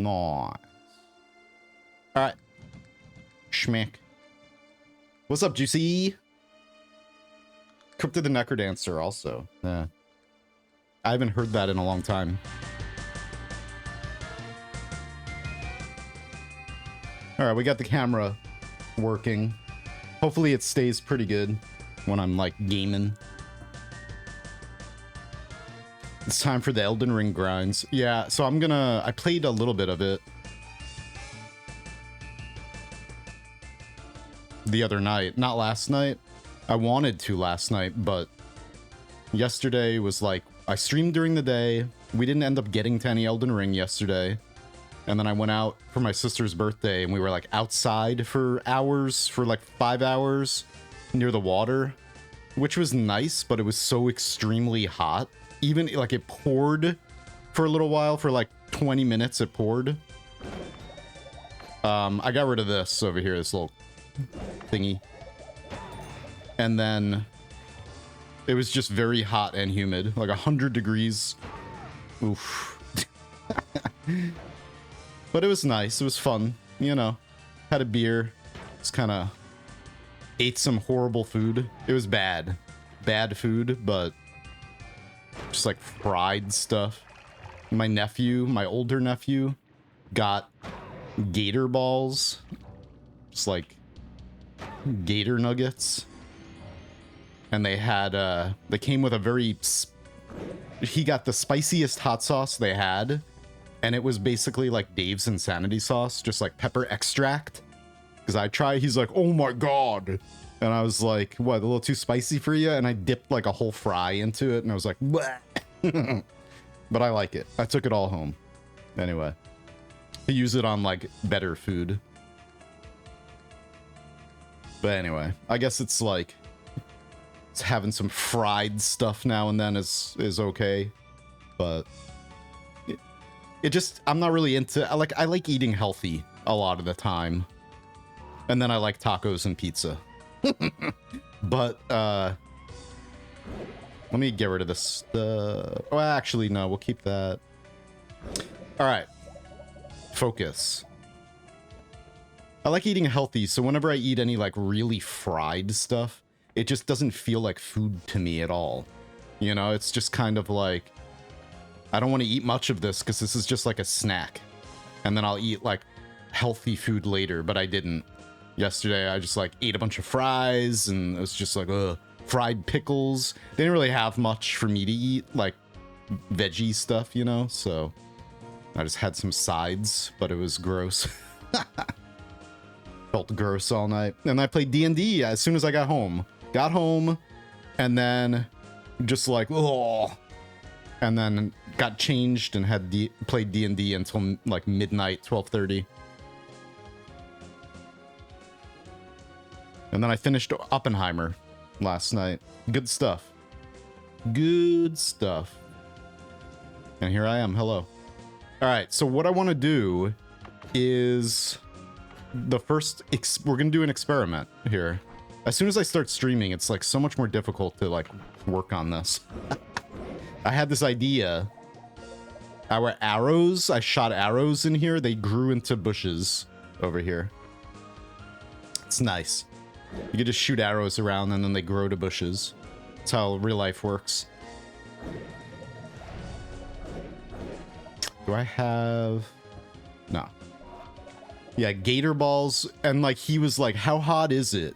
Nice. Alright. Schmick. What's up, Juicy? Cryptid the Necrodancer also. Yeah. I haven't heard that in a long time. Alright, we got the camera working. Hopefully it stays pretty good when I'm like gaming. It's time for the Elden Ring grinds. Yeah, so I played a little bit of it the other night. Not last night. I wanted to last night, but yesterday was like, I streamed during the day. We didn't end up getting to any Elden Ring yesterday. And then I went out for my sister's birthday and we were like outside for hours, for like 5 hours near the water, which was nice, but it was so extremely hot. Even like it poured for a little while, for like 20 minutes it poured. I got rid of this over here, this little thingy. And then it was just very hot and humid, like 100 degrees. Oof. But it was nice. It was fun, you know. Had a beer. Just kind of ate some horrible food. It was bad. Bad food, but just like fried stuff. My nephew, my older nephew, got gator balls. Just like gator nuggets. And they had, they came with a very, he got the spiciest hot sauce they had. And it was basically like Dave's Insanity sauce, just like pepper extract. Because I tried, he's like, oh my god. And I was like, what, a little too spicy for you? And I dipped like a whole fry into it, and I was like, bleh. But I like it. I took it all home. Anyway, I use it on like better food. But anyway, I guess it's like, it's having some fried stuff now and then is okay. But it just, I'm not really into, I like eating healthy a lot of the time. And then I like tacos and pizza. But, let me get rid of this. Oh, actually, no, we'll keep that. All right. Focus. I like eating healthy, so whenever I eat any, like, really fried stuff, it just doesn't feel like food to me at all. You know, it's just kind of like, I don't want to eat much of this because this is just like a snack. And then I'll eat like healthy food later, but I didn't. Yesterday, I just like ate a bunch of fries and it was just like, ugh, fried pickles. They didn't really have much for me to eat, like veggie stuff, you know? So I just had some sides, but it was gross. Felt gross all night. And I played D&D as soon as I got home. Got home and then just like, oh. And then got changed and had played D&D until like midnight, 12:30. And then I finished Oppenheimer last night. Good stuff. Good stuff. And here I am. Hello. All right. So what I want to do is the first, we're going to do an experiment here. As soon as I start streaming, it's like so much more difficult to like work on this. I had this idea. Our arrows, I shot arrows in here. They grew into bushes over here. It's nice. You can just shoot arrows around and then they grow to bushes. That's how real life works. Do I have... No. Yeah, gator balls. And like, he was like, how hot is it?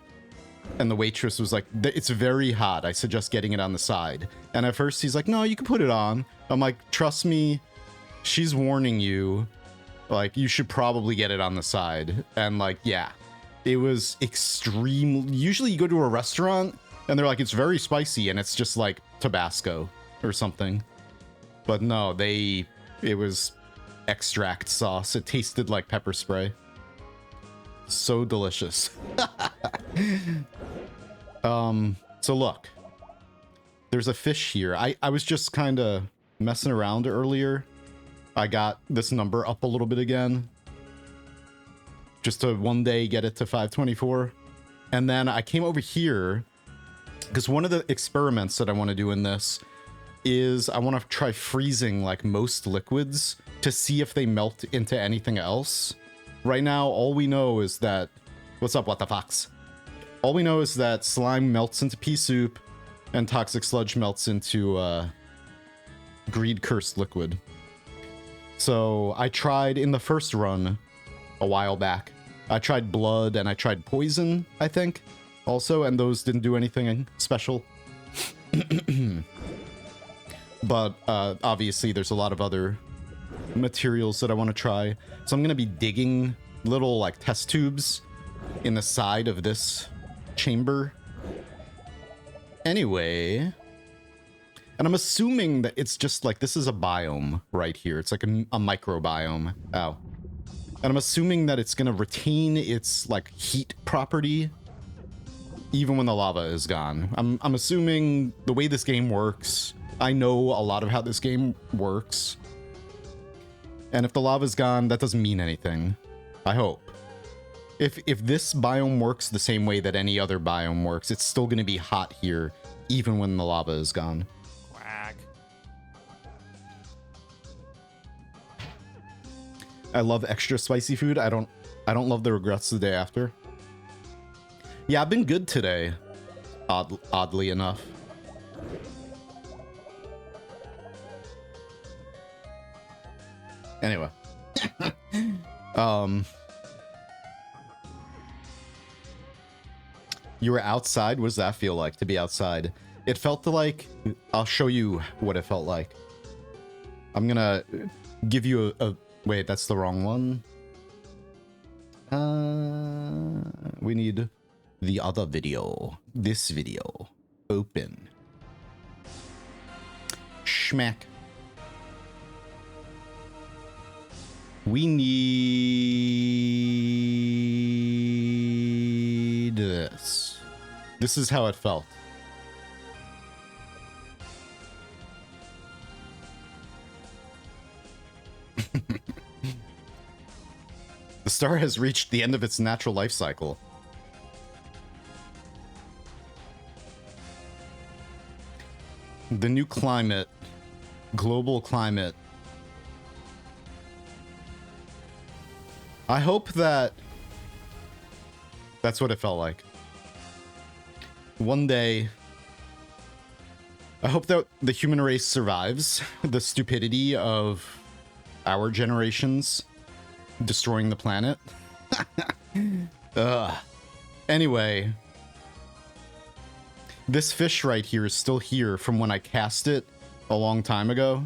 And the waitress was like, it's very hot. I suggest getting it on the side. And at first he's like, no, you can put it on. I'm like, trust me, she's warning you. Like, you should probably get it on the side. And like, yeah, it was extreme. Usually you go to a restaurant and they're like, it's very spicy. And it's just like Tabasco or something. But no, it was extract sauce. It tasted like pepper spray. So delicious. So look, there's a fish here. I was just kind of messing around earlier. I got this number up a little bit again, just to one day get it to 524. And then I came over here because one of the experiments that I want to do in this is I want to try freezing like most liquids to see if they melt into anything else. Right now, all we know is that... What's up, what the fox? All we know is that slime melts into pea soup and toxic sludge melts into greed cursed liquid. So I tried in the first run a while back. I tried blood and I tried poison, I think, also, and those didn't do anything special. But obviously there's a lot of other materials that I want to try. So I'm going to be digging little like test tubes in the side of this chamber. Anyway, and I'm assuming that it's just like, this is a biome right here. It's like a microbiome. Ow. And I'm assuming that it's going to retain its like heat property even when the lava is gone. I'm assuming the way this game works, I know a lot of how this game works. And if the lava's gone, that doesn't mean anything. I hope. If this biome works the same way that any other biome works, it's still going to be hot here even when the lava is gone. Quack. I love extra spicy food. I don't love the regrets the day after. Yeah, I've been good today. Oddly enough. Anyway. You were outside? What does that feel like to be outside? It felt like... I'll show you what it felt like. I'm gonna give you a wait, that's the wrong one. We need the other video. This video. Open. Schmack. We need this. This is how it felt. The star has reached the end of its natural life cycle. The new climate, global climate. I hope that that's what it felt like. One day, I hope that the human race survives the stupidity of our generations destroying the planet. Anyway, this fish right here is still here from when I cast it a long time ago.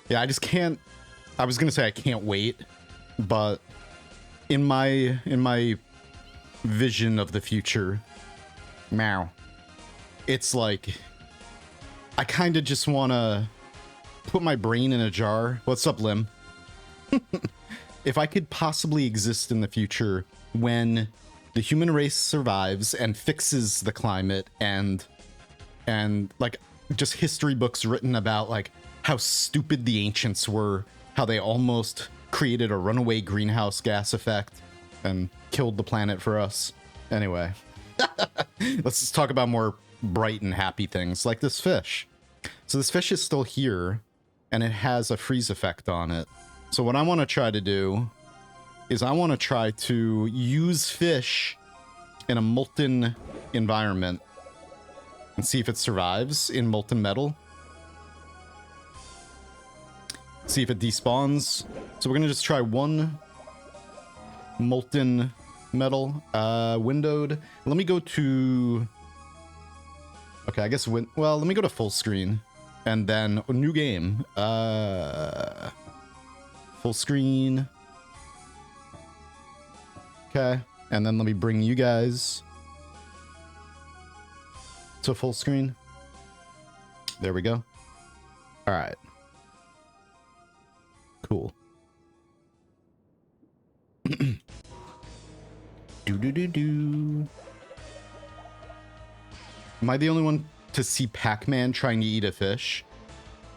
Yeah, I just can't... I was gonna say I can't wait, but in my vision of the future, meow, it's like I kind of just want to put my brain in a jar. What's up, Lim? If I could possibly exist in the future when the human race survives and fixes the climate and like just history books written about like how stupid the ancients were, how they almost created a runaway greenhouse gas effect and killed the planet for us. Anyway, let's just talk about more bright and happy things like this fish. So this fish is still here and it has a freeze effect on it. So what I want to try to do is I want to try to use fish in a molten environment and see if it survives in molten metal. See if it despawns. So we're gonna just try one molten metal windowed. Let me go to... Okay, I guess well, let me go to full screen and then a new game. Full screen. Okay, and then let me bring you guys to full screen. There we go. All right. Cool. Do. Am I the only one to see Pac-Man trying to eat a fish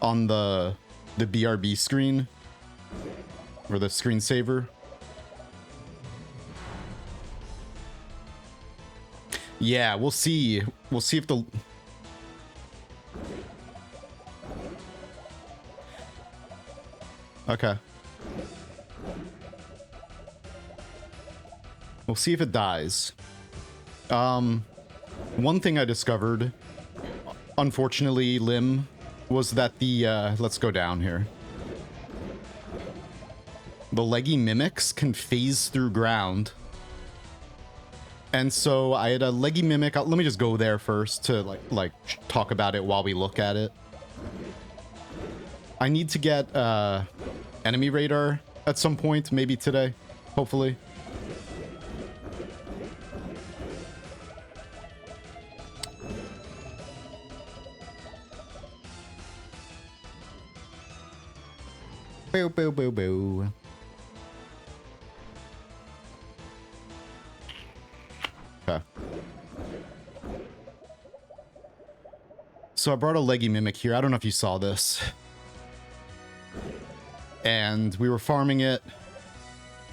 on the BRB screen or the screensaver? Yeah, we'll see. We'll see if the... Okay. We'll see if it dies. One thing I discovered, unfortunately, Lim, was that the, let's go down here. The leggy mimics can phase through ground. And so I had a leggy mimic. Let me just go there first to like talk about it while we look at it. I need to get enemy radar at some point, maybe today, hopefully. Boo, boo, boo, boo. Okay. So I brought a leggy mimic here. I don't know if you saw this. And we were farming it.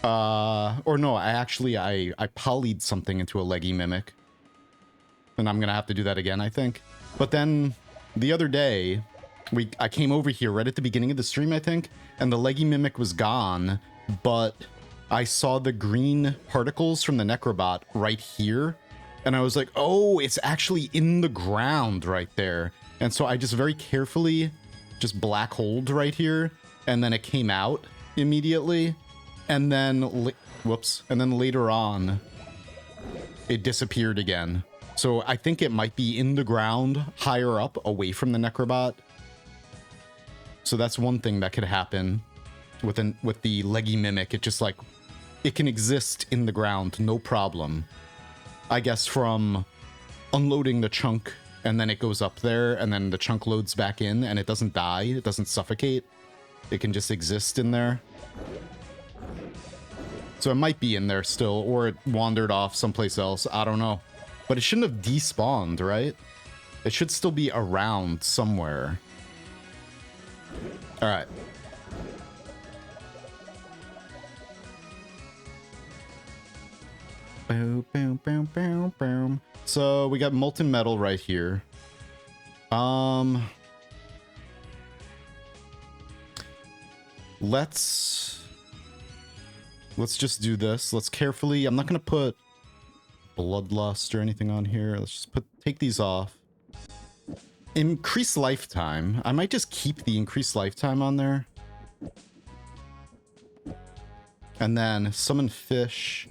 Or no, I polyed something into a leggy mimic. And I'm gonna have to do that again, I think. But then the other day, I came over here right at the beginning of the stream, I think, and the leggy mimic was gone, but I saw the green particles from the necrobot right here, and I was like, oh, it's actually in the ground right there. And so I just very carefully just black holed right here, and then it came out immediately, and then whoops, and then later on it disappeared again. So I think it might be in the ground higher up away from the necrobot. So that's one thing that could happen with the leggy mimic. It just like, it can exist in the ground, no problem. I guess from unloading the chunk and then it goes up there and then the chunk loads back in and it doesn't die, it doesn't suffocate. It can just exist in there. So it might be in there still, or it wandered off someplace else, I don't know. But it shouldn't have despawned, right? It should still be around somewhere. All right. Boom, boom, boom, boom, boom. So we got molten metal right here. Let's just do this. Let's carefully. I'm not gonna put bloodlust or anything on here. Let's just take these off. Increase lifetime. I might just keep the increased lifetime on there. And then summon fish.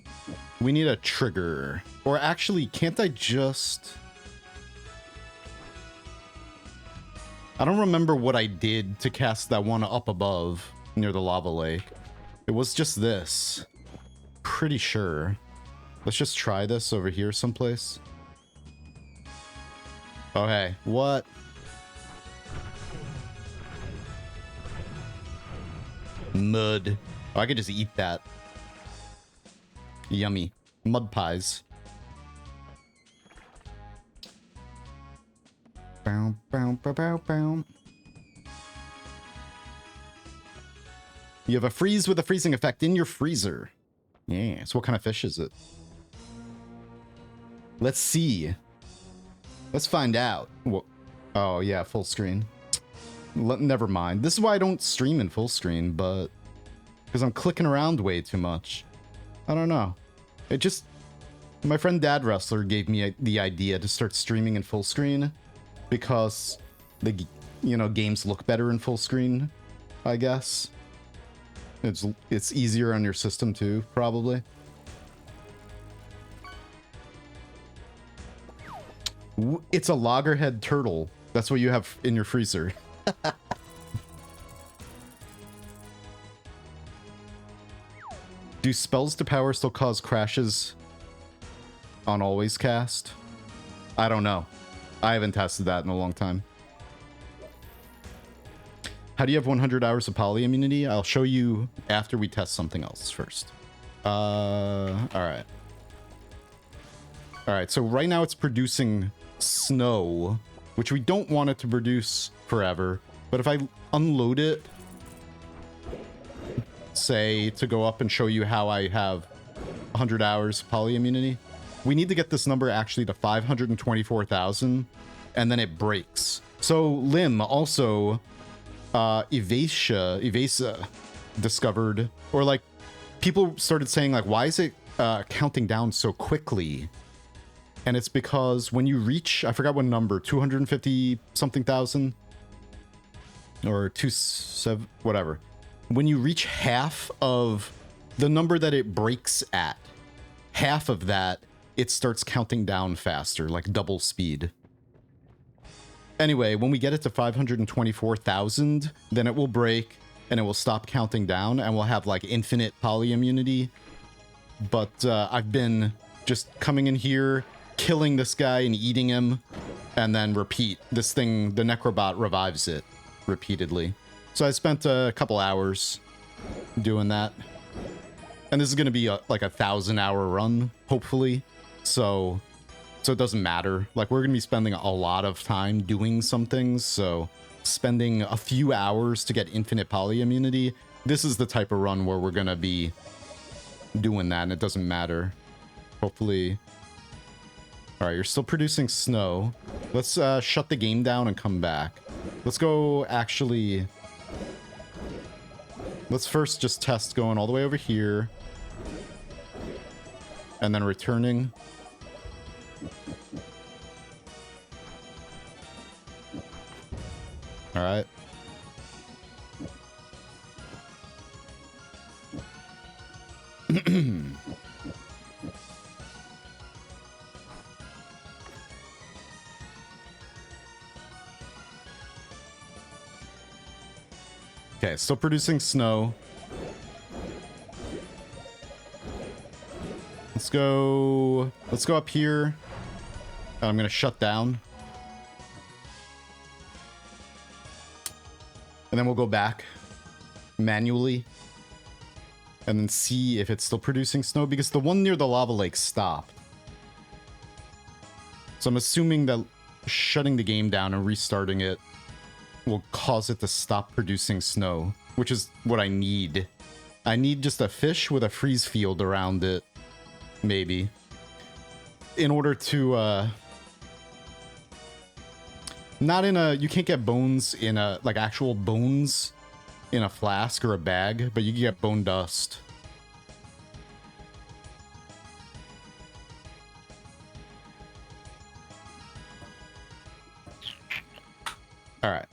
We need a trigger. Or actually, can't I just... I don't remember what I did to cast that one up above near the lava lake. It was just this. Pretty sure. Let's just try this over here someplace. Oh, hey. What? Mud. Oh, I could just eat that. Yummy. Mud pies. Bow, bow, bow, bow, bow. You have a freeze with a freezing effect in your freezer. Yeah, so what kind of fish is it? Let's see. Let's find out. Oh, yeah, full screen. Never mind. This is why I don't stream in full screen, but... because I'm clicking around way too much. I don't know. It just... my friend Dad Wrestler gave me the idea to start streaming in full screen because the, games look better in full screen, I guess. It's easier on your system too, probably. It's a loggerhead turtle. That's what you have in your freezer. Do spells to power still cause crashes on always cast? I don't know. I haven't tested that in a long time. How do you have 100 hours of poly immunity? I'll show you after we test something else first. Alright. Alright, so right now it's producing snow, which we don't want it to produce forever. But if I unload it, say, to go up and show you how I have 100 hours poly immunity, we need to get this number actually to 524,000, and then it breaks. So Lim also... Evasa discovered, or like people started saying like, why is it counting down so quickly? And it's because when you reach, I forgot what number, 250 something thousand or 27, whatever. When you reach half of the number that it breaks at, half of that, it starts counting down faster, like double speed. Anyway, when we get it to 524,000, then it will break and it will stop counting down and we'll have like infinite poly immunity. But I've been just coming in here, killing this guy and eating him, and then repeat. This thing, the Necrobot revives it repeatedly. So I spent a couple hours doing that. And this is going to be like a 1,000-hour run, hopefully. So it doesn't matter. Like, we're going to be spending a lot of time doing some things, so spending a few hours to get infinite poly immunity, this is the type of run where we're going to be doing that, and it doesn't matter. Hopefully. Alright, you're still producing snow. Let's shut the game down and come back. Let's go actually... Let's first just test going all the way over here. And then returning. Alright. Okay, still producing snow. Let's go up here. I'm gonna shut down. And then we'll go back manually and then see if it's still producing snow, because the one near the lava lake stopped. So I'm assuming that shutting the game down and restarting it will cause it to stop producing snow, which is what I need. I need just a fish with a freeze field around it, maybe, in order to, not in a, you can't get bones in a, like actual bones in a flask or a bag, but you can get bone dust. All right.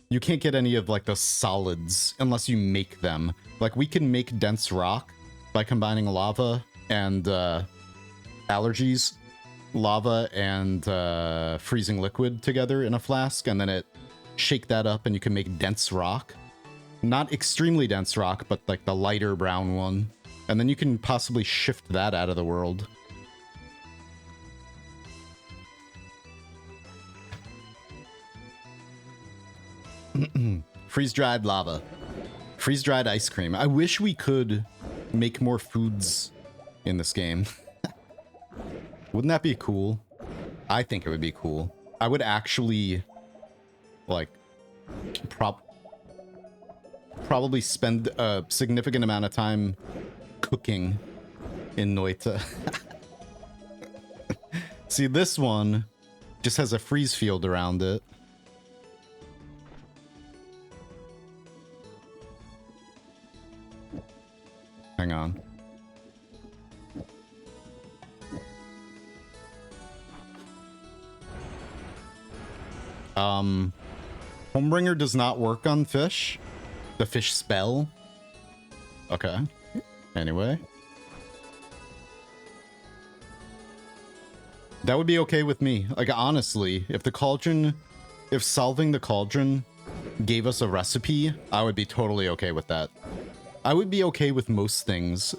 You can't get any of like the solids unless you make them. Like, we can make dense rock by combining lava and allergies, lava and freezing liquid together in a flask, and then it shake that up and you can make dense rock. Not extremely dense rock, but like the lighter brown one. And then you can possibly shift that out of the world. Freeze-dried lava. Freeze-dried ice cream. I wish we could make more foods in this game. Wouldn't that be cool? I think it would be cool. I would actually, like, probably spend a significant amount of time cooking in Noita. See, this one just has a freeze field around it. Hang on. Homebringer does not work on fish. The fish spell. Okay. Anyway. That would be okay with me. Like, honestly, if the cauldron... If solving the cauldron gave us a recipe, I would be totally okay with that. I would be okay with most things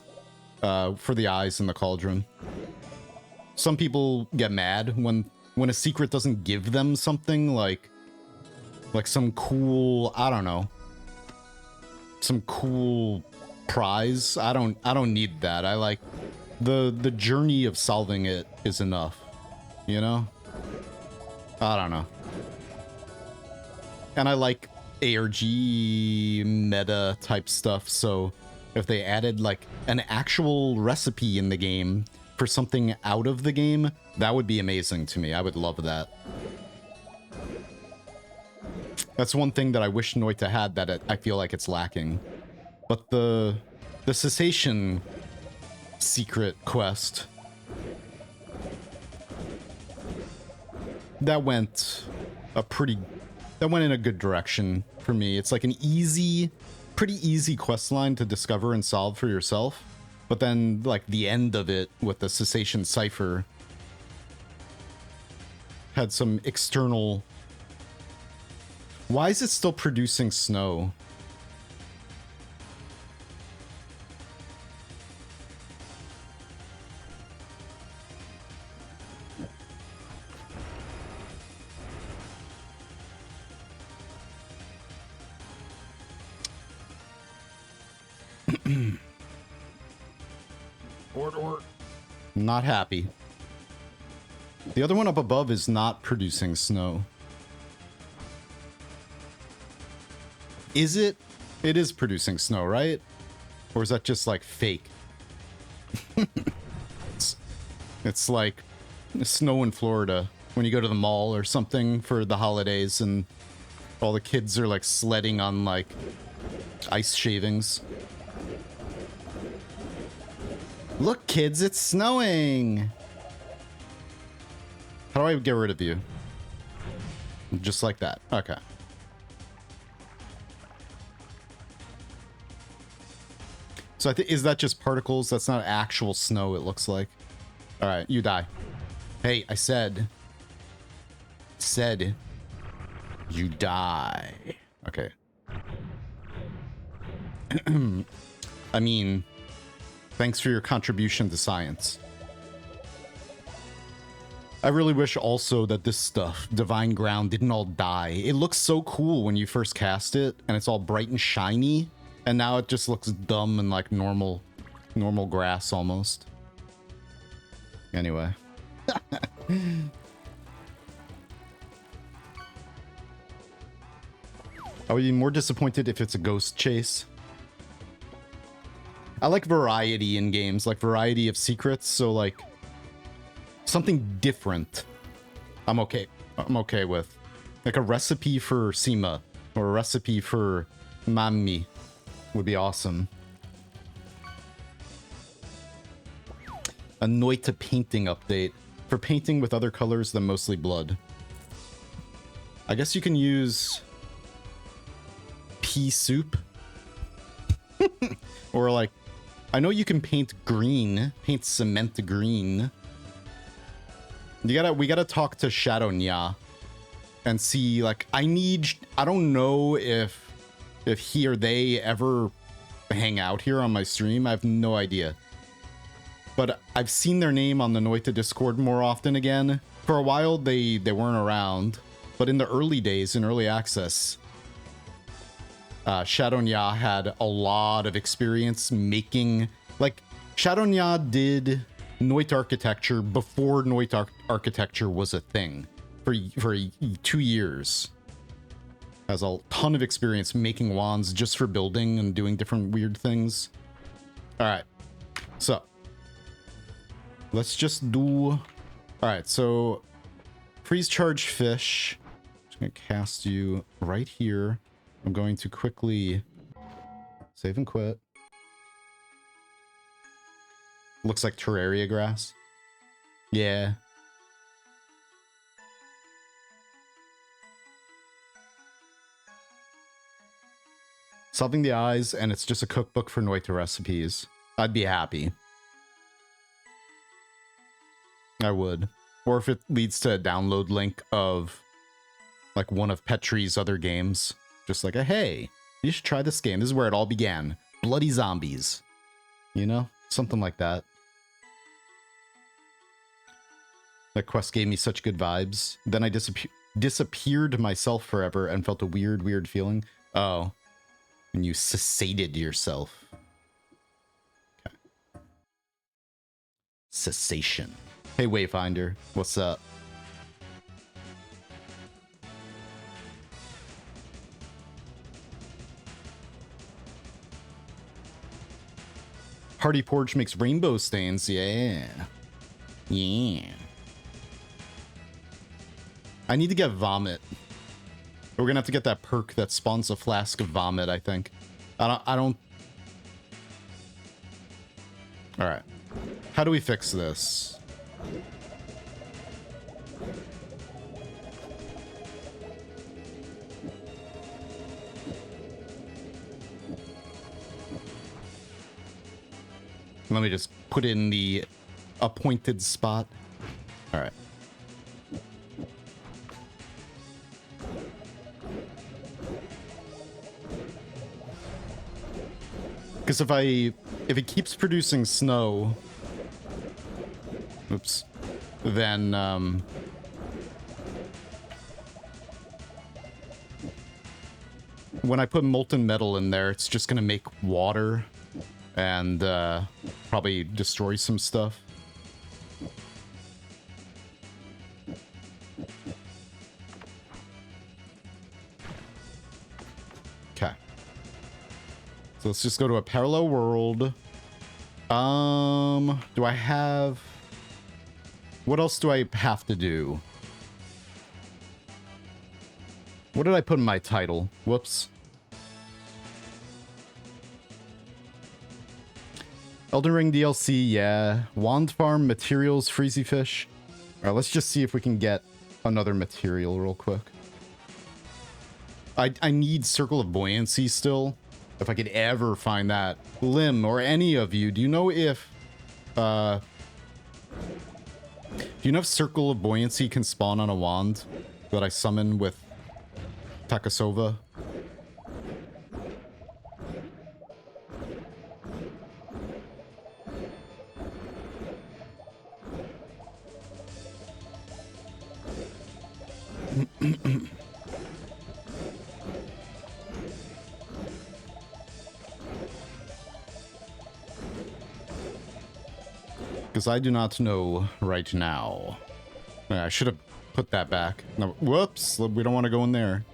for the eyes in the cauldron. Some people get mad when a secret doesn't give them something like some cool, I don't know, some cool prize. I don't need that. I like the journey of solving it is enough, you know? I don't know. And I like ARG meta type stuff, so if they added like an actual recipe in the game for something out of the game, that would be amazing to me. I would love that. That's one thing that I wish Noita had that I feel like it's lacking. But the cessation secret quest, that went in a good direction for me. It's like an pretty easy quest line to discover and solve for yourself. But then, like, the end of it with the cessation cipher had some external... Why is it still producing snow? Not happy. The other one up above is not producing snow. Is it? It is producing snow, right? Or is that just like fake? It's like snow in Florida when you go to the mall or something for the holidays and all the kids are like sledding on like ice shavings. Look, kids, it's snowing. How do I get rid of you? Just like that. Okay. So I think, is that just particles? That's not actual snow, it looks like. All right, you die. Hey, I said you die. Okay. I mean, thanks for your contribution to science. I really wish also that this stuff, Divine Ground, didn't all die. It looks so cool when you first cast it, and it's all bright and shiny, and now it just looks dumb and like normal grass almost. Anyway. I would be more disappointed if it's a ghost chase. I like variety in games, like variety of secrets, so like something different I'm okay with. Like a recipe for Sima or a recipe for Mammi would be awesome. A Noita painting update. For painting with other colors than mostly blood. I guess you can use pea soup. Or like, I know you can paint green, paint cement green. We gotta talk to Shadow Nya and see, like, I don't know if he or they ever hang out here on my stream. I have no idea. But I've seen their name on the Noita Discord more often again. For a while, they weren't around. But in the early days, in early access, Shadow Nya had a lot of experience making... Like, Shadow Nya did Noita architecture before Noita architecture was a thing. For 2 years. Has a ton of experience making wands just for building and doing different weird things. Alright. So... let's just do... Alright, so... freeze charge fish. I'm just going to cast you right here. I'm going to quickly save and quit. Looks like Terraria grass. Yeah. Solving the eyes, and it's just a cookbook for Noita recipes. I'd be happy. I would. Or if it leads to a download link of like one of Petrie's other games. Just like a, hey, you should try this game. This is where it all began. Bloody zombies. You know? Something like that. That quest gave me such good vibes. Then I disappeared myself forever and felt a weird feeling. Oh. And you cessated yourself. Okay. Cessation. Hey, Wayfinder. What's up? Hardy Porch makes rainbow stains. Yeah. Yeah. I need to get vomit. We're gonna have to get that perk that spawns a flask of vomit, I think. I don't... Alright. How do we fix this? Let me just put it in the appointed spot. Alright. Because if it keeps producing snow, oops, then when I put molten metal in there, it's just gonna make water and probably destroy some stuff. Okay. So let's just go to a parallel world. Do I have... What else do I have to do? What did I put in my title? Whoops. Elden Ring DLC, yeah. Wand Farm, materials, Freezy Fish. Alright, let's just see if we can get another material real quick. I need Circle of Buoyancy still. If I could ever find that. Lim, or any of you, do you know if... do you know if Circle of Buoyancy can spawn on a wand that I summon with Takasova? Because I do not know right now. I should have put that back. No, whoops, we don't want to go in there.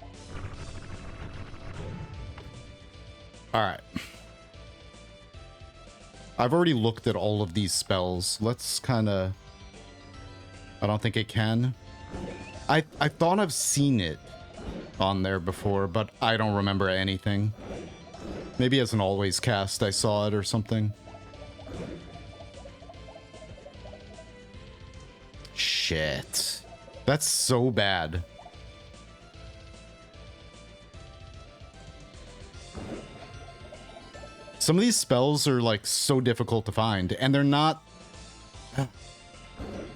Alright. I've already looked at all of these spells. Let's kind of... I don't think it can. I thought I've seen it on there before, but I don't remember anything. Maybe as an always cast I saw it or something. Shit. That's so bad. Some of these spells are like so difficult to find, and they're not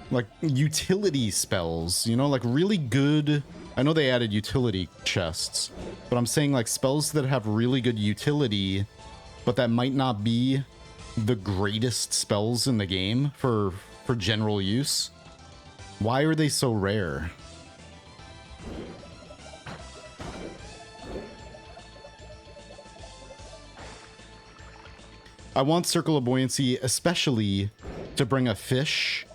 like utility spells, you know, like really good. I know they added utility chests, but I'm saying like spells that have really good utility, but that might not be the greatest spells in the game for general use. Why are they so rare? I want Circle of Buoyancy, especially to bring a fish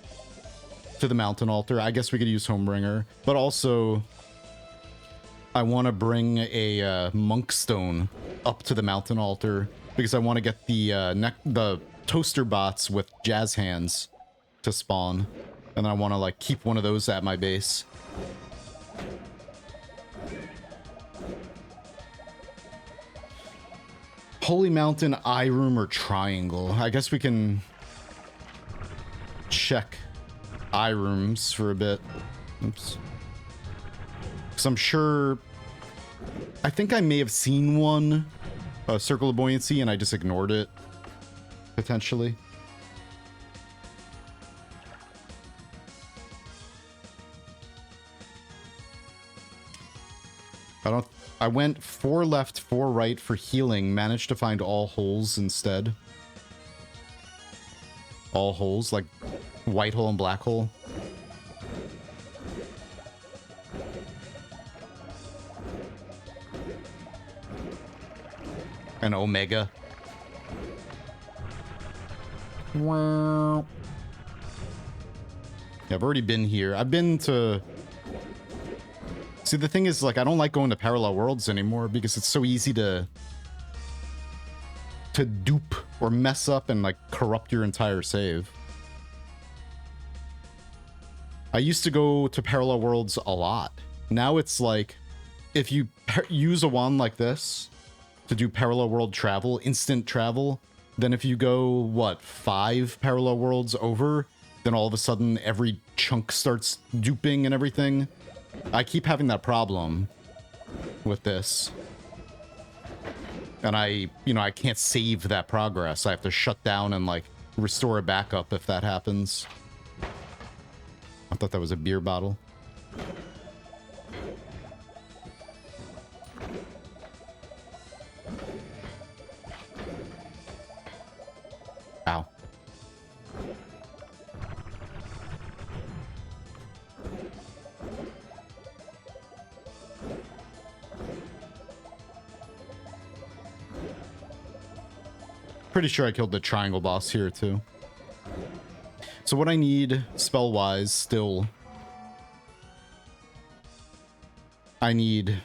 to the mountain altar. I guess we could use Homebringer, but also I want to bring a monk stone up to the mountain altar because I want to get the toaster bots with jazz hands to spawn. And I want to like keep one of those at my base. Holy Mountain, Eye Room, or Triangle. I guess we can check Eye Rooms for a bit. Oops. Because I'm sure... I think I may have seen one, Circle of Buoyancy, and I just ignored it. Potentially. I went 4 left, 4 right for healing, managed to find all holes instead. All holes, like white hole and black hole. And Omega. Wow. Yeah, I've already been here. I've been to... See, the thing is, like, I don't like going to parallel worlds anymore because it's so easy to dupe or mess up and, like, corrupt your entire save. I used to go to parallel worlds a lot. Now it's like, if you use a wand like this to do parallel world travel, instant travel, then if you go, what, 5 parallel worlds over, then all of a sudden every chunk starts duping and everything. I keep having that problem with this. And I can't save that progress. I have to shut down and, like, restore it back up if that happens. I thought that was a beer bottle. Ow. Pretty sure I killed the triangle boss here too. So what I need spell-wise still, I need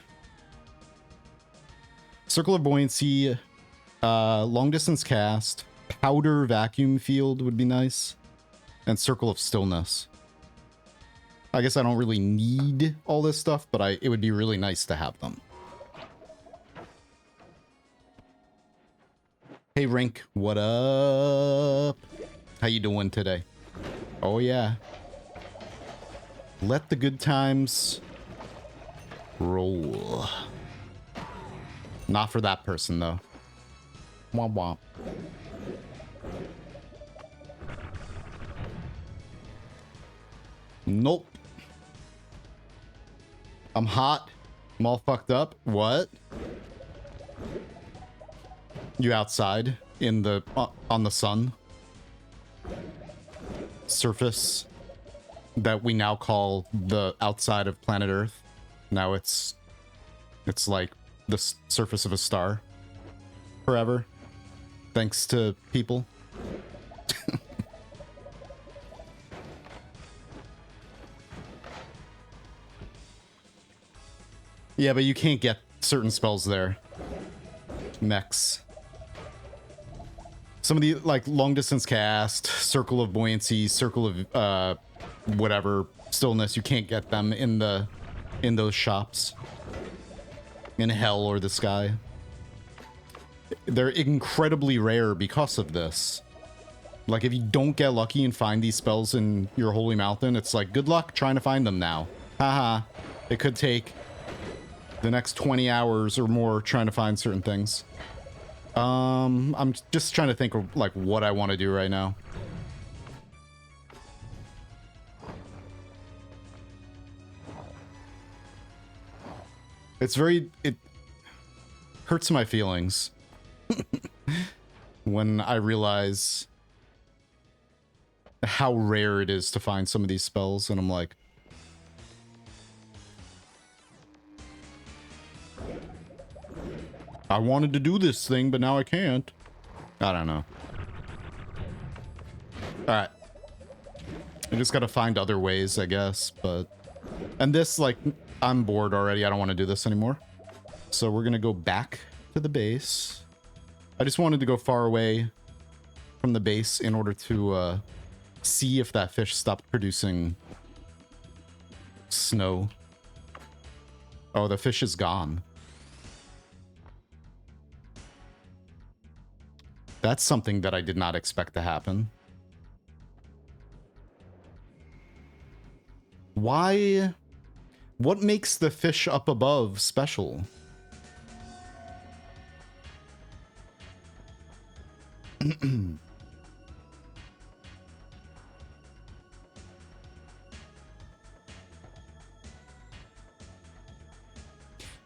Circle of Buoyancy, long distance cast, powder vacuum field would be nice, and Circle of Stillness. I guess I don't really need all this stuff, but it would be really nice to have them. Hey Rink, what up? How you doing today? Oh yeah. Let the good times roll. Not for that person though. Womp womp. Nope. I'm hot. I'm all fucked up. What? You outside in the on the sun surface that we now call the outside of planet Earth. Now it's like the surface of a star forever, thanks to people. Yeah, but you can't get certain spells there. Mechs. Some of the, like, long distance cast, Circle of Buoyancy, Circle of whatever, Stillness, you can't get them in those shops. In hell or the sky. They're incredibly rare because of this. Like, if you don't get lucky and find these spells in your holy mountain, it's like, good luck trying to find them now. Haha. It could take the next 20 hours or more trying to find certain things. I'm just trying to think of, like, what I want to do right now. It hurts my feelings when I realize how rare it is to find some of these spells, and I'm like, I wanted to do this thing, but now I can't. I don't know. Alright. I just gotta find other ways, I guess, but... And this, like, I'm bored already. I don't want to do this anymore. So we're gonna go back to the base. I just wanted to go far away from the base in order to, see if that fish stopped producing snow. Oh, the fish is gone. That's something that I did not expect to happen. Why? What makes the fish up above special?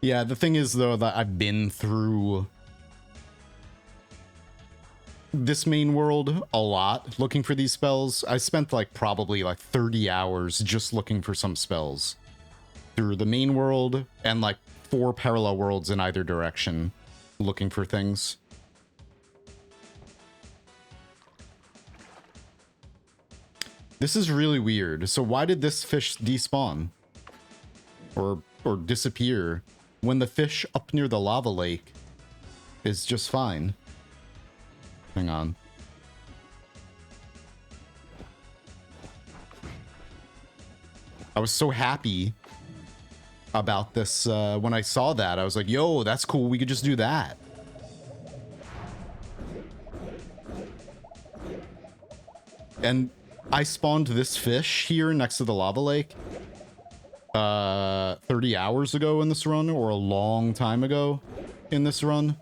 Yeah, the thing is, though, that I've been through this main world a lot looking for these spells. I spent like probably like 30 hours just looking for some spells through the main world and like 4 parallel worlds in either direction looking for things. This is really weird. So why did this fish despawn or disappear when the fish up near the lava lake is just fine? Hang on. I was so happy about this when I saw that. I was like, yo, that's cool. We could just do that. And I spawned this fish here next to the lava lake 30 hours ago in this run, or a long time ago in this run.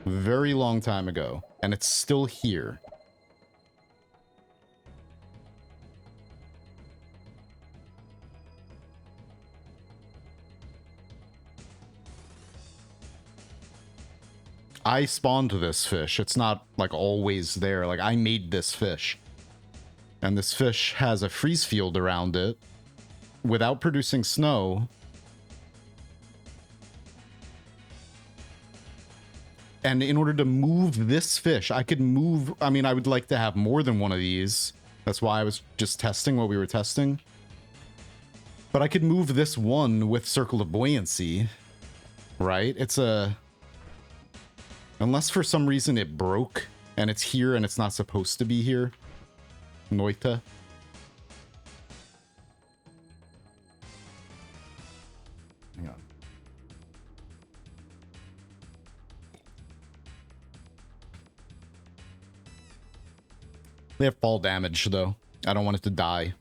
Very long time ago. And it's still here. I spawned this fish. It's not like always there. Like I made this fish. And this fish has a freeze field around it without producing snow. And in order to move this fish, I could move... I mean, I would like to have more than one of these. That's why I was just testing what we were testing. But I could move this one with Circle of Buoyancy. Right? It's a... Unless for some reason it broke and it's here and it's not supposed to be here. Noita. Hang on. They have fall damage though. I don't want it to die.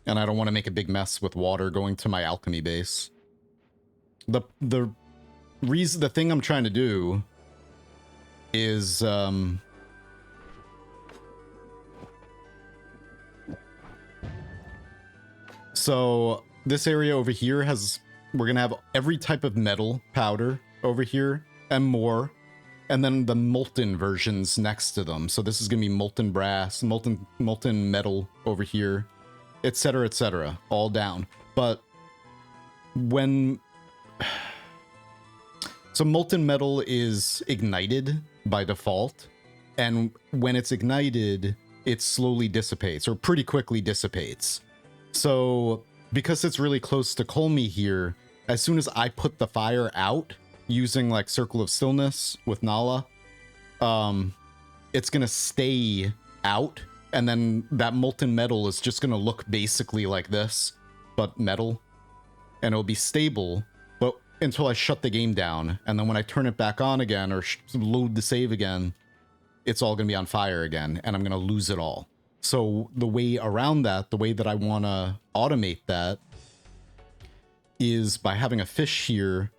And I don't want to make a big mess with water going to my alchemy base. The thing I'm trying to do is so this area over here has, we're gonna have every type of metal powder over here and more, and then the molten versions next to them. So this is gonna be molten brass, molten metal over here, etc., all down. But when so molten metal is ignited by default, and when it's ignited, it slowly dissipates, or pretty quickly dissipates. So, because it's really close to Colmy here, as soon as I put the fire out, using like Circle of Stillness with Nala, it's gonna stay out, and then that molten metal is just gonna look basically like this, but metal, and it'll be stable, but until I shut the game down, and then when I turn it back on again, or load the save again, it's all gonna be on fire again, and I'm gonna lose it all. So the way around that, the way that I want to automate that, is by having a fish here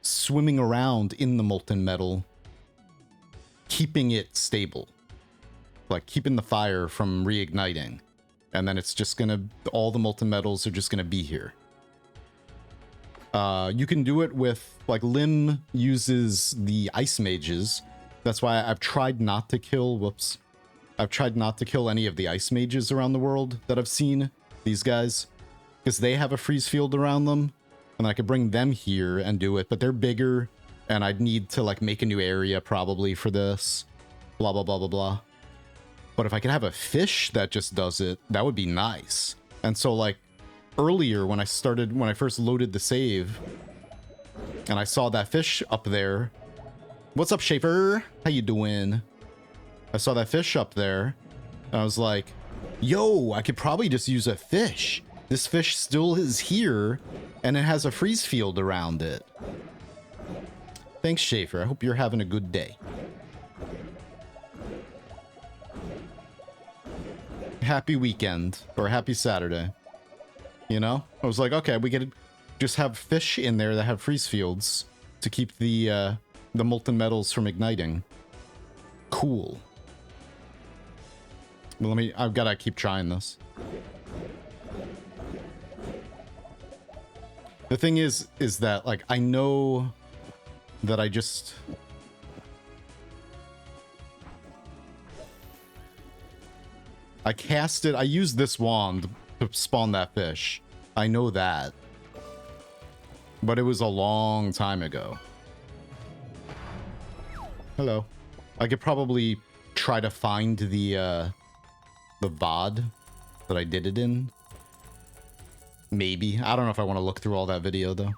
swimming around in the molten metal, keeping it stable, like keeping the fire from reigniting, and then it's just gonna, all the molten metals are just gonna be here. You can do it with, like, Lim uses the ice mages. That's why I've tried not to kill, whoops. I've tried not to kill any of the ice mages around the world that I've seen, these guys, because they have a freeze field around them, and I could bring them here and do it, but they're bigger, and I'd need to, like, make a new area probably for this, blah, blah, blah, blah, blah. But if I could have a fish that just does it, that would be nice. And so, like, earlier when I first loaded the save, and I saw that fish up there. What's up, Schaefer? How you doing? I saw that fish up there, and I was like, yo, I could probably just use a fish. This fish still is here, and it has a freeze field around it. Thanks, Schaefer. I hope you're having a good day. Happy weekend, or happy Saturday. You know? I was like, okay, we could just have fish in there that have freeze fields to keep the molten metals from igniting. Cool. Well, I've got to keep trying this. The thing is that, like, I know that I cast it, I used this wand to spawn that fish. I know that. But it was a long time ago. Hello. I could probably try to find the VOD that I did it in. Maybe. I don't know if I want to look through all that video, though.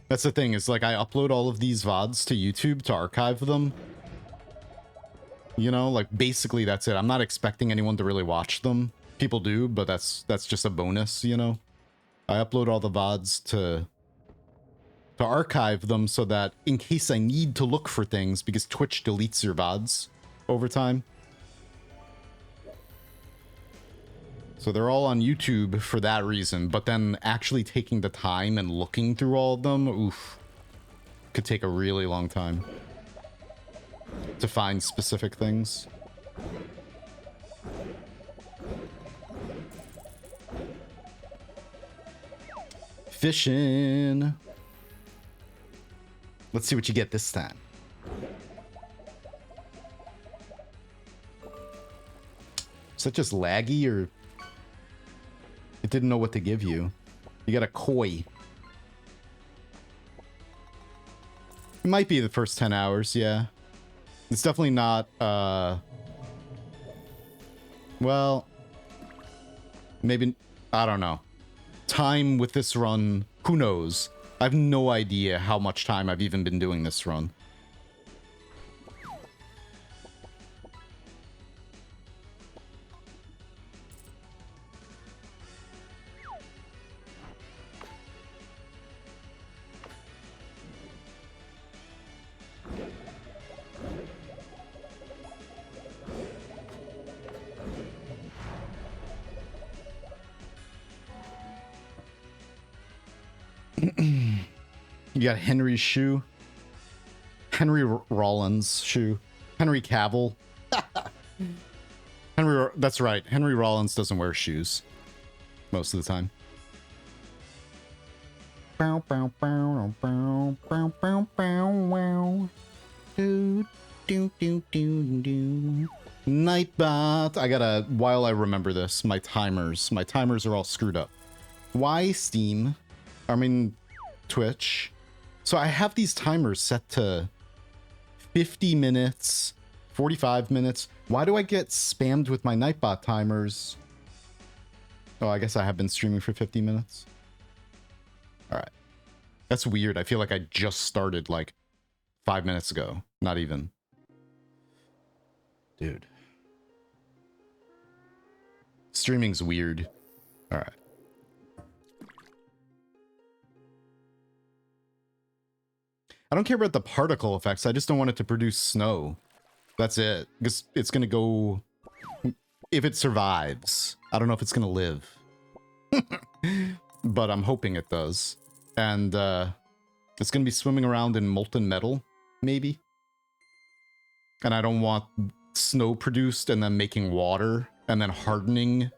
That's the thing, is like I upload all of these VODs to YouTube to archive them. You know, like basically that's it. I'm not expecting anyone to really watch them. People do, but that's just a bonus, you know. I upload all the VODs to archive them so that in case I need to look for things, because Twitch deletes your VODs over time. So they're all on YouTube for that reason, but then actually taking the time and looking through all of them, oof, could take a really long time to find specific things. Fishing. Let's see what you get this time. Is that just laggy, or it didn't know what to give you? You got a koi. It might be the first 10 hours, yeah. It's definitely not, well, maybe, I don't know. Time with this run, who knows? I have no idea how much time I've even been doing this run. You got Henry's shoe. Henry Rollins shoe. Henry Cavill. That's right. Henry Rollins doesn't wear shoes most of the time. Nightbot. I gotta, while I remember this, my timers are all screwed up. Why Steam? I mean, Twitch. So I have these timers set to 50 minutes, 45 minutes. Why do I get spammed with my Nightbot timers? Oh, I guess I have been streaming for 50 minutes. All right. That's weird. I feel like I just started like 5 minutes ago. Not even. Dude. Streaming's weird. All right. I don't care about the particle effects. I just don't want it to produce snow. That's it. Because it's going to go... If it survives. I don't know if it's going to live. But I'm hoping it does. And it's going to be swimming around in molten metal, maybe. And I don't want snow produced and then making water and then hardening.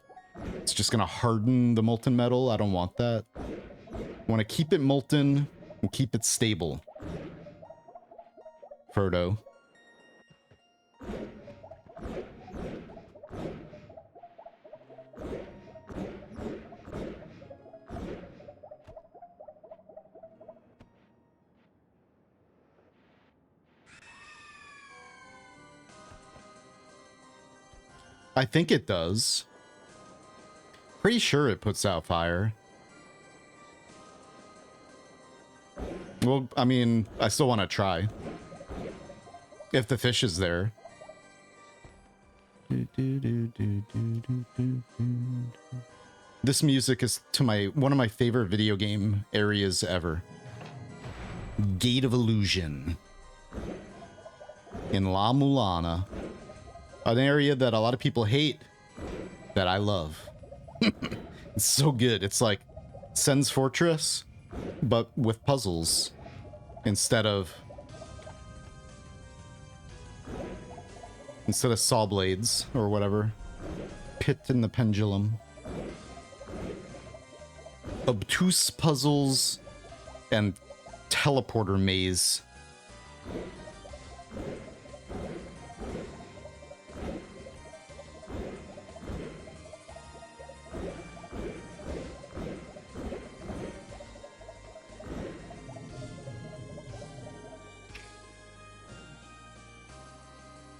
It's just going to harden the molten metal. I don't want that. I want to keep it molten and keep it stable. Frodo. I think it does. Pretty sure it puts out fire. Well, I mean, I still want to try. If the fish is there. This music is to one of my favorite video game areas ever. Gate of Illusion. In La Mulana. An area that a lot of people hate, that I love. It's so good. It's like Sen's Fortress, but with puzzles instead of saw blades or whatever. Pit in the Pendulum. Obtuse puzzles and teleporter maze.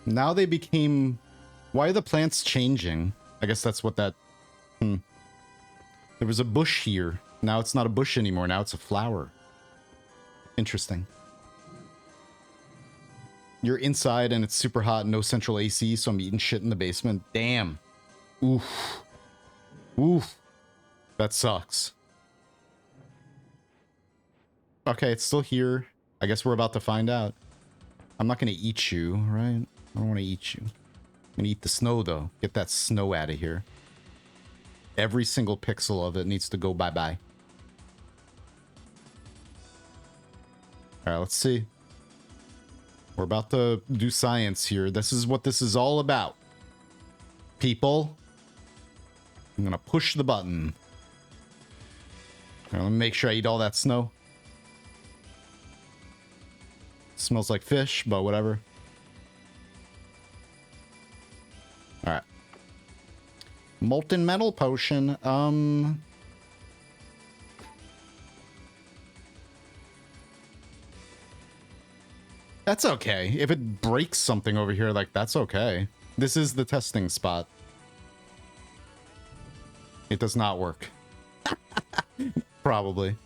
Now they became... Why are the plants changing? I guess that's what that... There was a bush here. Now it's not a bush anymore. Now it's a flower. Interesting. you're inside and it's super hot, no central AC, so I'm eating shit in the basement. Damn. Oof. Oof. That sucks. Okay, it's still here. I guess we're about to find out. I'm not gonna eat you, right? I don't want to eat you. I'm gonna eat the snow, though. Get that snow out of here. Every single pixel of it needs to go bye-bye. Alright, let's see. We're about to do science here. This is what this is all about. People. I'm gonna push the button. Right, let me make sure I eat all that snow. Smells like fish, but whatever. Alright. Molten metal potion. That's okay. If it breaks something over here, like, that's okay. This is the testing spot. It does not work. Probably.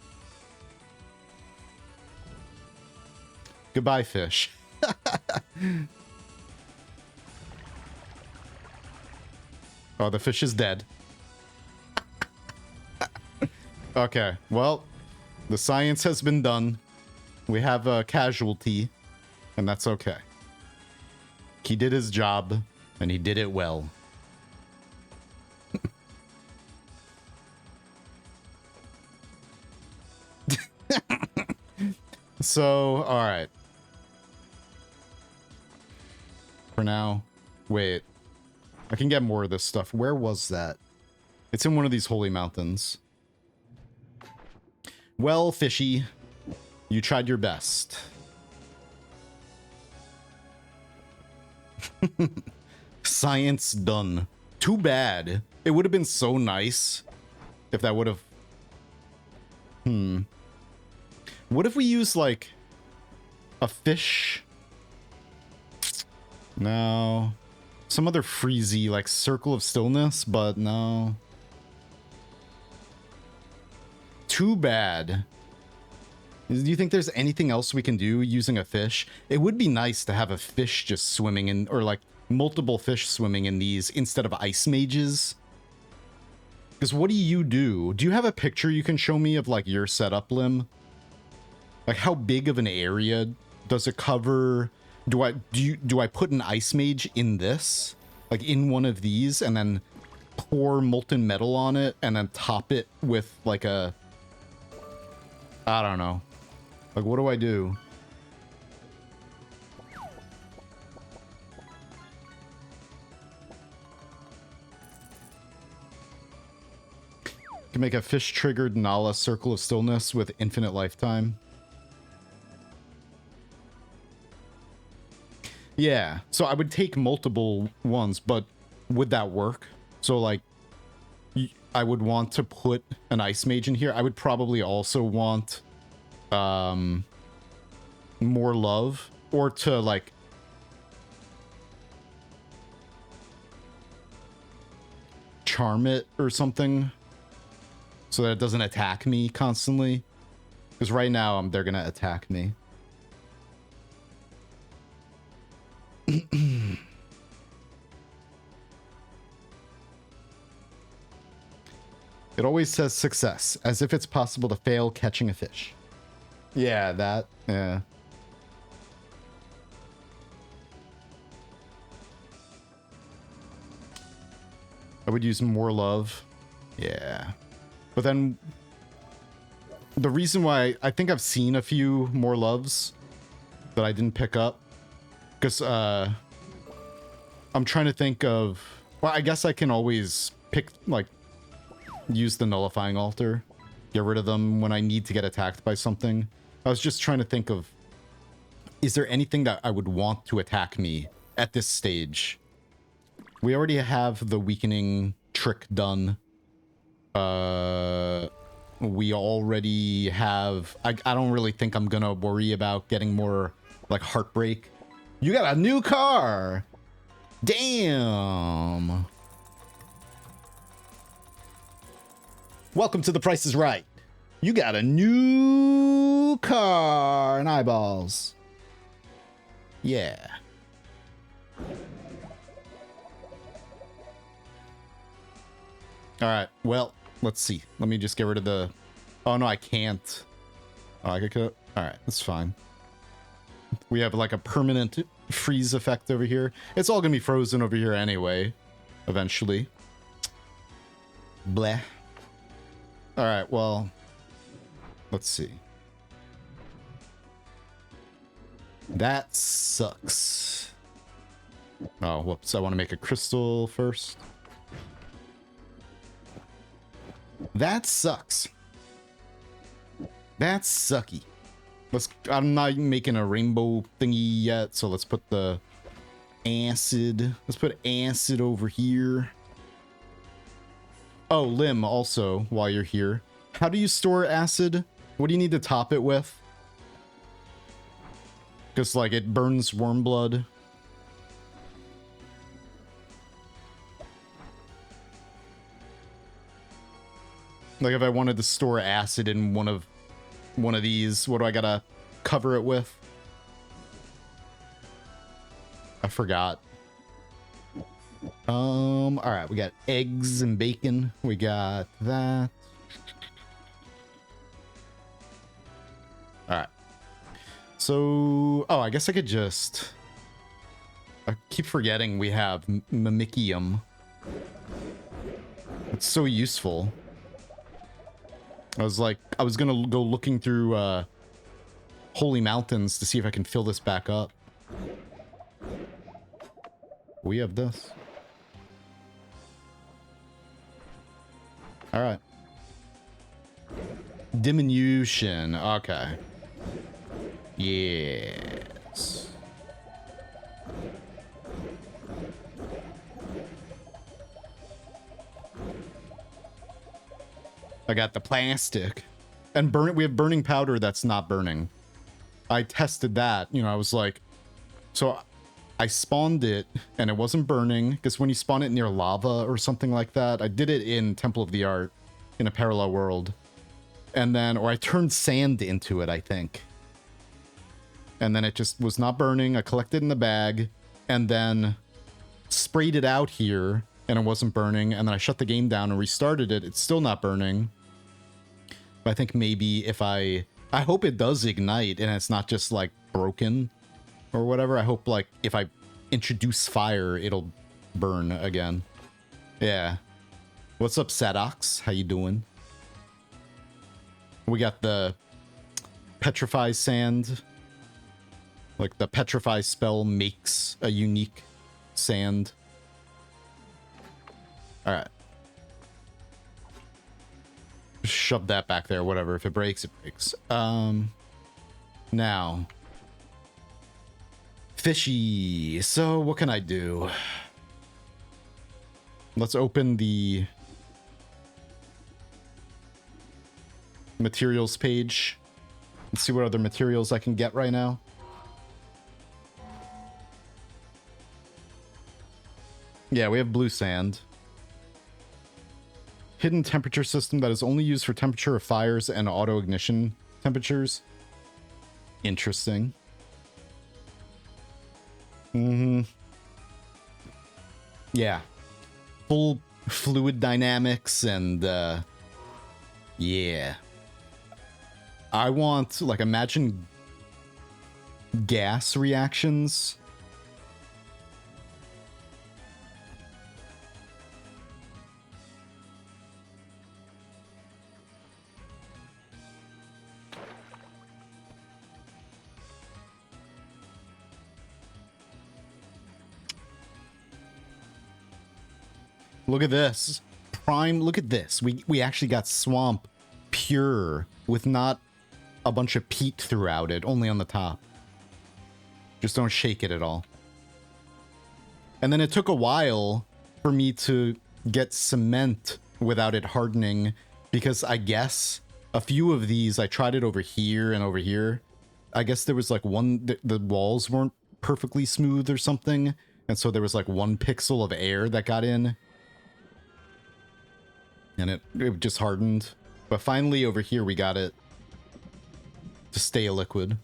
Goodbye, fish. Oh, the fish is dead. Okay, well, the science has been done. We have a casualty, and that's okay. He did his job, and he did it well. So, alright. For now. Wait. I can get more of this stuff. Where was that? It's in one of these holy mountains. Well, fishy. You tried your best. Science done. Too bad. It would have been so nice if that would have... What if we use, like, a fish? No. Some other freezy, like, circle of stillness, but no. Too bad. Do you think there's anything else we can do using a fish? It would be nice to have a fish just swimming in, or, like, multiple fish swimming in these instead of ice mages. Because what do? Do you have a picture you can show me of, like, your setup, Lim? Like, how big of an area does it cover? Do I put an ice mage in this? Like, in one of these, and then pour molten metal on it, and then top it with, like, a... I don't know. Like, what do I do? Can make a fish-triggered Nala Circle of Stillness with infinite lifetime. Yeah, so I would take multiple ones, but would that work? So, like, I would want to put an ice mage in here. I would probably also want more love, or to, like, charm it or something so that it doesn't attack me constantly. Because right now they're gonna attack me. It always says success, as if it's possible to fail catching a fish. Yeah, that, yeah. I would use more love. Yeah. But then the reason why I think I've seen a few more loves that I didn't pick up, because I'm trying to think of, well, I guess I can always pick, like, use the nullifying altar, get rid of them when I need to get attacked by something. I was just trying to think of, is there anything that I would want to attack me at this stage? We already have the weakening trick done. We already have... I don't really think I'm gonna worry about getting more, like, heartbreak. You got a new car! Damn! Welcome to The Price is Right. You got a new car and eyeballs. Yeah. All right. Well, let's see. Let me just get rid of the... Oh, no, I can't. Oh, I could... All right, that's fine. We have like a permanent freeze effect over here. It's all going to be frozen over here anyway, eventually. Bleh. All right, well, let's see. That sucks. Oh, whoops. I want to make a crystal first. That sucks. That's sucky. I'm not making a rainbow thingy yet, so let's put the acid. Let's put acid over here. Oh, Lim, also, while you're here. How do you store acid? What do you need to top it with? Because, like, it burns worm blood. Like, if I wanted to store acid in one of these, what do I gotta cover it with? I forgot. All right, we got eggs and bacon. We got that. All right. So, oh, I guess I could just... I keep forgetting we have mimicium. It's so useful. I was gonna go looking through Holy Mountains to see if I can fill this back up. We have this. All right. Diminution. Okay. Yes. I got the plastic. And we have burning powder that's not burning. I tested that. You know, I was like... So I spawned it and it wasn't burning. Because when you spawn it near lava or something like that... I did it in Temple of the Art. In a parallel world. And then... Or I turned sand into it, I think. And then it just was not burning. I collected it in the bag. And then... Sprayed it out here. And it wasn't burning. And then I shut the game down and restarted it. It's still not burning. But I think maybe if I hope it does ignite and it's not just like broken or whatever. I hope like if I introduce fire, it'll burn again. Yeah. What's up, Sadox? How you doing? We got the petrify sand. Like the petrify spell makes a unique sand. All right. Shove that back there, whatever. If it breaks, it breaks. Now. Fishy. So, what can I do? Let's open the materials page. Let's see what other materials I can get right now. Yeah, we have blue sand. Hidden temperature system that is only used for temperature of fires and auto ignition temperatures. Interesting. Yeah. Full fluid dynamics and yeah. I want, like, imagine gas reactions. Look at this. Prime, look at this. We actually got swamp pure with not a bunch of peat throughout it, only on the top. Just don't shake it at all. And then it took a while for me to get cement without it hardening, because I guess a few of these, I tried it over here and over here. I guess there was like the walls weren't perfectly smooth or something, and so there was like 1 pixel of air that got in. And it just hardened. But finally over here we got it to stay a liquid.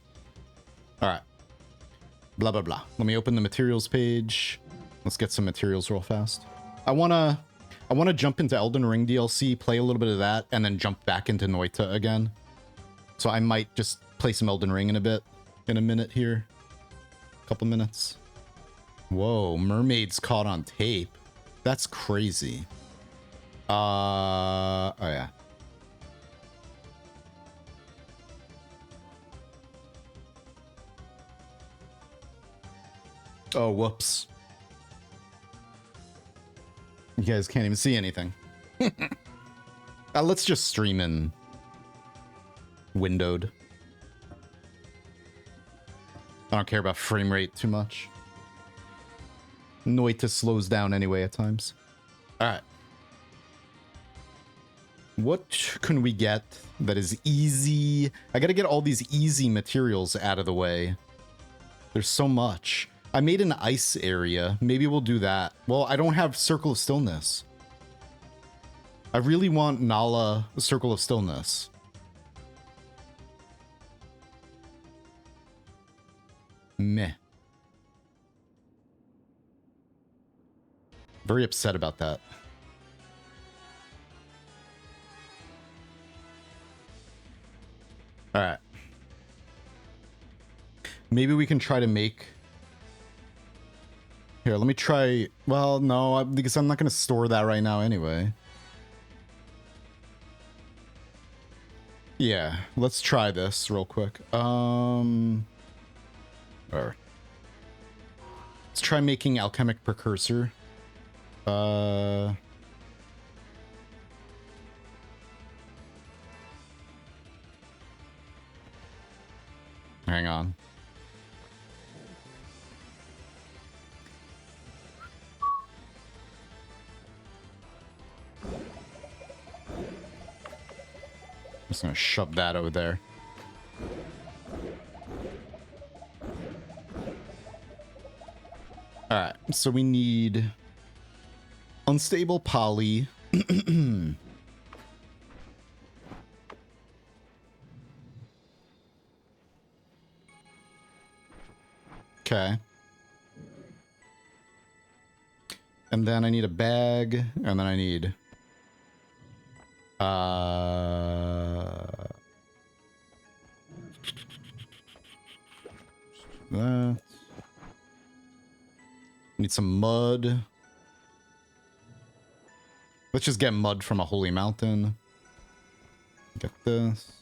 Alright. blah, blah, blah. Let me open the materials page. Let's get some materials real fast. I wanna jump into Elden Ring DLC, play a little bit of that, and then jump back into Noita again. So I might just play some Elden Ring in a minute here. Couple minutes. Whoa, mermaids caught on tape. That's crazy. Oh yeah. Oh, whoops. You guys can't even see anything. Let's just stream in windowed. I don't care about frame rate too much. Noita slows down anyway at times. Alright. What can we get that is easy? I gotta get all these easy materials out of the way. There's so much. I made an ice area. Maybe we'll do that. Well, I don't have Circle of Stillness. I really want Nala Circle of Stillness. Meh. Very upset about that. Alright. Maybe we can try to make... Here, let me try... Well, no, because I'm not going to store that right now anyway. Yeah, let's try this real quick. Let's try making alchemic precursor. Hang on. I'm just gonna shove that over there. Alright, so we need unstable poly. Okay. And then I need a bag, and then I need... that. Need some mud. Let's just get mud from a holy mountain. Get this.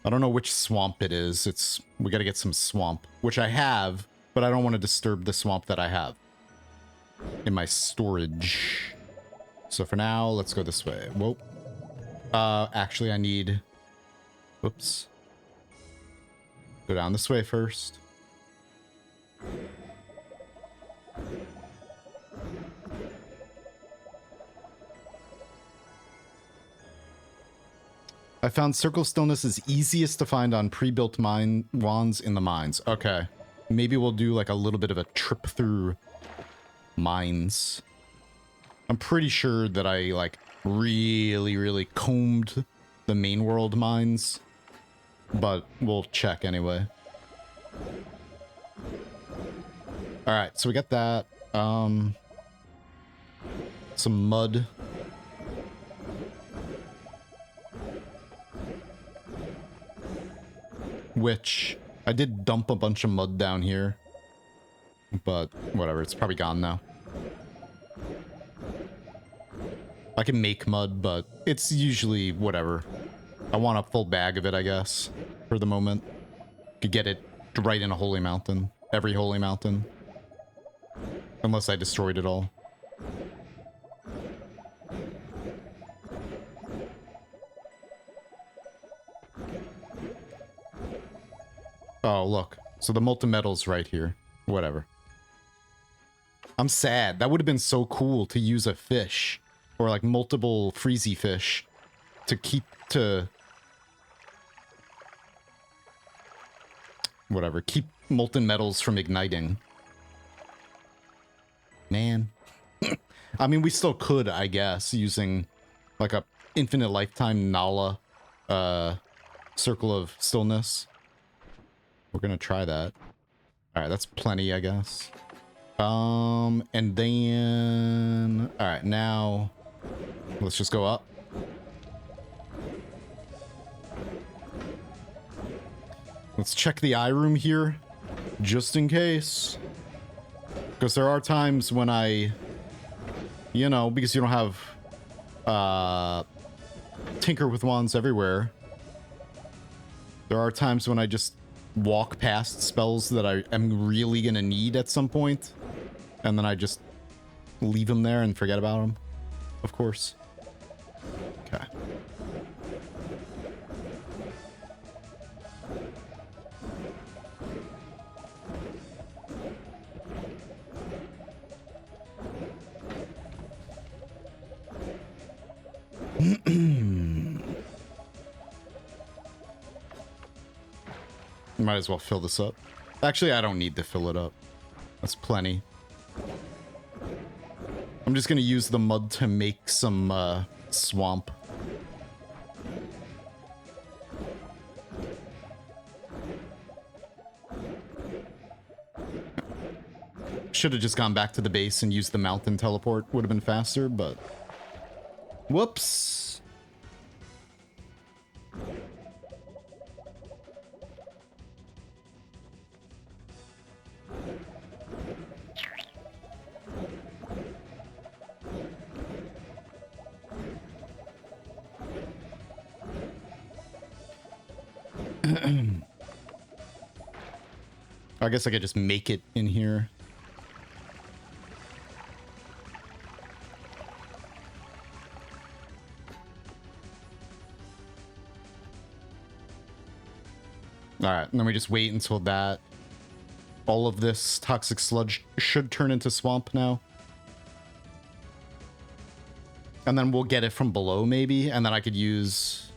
I don't know which swamp it is. We gotta get some swamp, which I have, but I don't want to disturb the swamp that I have in my storage. So for now, let's go this way. Whoa. Actually, I need... Whoops. Go down this way first. I found Circle Stillness is easiest to find on pre-built mine wands in the mines. Okay. Maybe we'll do like a little bit of a trip through mines. I'm pretty sure that I like really combed the main world mines, but we'll check anyway. All right, so we got that. Some mud. Which I did dump a bunch of mud down here, but whatever, it's probably gone now. I can make mud, but it's usually whatever. I want a full bag of it, I guess, for the moment. Could get it right in a holy mountain, every holy mountain, unless I destroyed it all. Oh, look. So the molten metal's right here. Whatever. I'm sad. That would have been so cool to use a fish. Or like multiple freezy fish. To keep to... Whatever. Keep molten metals from igniting. Man. I mean, we still could, I guess, using like a infinite lifetime Nala Circle of Stillness. We're gonna try that. All right, that's plenty, I guess. And then... All right, now... Let's just go up. Let's check the eye room here, just in case. Because there are times when I... You know, because you don't have... Tinker with wands everywhere. There are times when I just walk past spells that I am really gonna need at some point, and then I just leave them there and forget about them, of course. Okay. Might as well fill this up. Actually, I don't need to fill it up. That's plenty. I'm just gonna use the mud to make some swamp. Should have just gone back to the base and used the mountain teleport. Would have been faster, but... Whoops! I guess I could just make it in here. Alright, and then we just wait until that... All of this toxic sludge should turn into swamp now. And then we'll get it from below, maybe, and then I could use...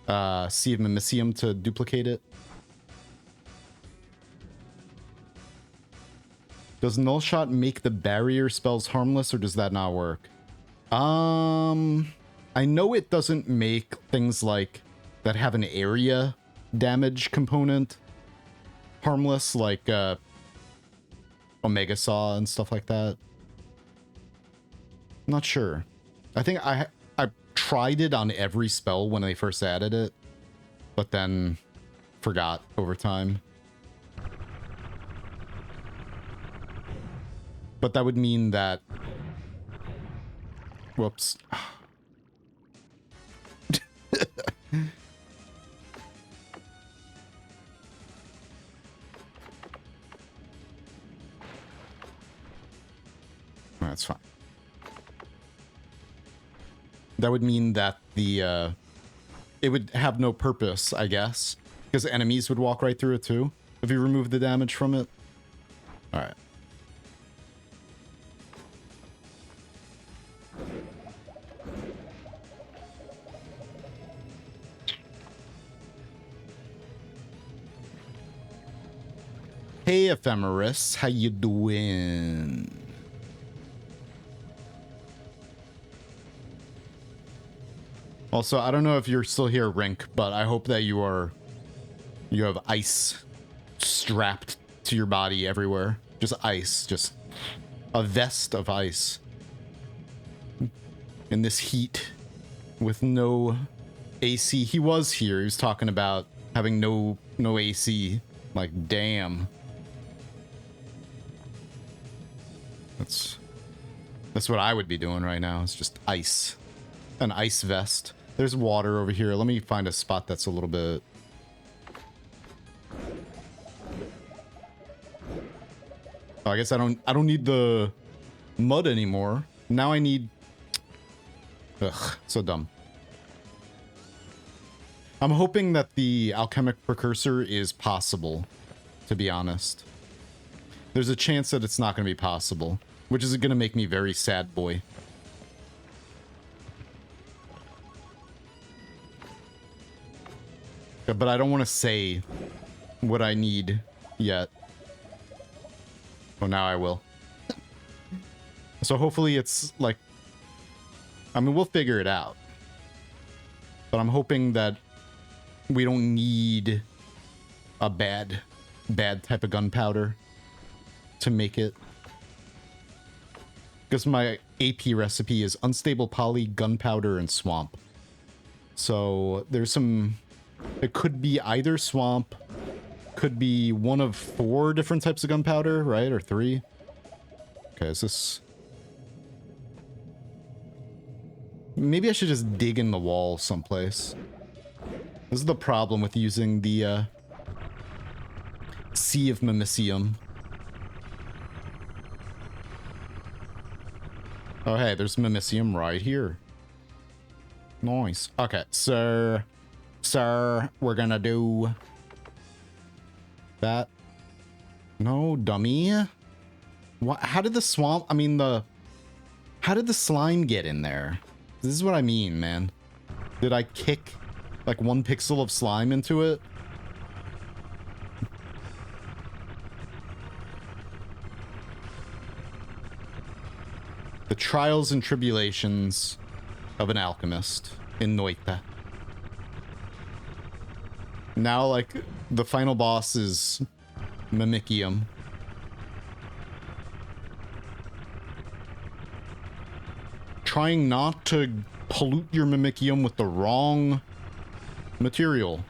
Sea of Mimicium to duplicate it. Does Null Shot make the barrier spells harmless, or does that not work? I know it doesn't make things like that have an area damage component harmless, like Omega Saw and stuff like that. I'm not sure. I think I tried it on every spell when they first added it, but then forgot over time. But that would mean that... Whoops. That's fine. That would mean that the... it would have no purpose, I guess. Because enemies would walk right through it too, if you remove the damage from it. Alright. Hey, Ephemeris, how you doing? Also, I don't know if you're still here, Rink, but I hope that you have ice strapped to your body everywhere. Just ice, just a vest of ice. In this heat with no AC. He was here. He was talking about having no AC. Like, damn. That's what I would be doing right now. It's just ice. An ice vest. There's water over here. Let me find a spot that's a little bit... Oh, I guess I don't need the mud anymore. Now I need... Ugh, so dumb. I'm hoping that the alchemic precursor is possible, to be honest. There's a chance that it's not going to be possible, which is going to make me very sad, boy. But I don't want to say what I need yet. Oh, now I will. So hopefully it's like... I mean, we'll figure it out. But I'm hoping that we don't need a bad bad type of gunpowder to make it. Because my AP recipe is unstable poly, gunpowder, and swamp. So there's some... It could be either swamp, could be one of 4 different types of gunpowder, right? Or 3. Okay, is this... Maybe I should just dig in the wall someplace. This is the problem with using the Sea of Mimicium. Oh, hey, there's Mimicium right here. Nice. Okay, sir, we're gonna do that. No, dummy. What? How did the swamp? I mean, how did the slime get in there? This is what I mean, man. Did I kick like 1 pixel of slime into it? The trials and tribulations of an alchemist in Noita. Now, like, the final boss is Mimicium. Trying not to pollute your Mimicium with the wrong material.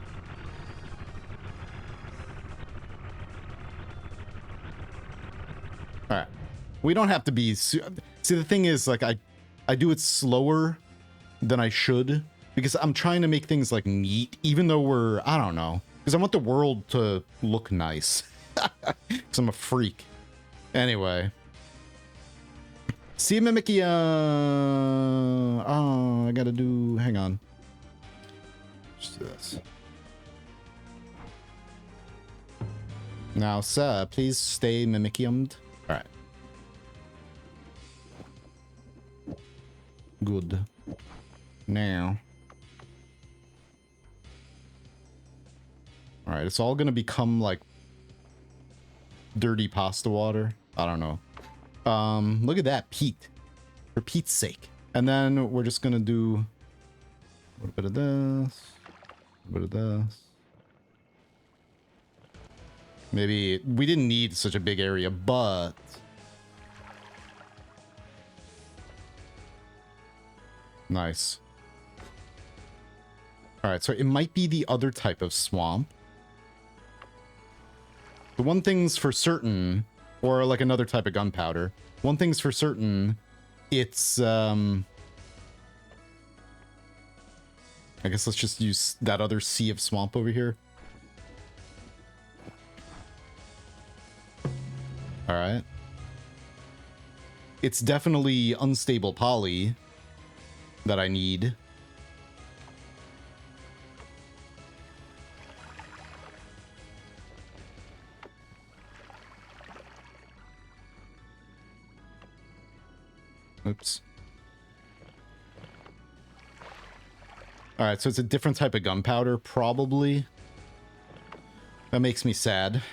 Alright. We don't have to be... See, the thing is, like, I do it slower than I should. Because I'm trying to make things, like, neat. Even though we're... I don't know. Because I want the world to look nice. Because I'm a freak. Anyway. See Mimicium. Oh, I gotta do... Hang on. Just do this. Now, sir, please stay Mimiciumed. Alright. Good. Now. Alright, it's all gonna become like dirty pasta water. I don't know. Look at that, Pete. For Pete's sake. And then we're just gonna do a little bit of this. A little bit of this. Maybe we didn't need such a big area, but nice. Alright, so it might be the other type of swamp. The one thing's for certain, or like another type of gunpowder. One thing's for certain, it's, I guess let's just use that other sea of swamp over here. Alright. It's definitely unstable poly that I need. Oops. Alright, so it's a different type of gunpowder, probably. That makes me sad.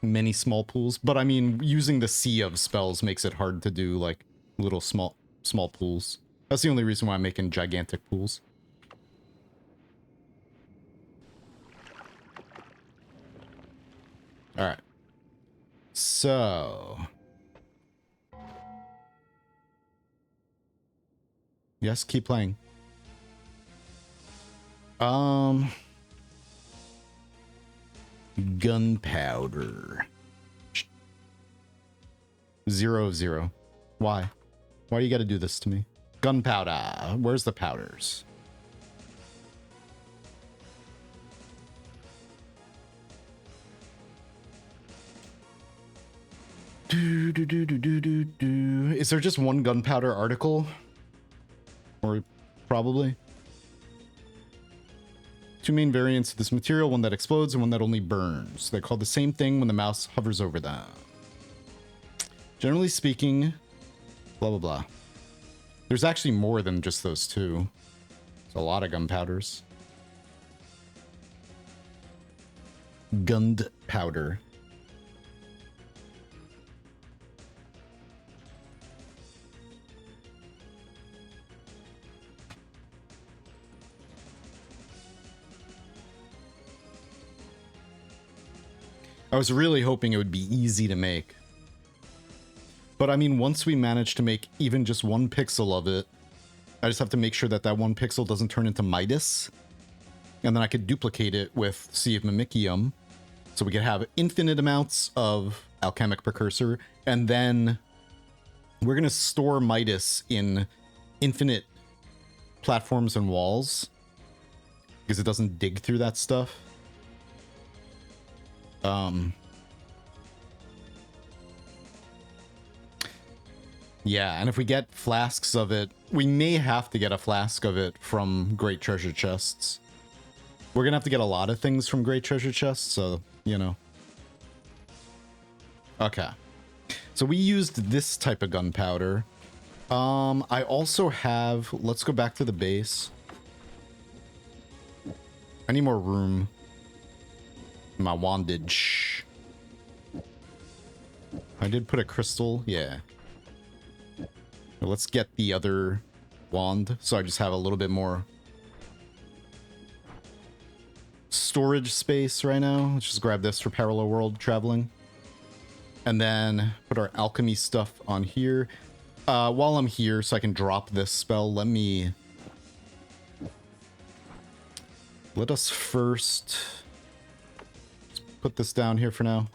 Many small pools, but I mean, using the sea of spells makes it hard to do, like, little small pools. That's the only reason why I'm making gigantic pools. Alright. So... Yes, keep playing. Gunpowder. 0 of 0. Why? Why do you gotta do this to me? Gunpowder. Where's the powders? Is there just one gunpowder article? Or probably? 2 main variants of this material, one that explodes and one that only burns. They're called the same thing when the mouse hovers over them. Generally speaking, blah, blah, blah. There's actually more than just those 2. There's a lot of gunpowders. Gunpowder. I was really hoping it would be easy to make. But I mean, once we manage to make even just 1 pixel of it, I just have to make sure that that 1 pixel doesn't turn into Midas. And then I could duplicate it with Sea of Mimicium. So we could have infinite amounts of alchemic precursor. And then we're going to store Midas in infinite platforms and walls, because it doesn't dig through that stuff. Yeah, and if we get flasks of it, we may have to get a flask of it from Great Treasure Chests. We're gonna have to get a lot of things from Great Treasure Chests, so, you know. Okay. So we used this type of gunpowder. I also have... Let's go back to the base. I need more room in my wandage. I did put a crystal, yeah. Let's get the other wand, so I just have a little bit more storage space right now. Let's just grab this for parallel world traveling. And then put our alchemy stuff on here. While I'm here, so I can drop this spell, let us first... Let's put this down here for now.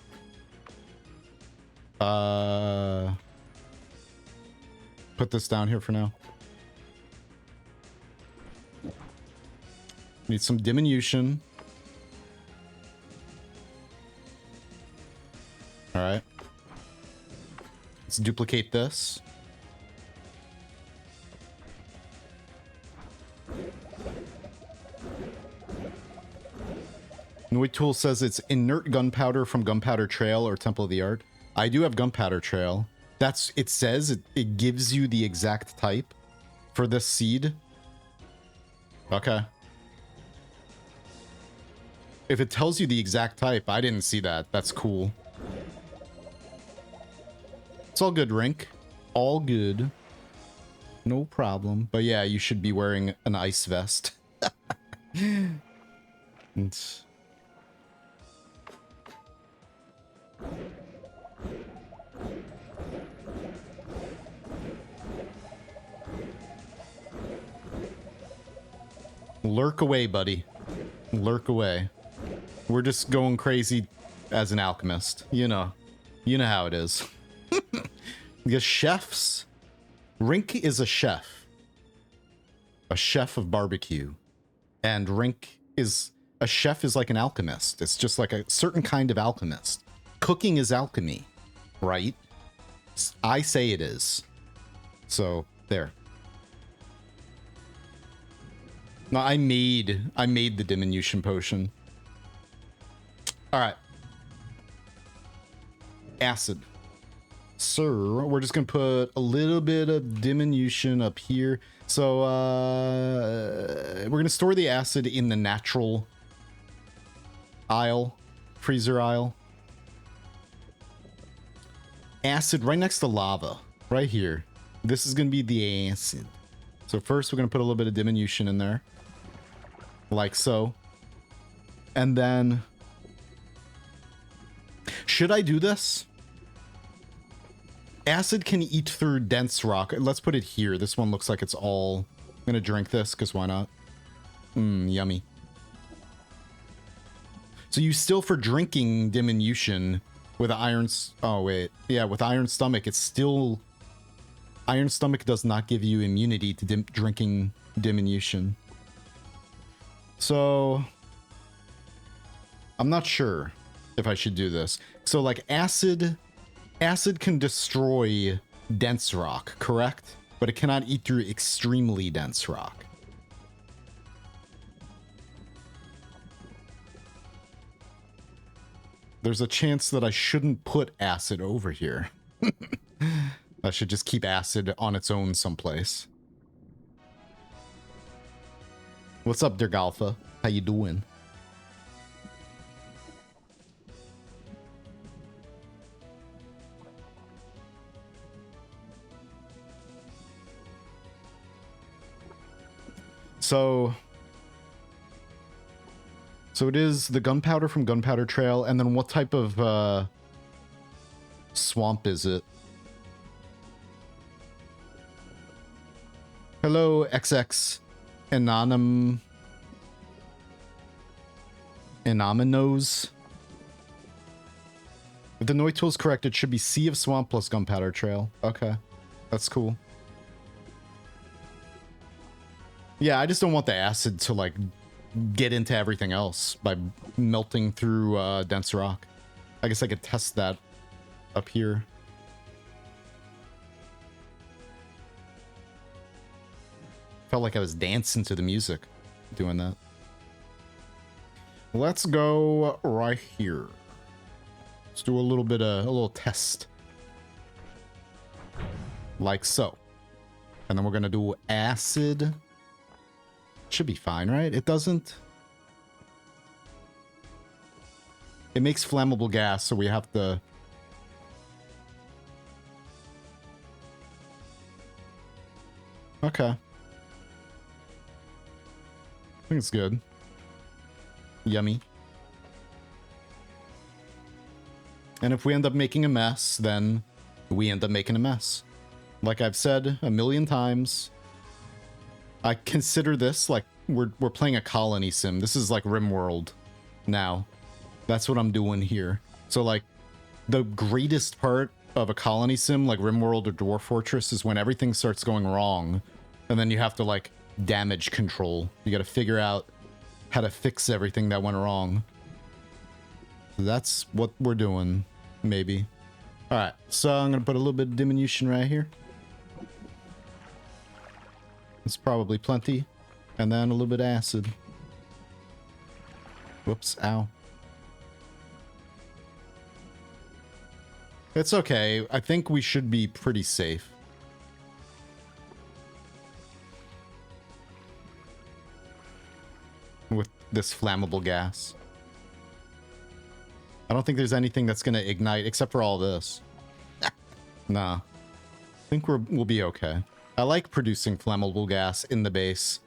Put this down here for now. Need some diminution. Alright. Let's duplicate this. Noita says it's inert gunpowder from Gunpowder Trail or Temple of the Art. I do have Gunpowder Trail. It says it gives you the exact type for this seed. Okay. If it tells you the exact type, I didn't see that. That's cool. It's all good, Rink. All good. No problem. But yeah, you should be wearing an ice vest. It's... Lurk away, buddy. Lurk away. We're just going crazy as an alchemist. You know how it is. Because chefs... Rink is a chef. A chef of barbecue. And Rink is... A chef is like an alchemist. It's just like a certain kind of alchemist. Cooking is alchemy, right? I say it is. So, there. No, I made the diminution potion. Alright. Acid. So, we're just gonna put a little bit of diminution up here. So, we're gonna store the acid in the natural aisle. Freezer aisle. Acid right next to lava. Right here. This is gonna be the acid. So first we're gonna put a little bit of diminution in there. Like so. And then... Should I do this? Acid can eat through dense rock. Let's put it here. This one looks like it's all... I'm gonna drink this, because why not? Yummy. So you still, for drinking diminution with iron... Oh, wait. Yeah, with iron stomach, it's still... Iron stomach does not give you immunity to drinking diminution. So... I'm not sure if I should do this. So, like, acid can destroy dense rock, correct? But it cannot eat through extremely dense rock. There's a chance that I shouldn't put acid over here. I should just keep acid on its own someplace. What's up, Dergalfa? How you doing? So... So it is the gunpowder from Gunpowder Trail, and then what type of swamp is it? Hello, XX Anonymous. If the Noita is correct, it should be Sea of Swamp plus Gunpowder Trail. Okay, that's cool. Yeah, I just don't want the acid to, like, get into everything else by melting through dense rock. I guess I could test that up here. Felt like I was dancing to the music doing that. Let's go right here. Let's do a little test. Like so. And then we're gonna do acid. Should be fine, right? It doesn't. It makes flammable gas, so we have to. Okay. I think it's good. Yummy. And if we end up making a mess, then we end up making a mess. Like I've said a million times, I consider this like we're playing a colony sim. This is like RimWorld now. That's what I'm doing here. So like the greatest part of a colony sim like RimWorld or Dwarf Fortress is when everything starts going wrong, and then you have to like damage control. You got to figure out how to fix everything that went wrong. That's what we're doing, maybe. All right, so I'm gonna put a little bit of diminution right here. It's probably plenty. And then a little bit of acid. Whoops, ow. It's okay. I think we should be pretty safe. With this flammable gas. I don't think there's anything that's going to ignite except for all this. Nah. I think we'll be okay. I like producing flammable gas in the base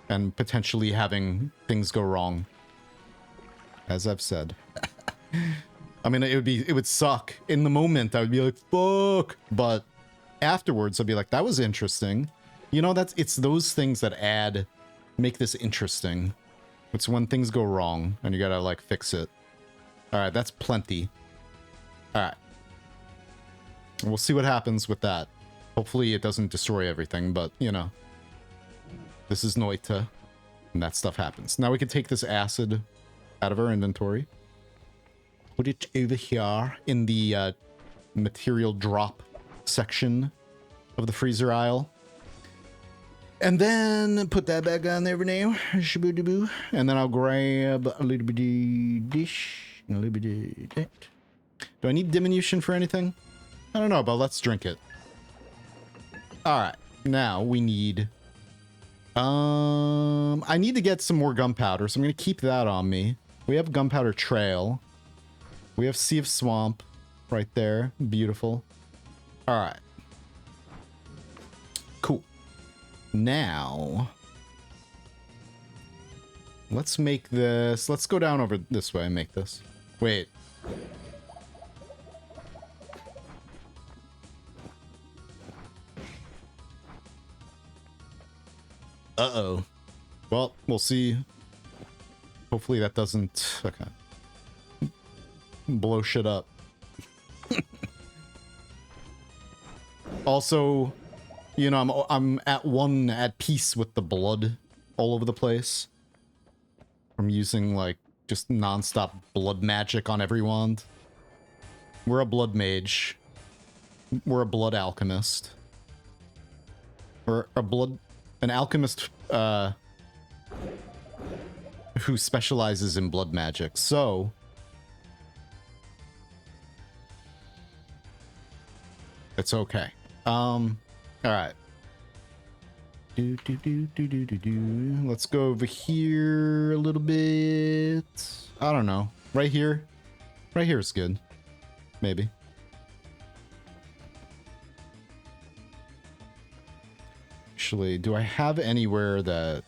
and potentially having things go wrong. As I've said. I mean, it would suck. In the moment, I would be like, fuck. But afterwards, I'd be like, that was interesting. You know, it's those things that make this interesting. It's when things go wrong and you gotta, like, fix it. All right, that's plenty. All right. We'll see what happens with that. Hopefully it doesn't destroy everything, but, you know. This is Noita, and that stuff happens. Now we can take this acid out of our inventory. Put it over here in the material drop section of the freezer aisle. And then put that back on there for now. And then I'll grab a little bit of dish and a little bit of that. Do I need diminution for anything? I don't know, but let's drink it. Alright, now we need... I need to get some more gunpowder, so I'm going to keep that on me. We have Gunpowder Trail. We have Sea of Swamp right there. Beautiful. Alright. Cool. Now... let's make this... let's go down over this way and make this. Wait. Uh-oh. Well, we'll see. Hopefully that doesn't... okay. Blow shit up. Also, you know, I'm at peace with the blood all over the place. From using, like, just non-stop blood magic on everyone. We're a blood mage. We're a blood alchemist. We're an alchemist who specializes in blood magic. So it's okay. All right. Let's go over here a little bit. I don't know. Right here. Right here is good. Maybe. Actually, do I have anywhere that...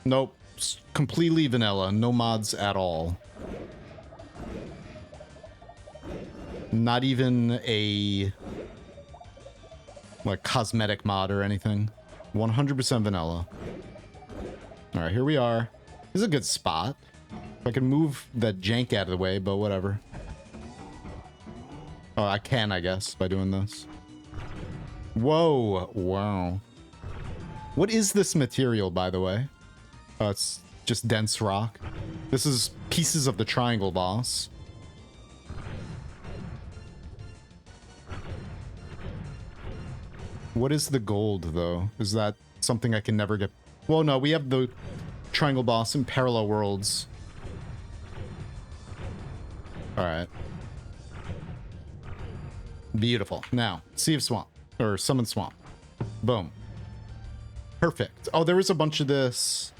Nope. Completely vanilla. No mods at all. Not even a like cosmetic mod or anything. 100% vanilla. All right, here we are. This is a good spot. If I can move that jank out of the way, but whatever. Oh, I can, I guess, by doing this. Whoa. Wow. What is this material, by the way? Oh, it's just dense rock. This is pieces of the triangle boss. What is the gold, though? Is that something I can never get? Well, no, we have the triangle boss in parallel worlds. All right. Beautiful. Now, Sea of Swamp. Or Summon Swamp. Boom. Perfect. Oh, there was a bunch of this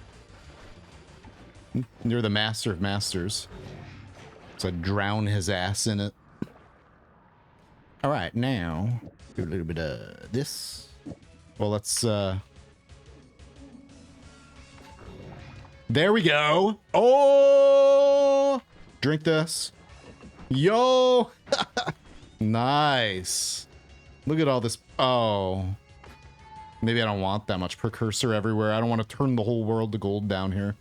near the Master of Masters. So I drown his ass in it. All right, now do a little bit of this. Well, let's there we go. Oh, drink this. Yo. Nice. Look at all this. Oh, maybe I don't want that much precursor everywhere. I don't want to turn the whole world to gold down here.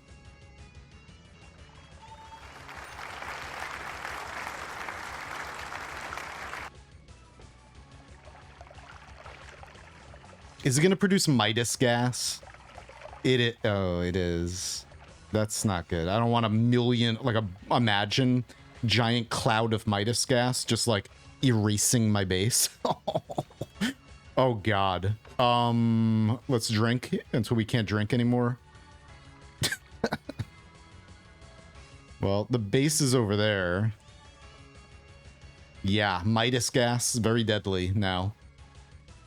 Is it going to produce Midas gas? Oh, it is. That's not good. I don't want a million, like imagine giant cloud of Midas gas just like erasing my base. Oh God. Let's drink until we can't drink anymore. Well, the base is over there. Yeah, Midas gas is very deadly now.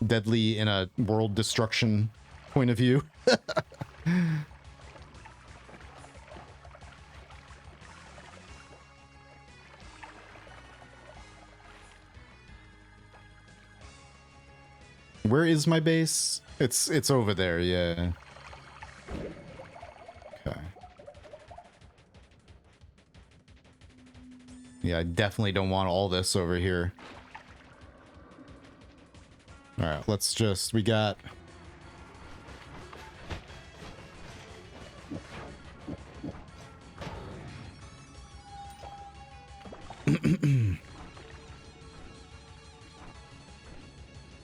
Deadly in a world destruction point of view. Where is my base? It's over there, yeah. Okay. Yeah, I definitely don't want all this over here. All right, let's just, we got...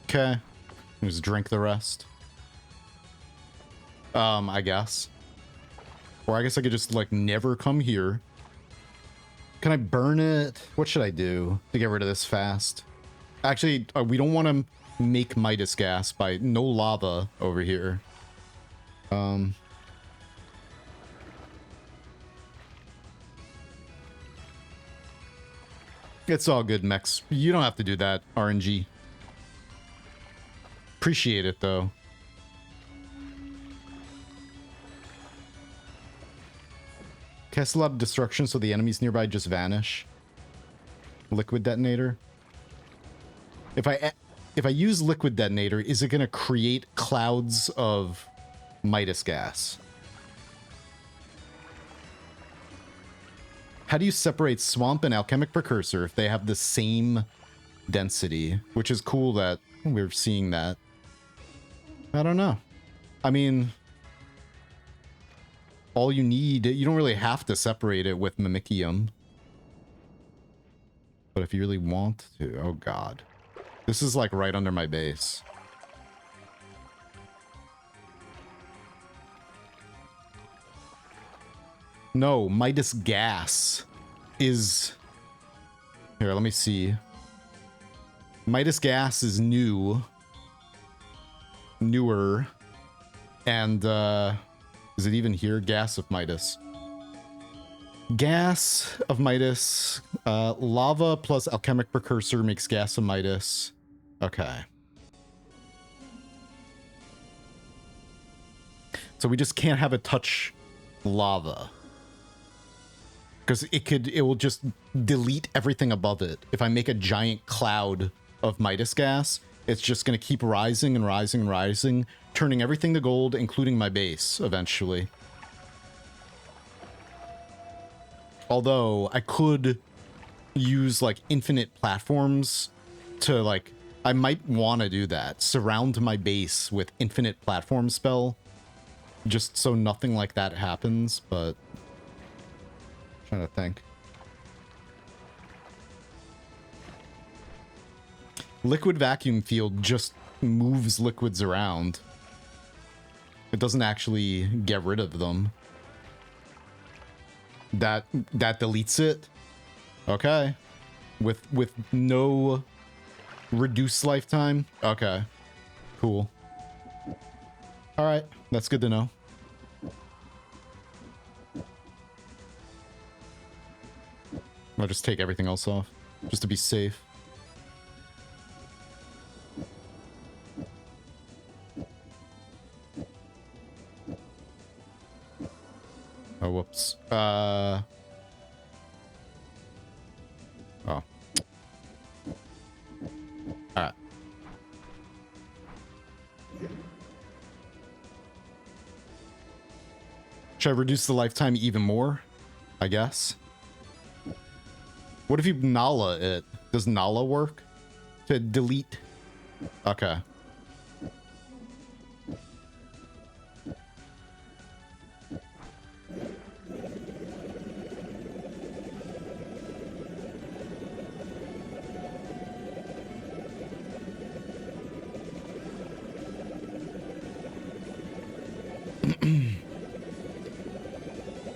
Okay. Just drink the rest. I guess. Or I guess I could just, like, never come here. Can I burn it? What should I do to get rid of this fast? Actually, we don't want to make Midas gas by no lava over here. It's all good, Mex. You don't have to do that, RNG. Appreciate it, though. Cast a lot of destruction so the enemies nearby just vanish. Liquid detonator. If I use liquid detonator, is it going to create clouds of Midas gas? How do you separate swamp and alchemic precursor if they have the same density? Which is cool that we're seeing that. I don't know. I mean, all you need, you don't really have to separate it with Mimicium. But if you really want to, oh God. This is like right under my base. No, Midas gas is... Here, let me see. Midas gas is newer. And, is it even here? Gas of Midas. Gas of Midas. Lava plus alchemic precursor makes gas of Midas. Okay. So we just can't have it touch lava. Because it will just delete everything above it. If I make a giant cloud of Midas gas, it's just going to keep rising and rising and rising, turning everything to gold, including my base, eventually. Although I could use like infinite platforms to like, I might want to do that. Surround my base with infinite platform spell, just so nothing like that happens, but I'm trying to think. Liquid vacuum field just moves liquids around. It doesn't actually get rid of them. That deletes it. Okay. With no reduced lifetime. Okay. Cool. All right, that's good to know. I'll just take everything else off just to be safe. Oh, whoops. Oh. Alright. Should I reduce the lifetime even more? I guess. What if you Nala it? Does Nala work? To delete? Okay.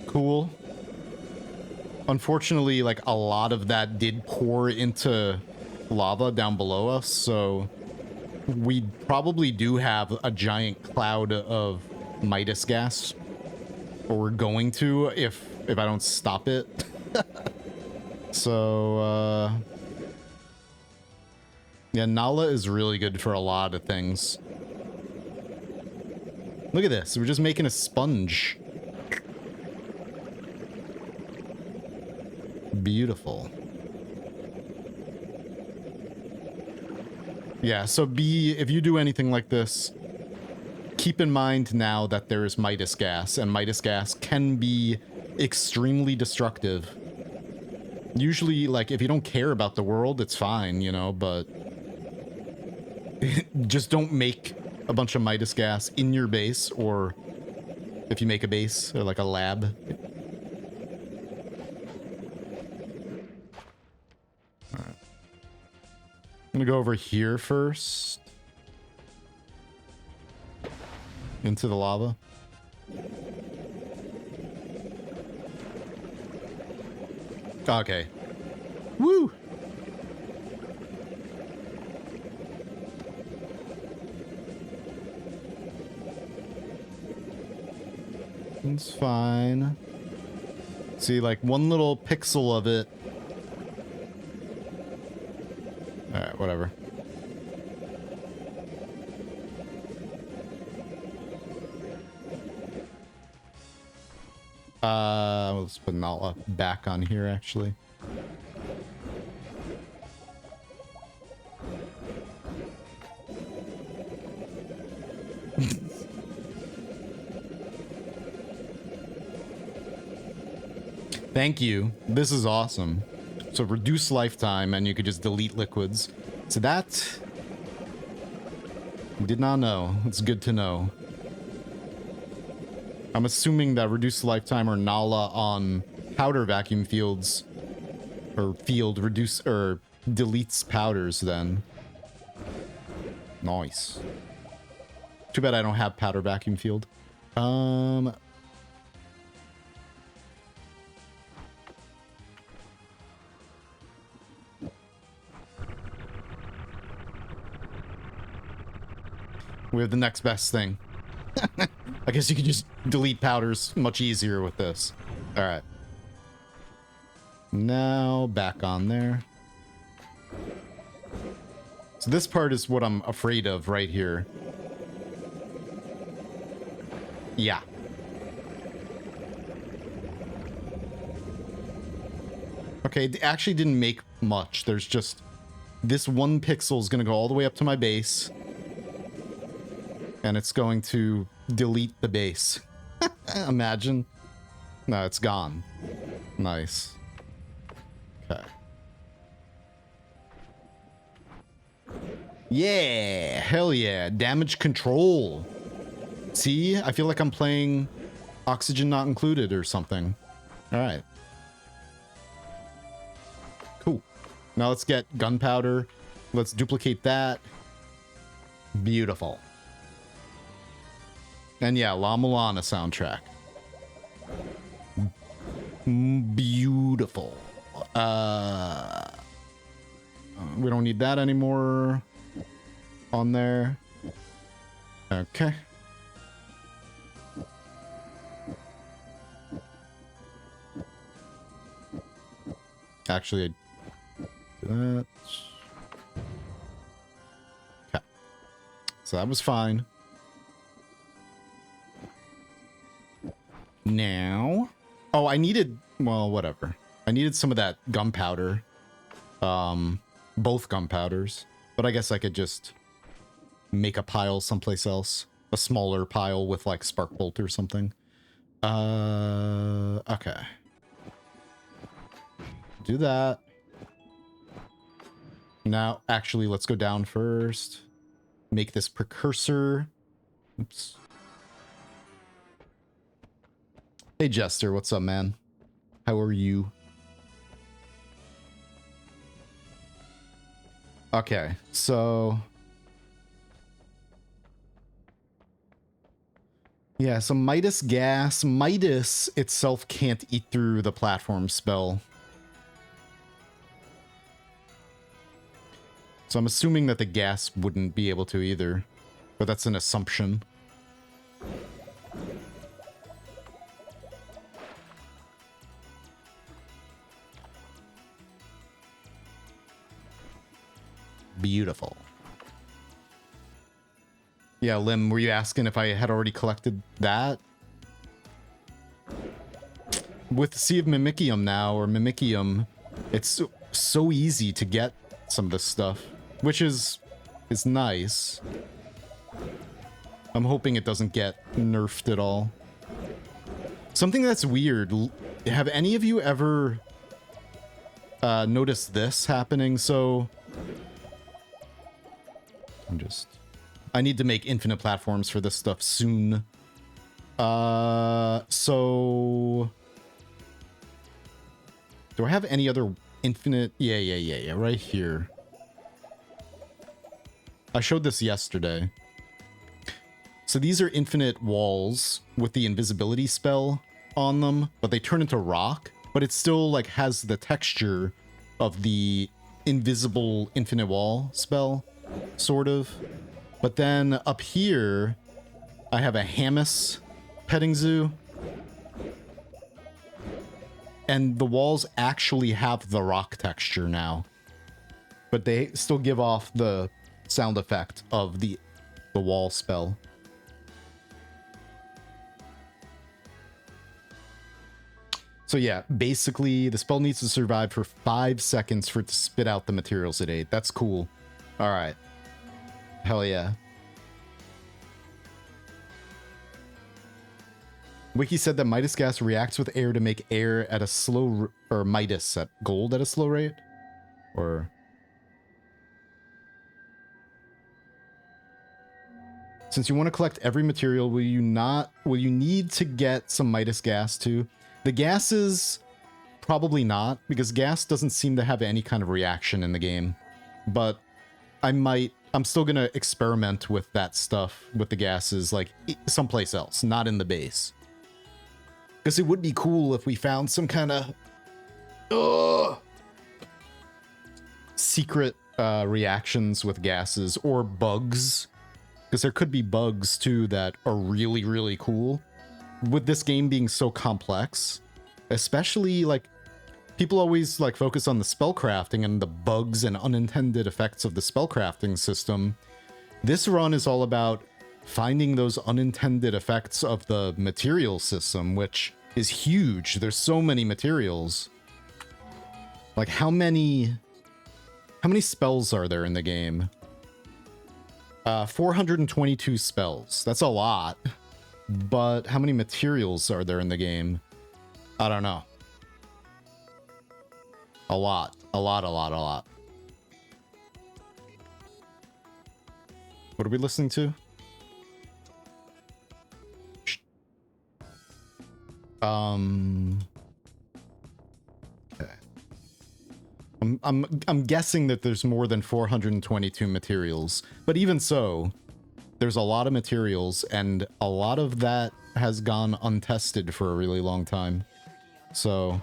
Cool. Unfortunately, like, a lot of that did pour into lava down below us, so we probably do have a giant cloud of Midas gas. Or we're going to if I don't stop it. So, yeah, Nala is really good for a lot of things. Look at this. We're just making a sponge. Beautiful. Yeah, so if you do anything like this, keep in mind now that there is Midas gas, and Midas gas can be extremely destructive. Usually, like, if you don't care about the world, it's fine, you know, but just don't make a bunch of Midas gas in your base, or if you make a base, or like a lab. Alright. I'm gonna go over here first. Into the lava. Okay. Woo! It's fine. See, like, one little pixel of it. Alright, whatever. Let's put Nala back on here, actually. Thank you. This is awesome. So reduce lifetime, and you could just delete liquids. So that... did not know. It's good to know. I'm assuming that reduce lifetime or Nala on powder vacuum fields, or field reduce or deletes powders then. Nice. Too bad I don't have powder vacuum field. We have the next best thing. I guess you could just delete powders much easier with this. All right. Now back on there. So this part is what I'm afraid of right here. Yeah. Okay, it actually didn't make much. There's just... this one pixel is going to go all the way up to my base. And it's going to delete the base. Imagine. No, it's gone. Nice. Okay. Yeah, hell yeah. Damage control. See, I feel like I'm playing Oxygen Not Included or something. All right. Cool. Now let's get gunpowder. Let's duplicate that. Beautiful. And yeah, La Mulana soundtrack. Beautiful. We don't need that anymore on there. Okay. Actually, that. Okay. So that was fine. Now, oh, I needed, well, whatever. I needed some of that gunpowder. Both gunpowders. But I guess I could just make a pile someplace else. A smaller pile with like spark bolt or something. Okay. Do that. Now, actually, let's go down first. Make this precursor. Oops. Hey, Jester, what's up, man? How are you? Okay, so... yeah, so Midas gas. Midas itself can't eat through the platform spell. So I'm assuming that the gas wouldn't be able to either. But that's an assumption. Beautiful. Yeah, Lim, were you asking if I had already collected that? With Sea of Mimicium now, or Mimicium, it's so easy to get some of this stuff, which is nice. I'm hoping it doesn't get nerfed at all. Something that's weird, have any of you ever noticed this happening? So... I need to make infinite platforms for this stuff soon. So... do I have any other infinite? Yeah, right here. I showed this yesterday. So these are infinite walls with the invisibility spell on them, but they turn into rock, but it still like has the texture of the invisible infinite wall spell, sort of. But then up here, I have a Hamus petting zoo. And the walls actually have the rock texture now. But they still give off the sound effect of the wall spell. So yeah, basically the spell needs to survive for 5 seconds for it to spit out the materials it ate. That's cool. All right. Hell yeah. Wiki said that Midas gas reacts with air to make air at a slow... or Midas at gold at a slow rate? Or... since you want to collect every material, will you need to get some Midas gas too? The gases, probably not, because gas doesn't seem to have any kind of reaction in the game. But I'm still gonna experiment with that stuff, with the gases, like someplace else, not in the base. Because it would be cool if we found some kind of secret reactions with gases or bugs. Because there could be bugs too that are really, really cool. With this game being so complex, especially like people always like focus on the spellcrafting and the bugs and unintended effects of the spellcrafting system. This run is all about finding those unintended effects of the material system, which is huge. There's so many materials. Like how many spells are there in the game? 422 spells. That's a lot. But how many materials are there in the game? I don't know. A lot. A lot, a lot, a lot. What are we listening to? Okay. I'm guessing that there's more than 422 materials, but even so, there's a lot of materials, and a lot of that has gone untested for a really long time. So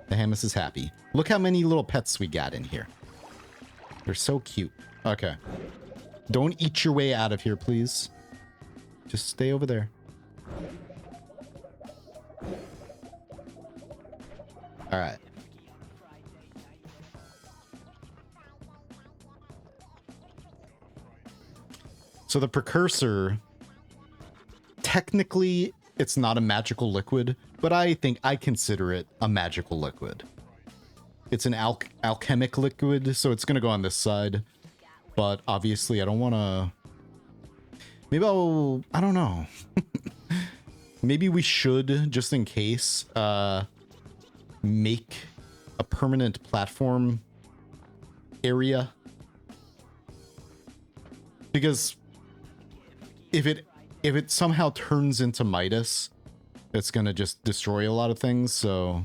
the Hamas is happy. Look how many little pets we got in here. They're so cute. Okay. Don't eat your way out of here, please. Just stay over there. All right. So the Precursor, technically, it's not a magical liquid, but I think I consider it a magical liquid. It's an alchemic liquid, so it's going to go on this side. But obviously, I don't want to... Maybe I'll... I don't know. Maybe we should, just in case, make a permanent platform area. Because if it somehow turns into Midas, it's going to just destroy a lot of things, so...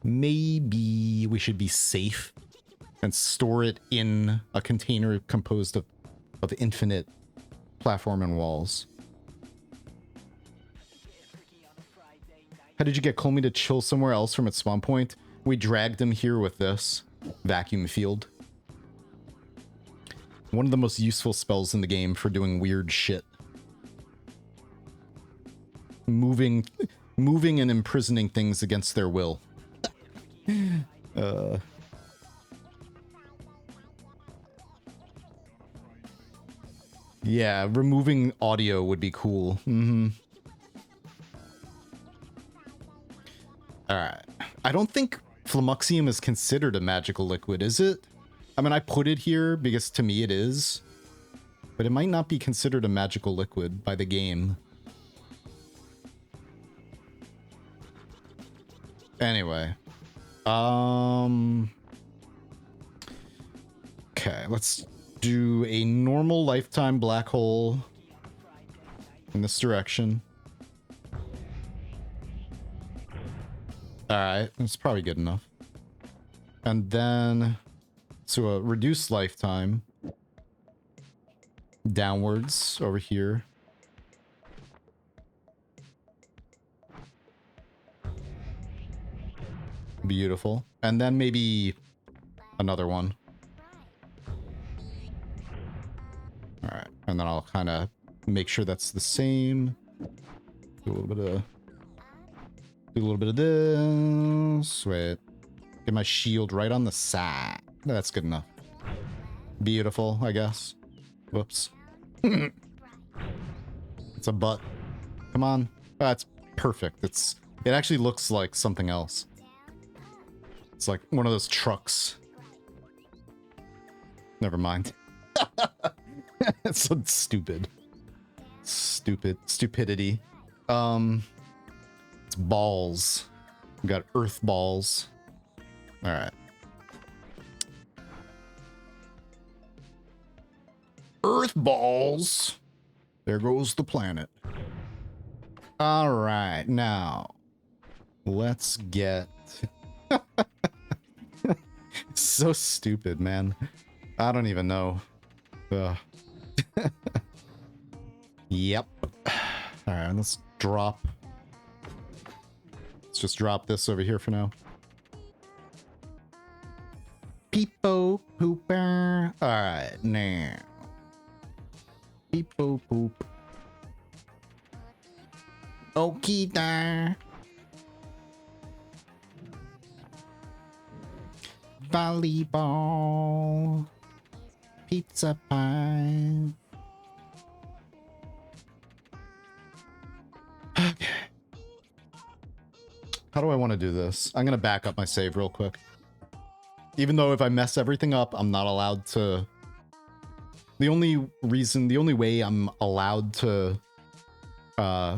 Maybe we should be safe and store it in a container composed of infinite platform and walls. How did you get Colmy to chill somewhere else from its spawn point? We dragged him here with this vacuum field. One of the most useful spells in the game for doing weird shit. Moving and imprisoning things against their will. Yeah, removing audio would be cool. Mm-hmm. Alright. I don't think Flummoxium is considered a magical liquid, is it? I mean, I put it here because to me it is. But it might not be considered a magical liquid by the game. Anyway. Okay, let's do a normal lifetime black hole in this direction. Alright, that's probably good enough. And then, so a reduced lifetime downwards over here. Beautiful. And then maybe another one. Alright, and then I'll kind of make sure that's the same. Do a little bit of this. Wait. Get my shield right on the side. That's good enough. Beautiful, I guess. Whoops. It's a butt. Come on. That's perfect. It actually looks like something else. It's like one of those trucks. Never mind. It's so stupid. Stupidity. It's balls. We got earth balls. Alright. Earth balls. There goes the planet. Alright, now. Let's get... So stupid, man. I don't even know. Yep. Alright, let's drop. Let's just drop this over here for now. Peepo pooper. Alright, now. Peepo poop. Okie da. Volleyball. Pizza pie. Okay. How do I want to do this? I'm going to back up my save real quick. Even though if I mess everything up, I'm not allowed to... The only way I'm allowed to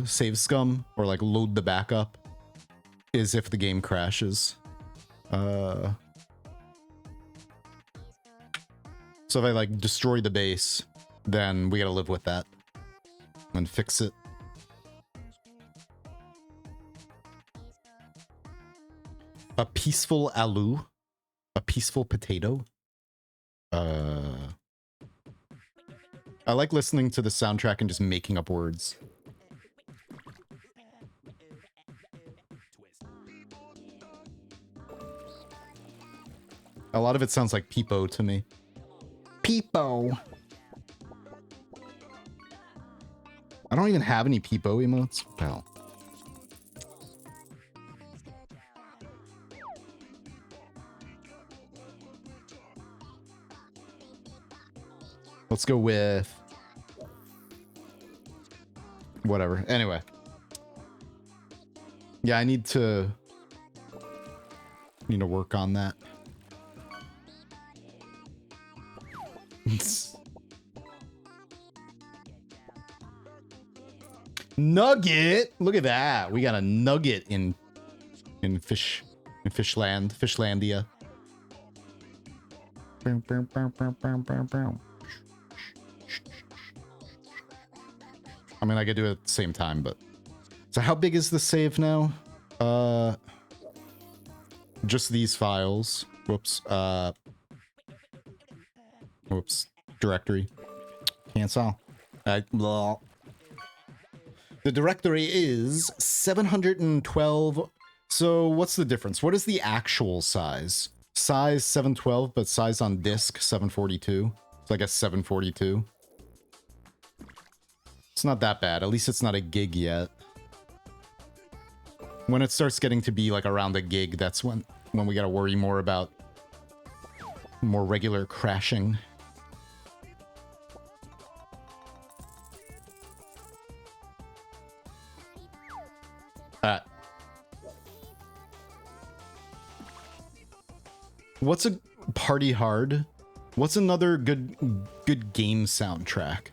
save scum or like load the backup is if the game crashes. So if I like destroy the base, then we gotta live with that and fix it. A peaceful aloo? A peaceful potato? I like listening to the soundtrack and just making up words. A lot of it sounds like peepo to me. Peepo. I don't even have any peepo emotes. Well. Let's go with whatever. Anyway. Yeah, I need to work on that. Nugget! Look at that. We got a nugget in Fishlandia. I mean, I could do it at the same time, but... So how big is the save now? Just these files. Whoops. Whoops. Directory. Cancel. The directory is 712. So what's the difference? What is the actual size? Size 712, but size on disk 742. So I guess 742. It's not that bad. At least it's not a gig yet. When it starts getting to be like around a gig, that's when we gotta worry more about more regular crashing. What's a party hard? What's another good game soundtrack?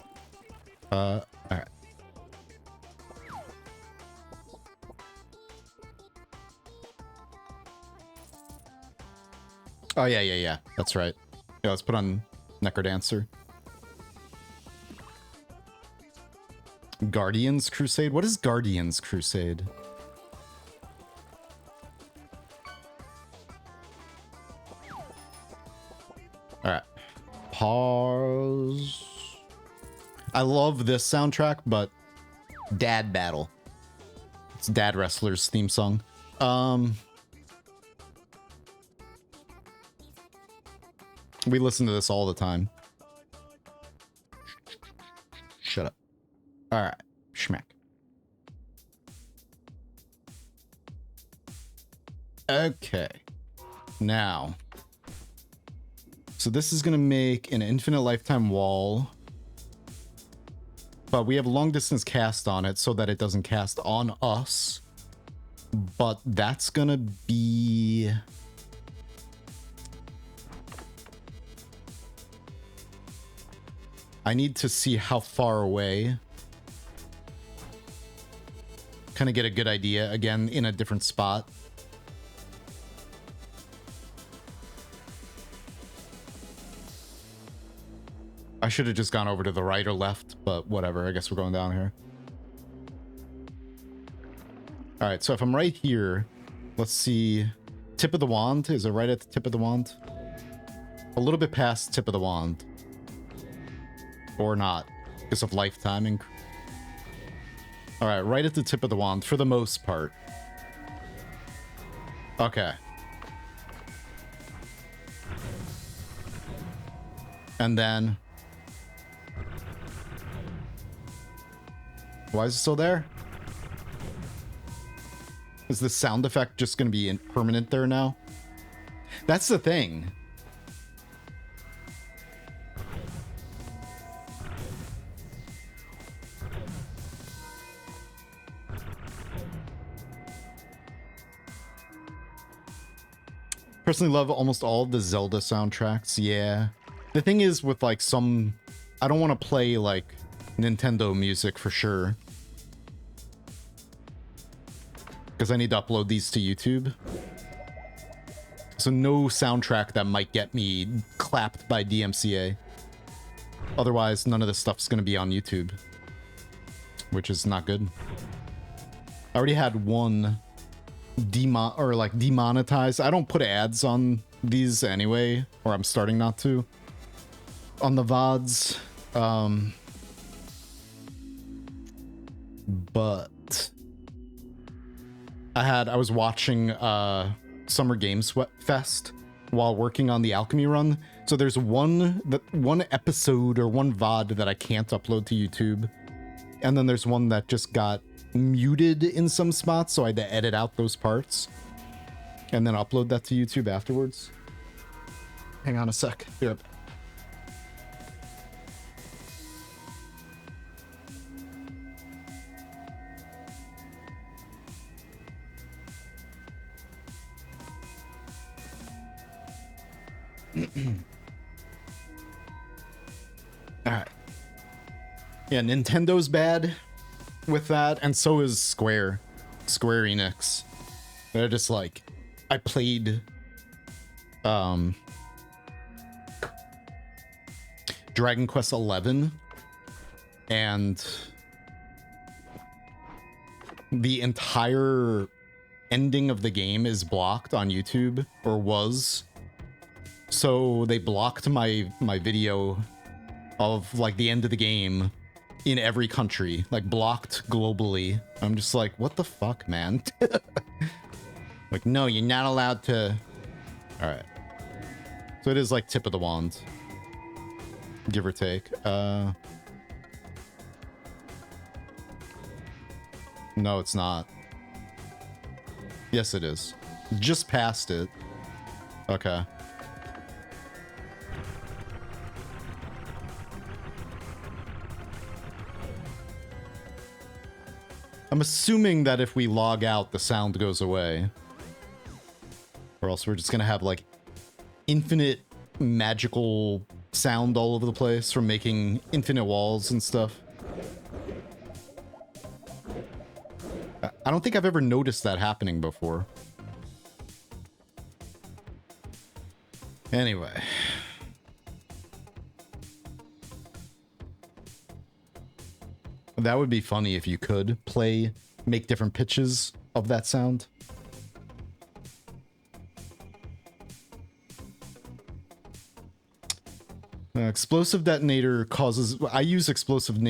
All right. Oh yeah. That's right. Yeah, let's put on Necrodancer. Guardians Crusade? What is Guardians Crusade? Alright. Pause. I love this soundtrack, but Dad Battle. It's Dad Wrestler's theme song. We listen to this all the time. Shut up. Alright. Schmack. Okay. Now. So this is going to make an infinite lifetime wall. But we have long distance cast on it so that it doesn't cast on us. But that's going to be... I need to see how far away. Kind of get a good idea, again, in a different spot. I should have just gone over to the right or left, but whatever. I guess we're going down here. All right, so if I'm right here, let's see. Tip of the wand. Is it right at the tip of the wand? A little bit past tip of the wand. Or not, because of life timing. All right, right at the tip of the wand for the most part. Okay. And then... Why is it still there? Is the sound effect just going to be permanent there now? That's the thing. Personally love almost all of the Zelda soundtracks. Yeah. The thing is with like some... I don't want to play like Nintendo music for sure. because I need to upload these to YouTube. So no soundtrack that might get me clapped by DMCA. Otherwise, none of this stuff's going to be on YouTube, which is not good. I already had one demonetized. I don't put ads on these anyway, or I'm starting not to. On the VODs. But I was watching Summer Games Fest while working on the Alchemy Run. So there's one episode or one VOD that I can't upload to YouTube. And then there's one that just got muted in some spots, so I had to edit out those parts and then upload that to YouTube afterwards. Hang on a sec. Here. Alright. Yeah, Nintendo's bad with that, and so is Square Enix. They're just like, I played Dragon Quest XI, and the entire ending of the game is blocked on YouTube, or was. So they blocked my video of like the end of the game in every country, like blocked globally. I'm just like, what the fuck, man? Like, no, you're not allowed to. All right. So it is like tip of the wand, give or take. No, it's not. Yes, it is. Just past it. Okay. I'm assuming that if we log out, the sound goes away. Or else we're just gonna have like infinite magical sound all over the place from making infinite walls and stuff. I don't think I've ever noticed that happening before. Anyway. That would be funny if you could make different pitches of that sound. Explosive detonator causes... I use explosive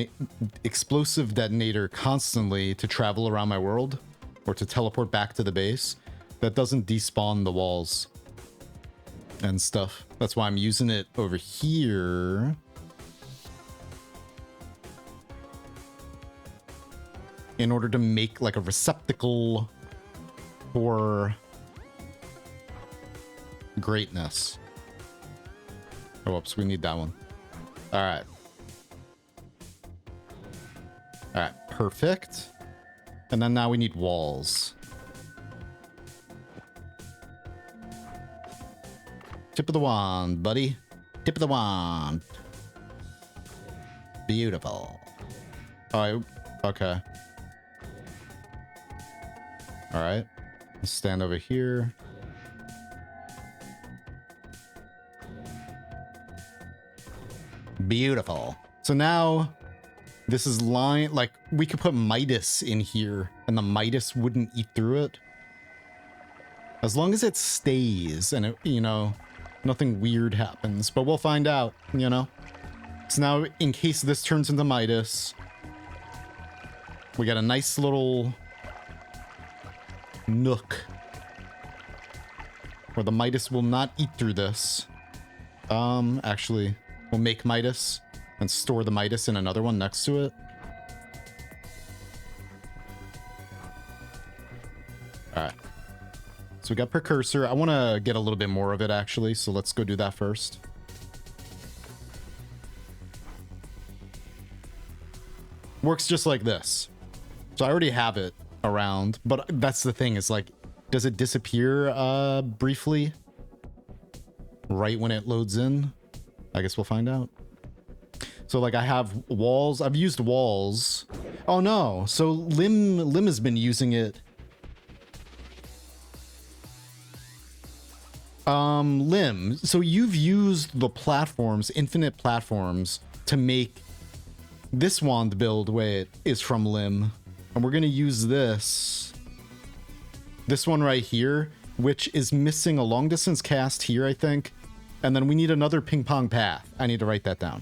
detonator constantly to travel around my world, or to teleport back to the base. That doesn't despawn the walls and stuff. That's why I'm using it over here. In order to make like a receptacle for greatness. Oh, whoops, we need that one. All right. All right, perfect. And then now we need walls. Tip of the wand, buddy. Tip of the wand. Beautiful. Oh, okay. All right, let's stand over here. Beautiful. So now this is line, like we could put Midas in here and the Midas wouldn't eat through it. As long as it stays and it, you know, nothing weird happens, but we'll find out, you know? So now in case this turns into Midas, we got a nice little nook where the Midas will not eat through this. Actually, we'll make Midas and store the Midas in another one next to it. Alright. So we got Precursor. I want to get a little bit more of it, actually, so let's go do that first. Works just like this. So I already have it around, but that's the thing, is like, does it disappear briefly right when it loads in? I guess we'll find out. So like I have walls, I've used walls. Oh no, so Lim has been using it Lim, so you've used the platforms, infinite platforms, to make this wand build. Wait, is from Lim. And we're gonna use this one right here, which is missing a long distance cast here, I think. And then we need another ping pong path. I need to write that down.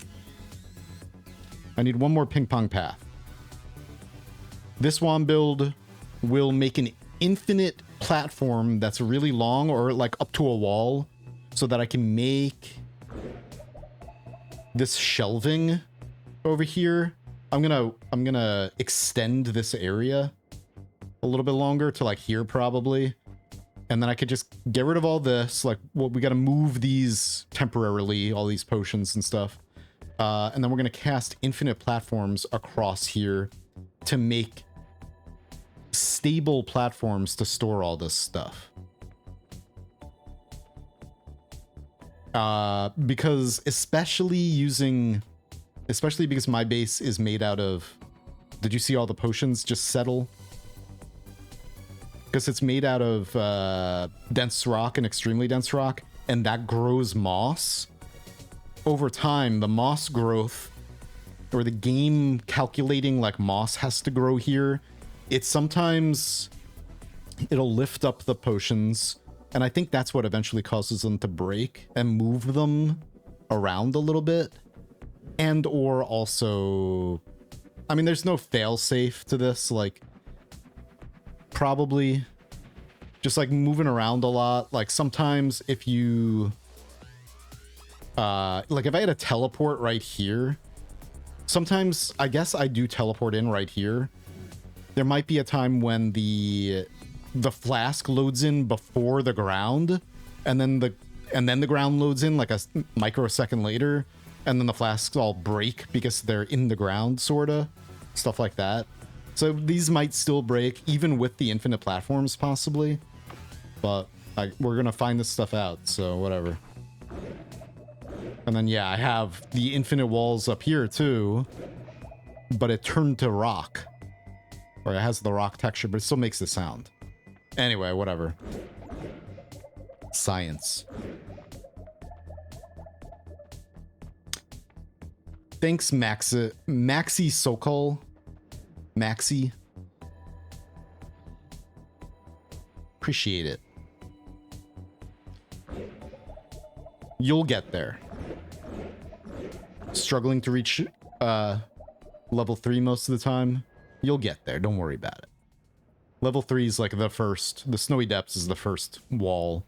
I need one more ping pong path. This wand build will make an infinite platform that's really long, or like up to a wall, so that I can make this shelving over here. I'm gonna extend this area a little bit longer to like here probably, and then I could just get rid of all this. Like, well, we gotta move these temporarily, all these potions and stuff, and then we're gonna cast infinite platforms across here to make stable platforms to store all this stuff. Because especially because my base is made out of, did you see all the potions just settle? Because it's made out of dense rock and extremely dense rock, and that grows moss. Over time, the moss growth, or the game calculating like moss has to grow here, it'll lift up the potions, and I think that's what eventually causes them to break and move them around a little bit. And or also, I mean, there's no fail-safe to this, like, probably just like moving around a lot. Like sometimes if you like if I had a teleport right here, sometimes I guess I do teleport in right here. There might be a time when the flask loads in before the ground, and then the ground loads in like a microsecond later, and then the flasks all break because they're in the ground, sorta. Stuff like that. So these might still break, even with the infinite platforms, possibly. But we're gonna find this stuff out, so whatever. And then, yeah, I have the infinite walls up here, too. But it turned to rock. Or it has the rock texture, but it still makes the sound. Anyway, whatever. Science. Thanks, Maxi Sokol. Maxi. Appreciate it. You'll get there. Struggling to reach level 3 most of the time. You'll get there, don't worry about it. Level 3 is like the Snowy Depths is the first wall.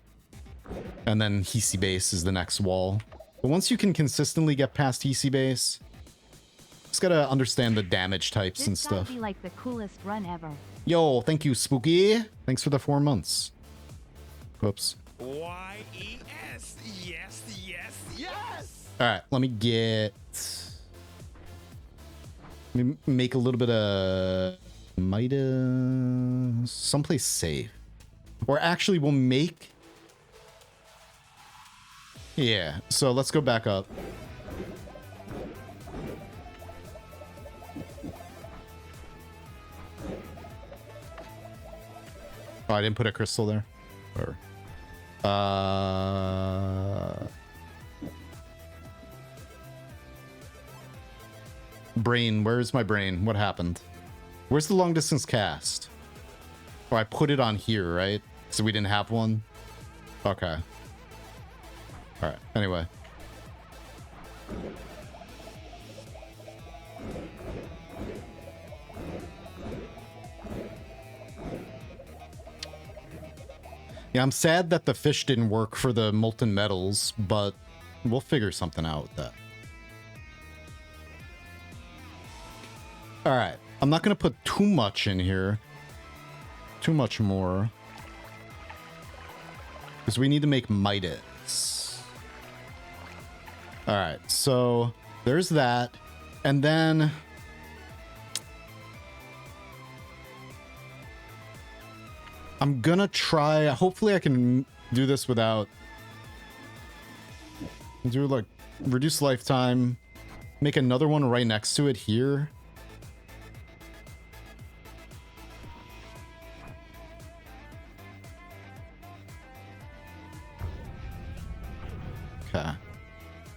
And then Hisi Base is the next wall. But once you can consistently get past Hisi Base, just gotta understand the damage types and stuff. This be like the coolest run ever. Yo, thank you, Spooky. Thanks for the 4 months. Whoops. Y-E-S. Yes, yes, yes! Alright, let me make a little bit of Midas someplace safe. Or actually, we'll make... Yeah, so let's go back up. Oh, I didn't put a crystal there. Or... Brain, where's my brain? What happened? Where's the long distance cast? Oh, I put it on here, right? So we didn't have one? Okay. Alright, anyway. Yeah, I'm sad that the fish didn't work for the molten metals, but we'll figure something out with that. Alright, I'm not going to put too much in here. Too much more. Because we need to make Midas. Alright, so there's that. And then... I'm gonna try... Hopefully I can do this without... Do like... Reduce lifetime. Make another one right next to it here.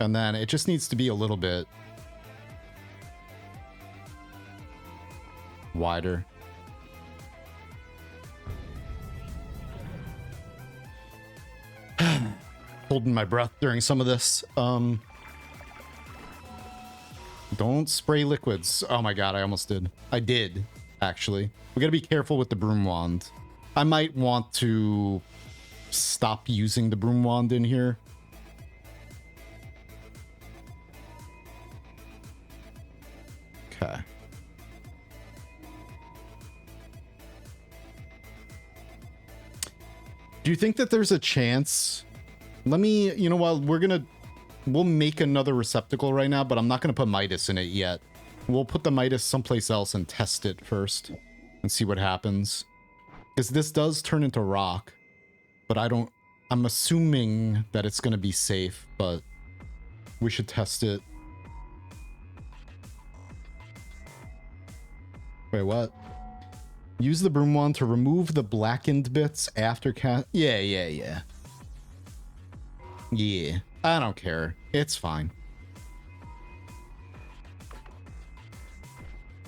And then it just needs to be a little bit wider. Holding my breath during some of this. Don't spray liquids. Oh my god, I almost did. I did, actually. We gotta be careful with the broom wand. I might want to stop using the broom wand in here. Okay. Do you think that there's a chance? Let me, you know what, we'll make another receptacle right now, but I'm not gonna put Midas in it yet. We'll put the Midas someplace else and test it first and see what happens. Because this does turn into rock, but I'm assuming that it's gonna be safe, but we should test it. Wait, what? Use the broom wand to remove the blackened bits after cast. Yeah. Yeah, I don't care. It's fine.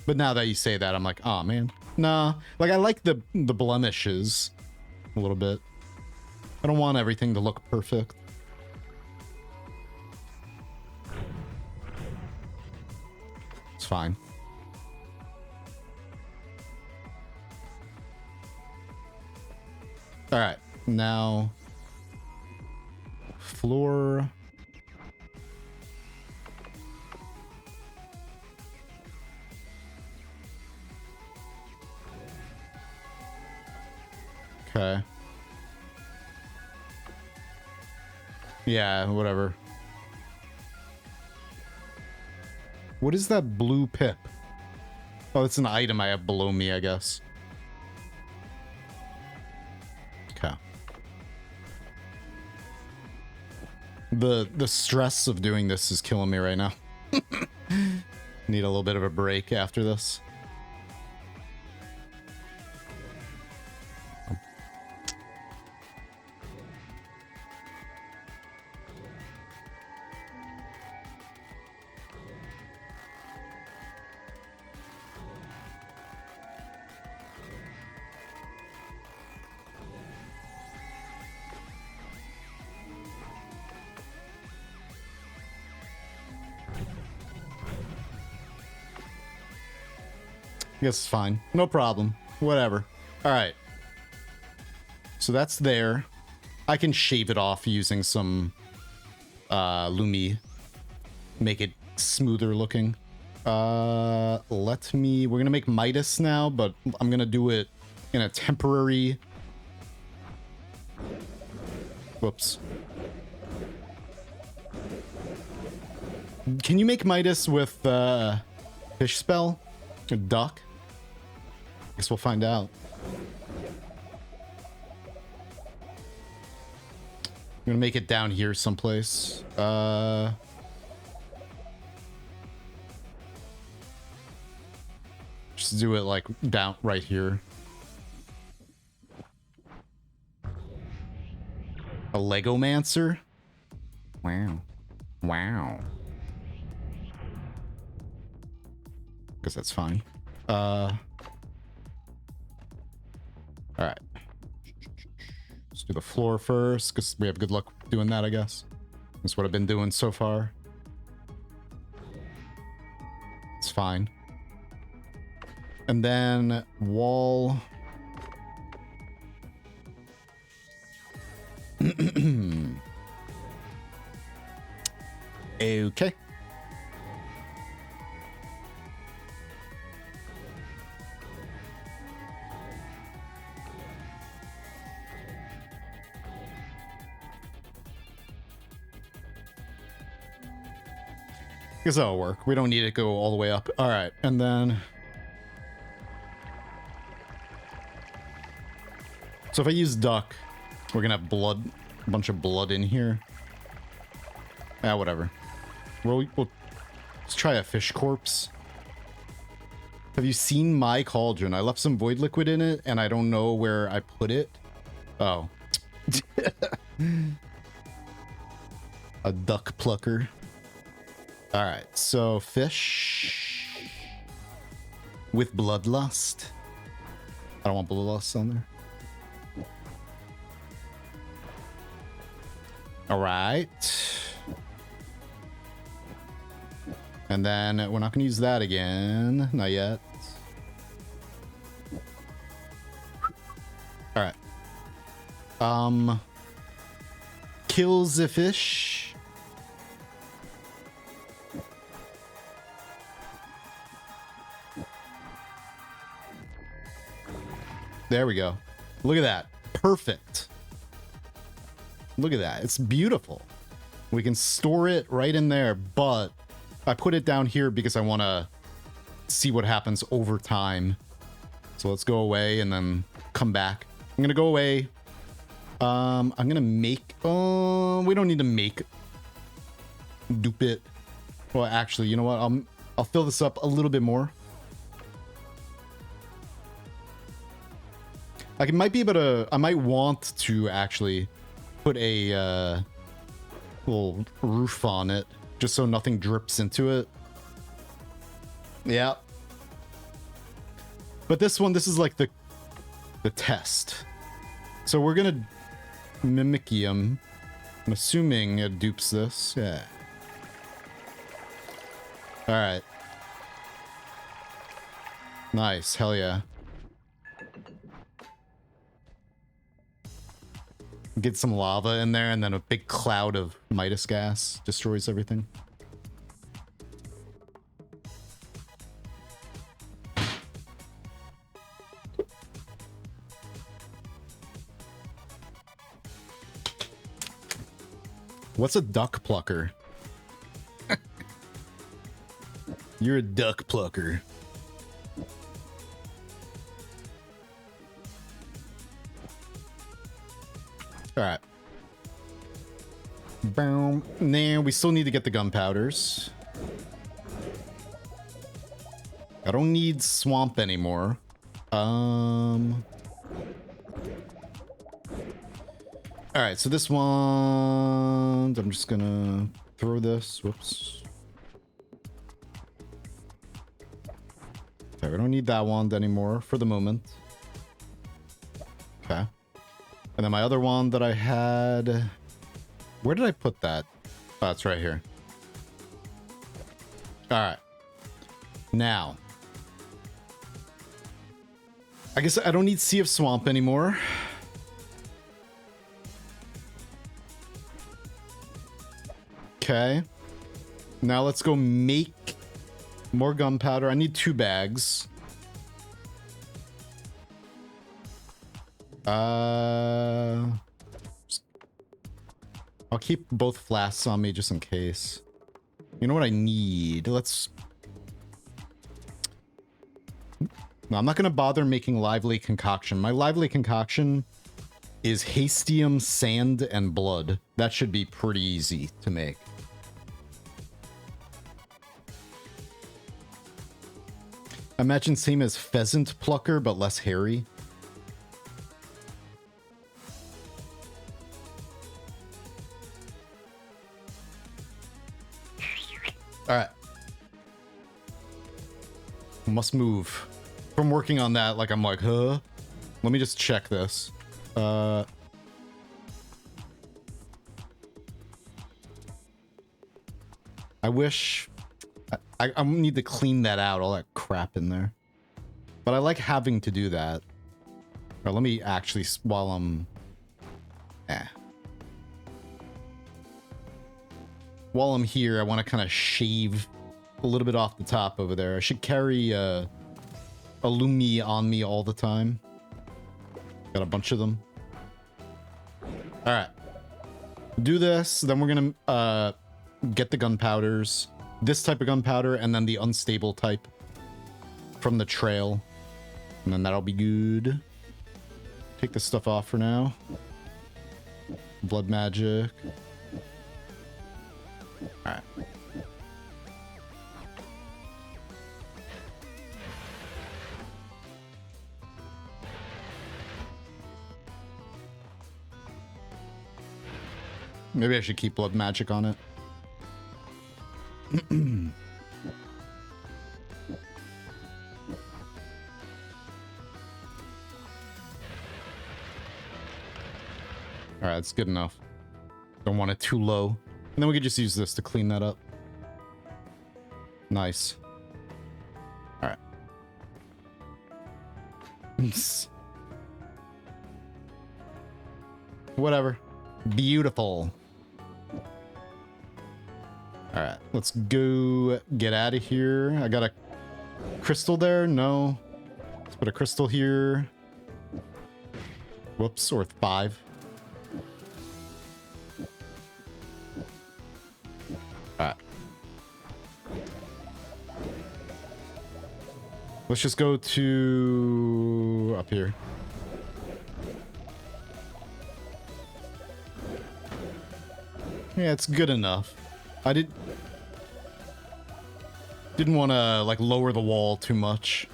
But now that you say that, I'm like, oh man. Nah, like I like the blemishes a little bit. I don't want everything to look perfect. It's fine. All right, now floor. Okay. Yeah, whatever. What is that blue pip? Oh, it's an item I have below me, I guess. Okay. The stress of doing this is killing me right now. Need a little bit of a break after this. I guess it's fine. No problem. Whatever. All right. So that's there. I can shave it off using some Lumi. Make it smoother looking. We're gonna make Midas now, but I'm gonna do it in a temporary. Whoops. Can you make Midas with fish spell? A duck? Guess we'll find out. I'm gonna make it down here someplace. Just do it like down right here. A Legomancer? Wow. Wow. Because that's fine. All right. Let's do the floor first, because we have good luck doing that, I guess. That's what I've been doing so far. It's fine. And then wall. Okay. Guess that'll work. We don't need it to go all the way up. All right, and then... So if I use duck, we're gonna have blood, a bunch of blood in here. Ah, whatever. We'll let's try a fish corpse. Have you seen my cauldron? I left some void liquid in it, and I don't know where I put it. Oh. A duck plucker. All right, so fish with bloodlust. I don't want bloodlust on there. All right. And then we're not going to use that again. Not yet. All right. Kills the fish. There we go. Look at that. Perfect. Look at that. It's beautiful. We can store it right in there, but I put it down here because I want to see what happens over time. So let's go away and then come back. I'm going to go away. I'm going to make... we don't need to make... Dupe it. Well, actually, you know what? I'll fill this up a little bit more. I might be able to... I might want to actually put a little roof on it just so nothing drips into it. Yeah. But this one, this is like the test. So we're gonna Mimicium. I'm assuming it dupes this. Yeah. Alright. Nice. Hell yeah. Get some lava in there and then a big cloud of Midas gas destroys everything. What's a duck plucker? You're a duck plucker. All right. Boom. Nah, we still need to get the gunpowders. I don't need swamp anymore. All right, so this one, I'm just gonna throw this. Whoops. Okay, we don't need that wand anymore for the moment. Okay. And then my other wand that I had... Where did I put that? Oh, it's right here. Alright. Now. I guess I don't need Sea of Swamp anymore. Okay. Now let's go make more gunpowder. I need 2 bags. I'll keep both flasks on me just in case. You know what I need? Let's... No, I'm not going to bother making lively concoction. My lively concoction is hastium, sand, and blood. That should be pretty easy to make. Imagine same as pheasant plucker, but less hairy. Alright. Must move. From working on that, like, I'm like, huh? Let me just check this. I wish... I need to clean that out, all that crap in there. But I like having to do that. Or let me actually, while I'm... While I'm here, I want to kind of shave a little bit off the top over there. I should carry a Lumi on me all the time. Got a bunch of them. Alright. Do this, then we're gonna get the gunpowders. This type of gunpowder, and then the unstable type from the trail. And then that'll be good. Take this stuff off for now. Blood magic. Alright. Maybe I should keep blood magic on it. Alright, that's good enough. Don't want it too low. And then we could just use this to clean that up. Nice. Alright. Whatever. Beautiful. Alright, let's go get out of here. I got a crystal there? No. Let's put a crystal here. Whoops, worth 5. Alright. Let's just go to up here. Yeah, it's good enough. I didn't want to like lower the wall too much.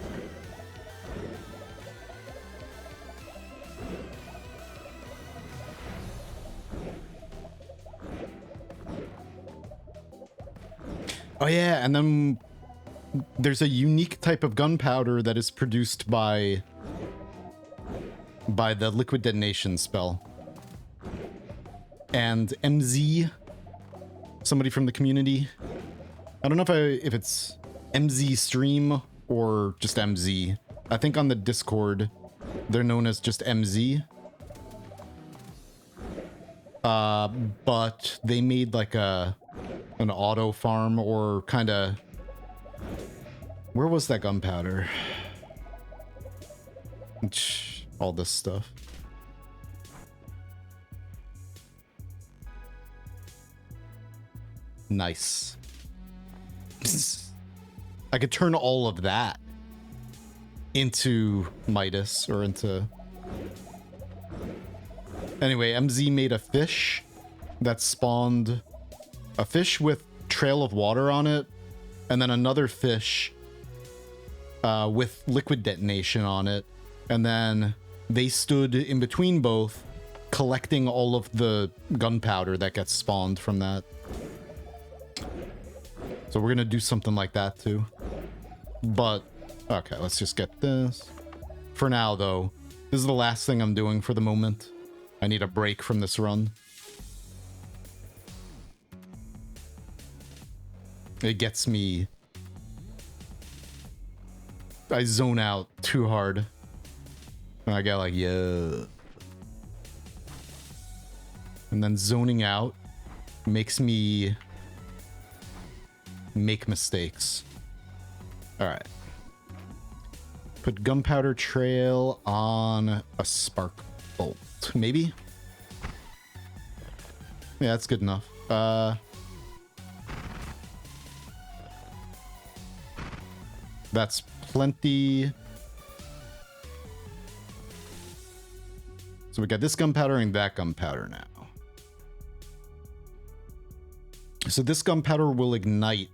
Oh yeah, and then there's a unique type of gunpowder that is produced by the liquid detonation spell. And MZ, somebody from the community, I don't know if it's MZ stream or just MZ. I think on the Discord they're known as just MZ. But they made like an auto farm, or kind of, where was that gunpowder? All this stuff. Nice. I could turn all of that into Midas, or into... Anyway, MZ made a fish that spawned a fish with trail of water on it, and then another fish with liquid detonation on it, and then they stood in between both, collecting all of the gunpowder that gets spawned from that. So we're gonna do something like that too. But, okay, let's just get this. For now, though, this is the last thing I'm doing for the moment. I need a break from this run. It gets me... I zone out too hard. And I get like, yeah. And then zoning out makes me make mistakes. Alright. Put gunpowder trail on a spark bolt. Maybe? Yeah, that's good enough. That's plenty. So we got this gunpowder and that gunpowder now. So this gunpowder will ignite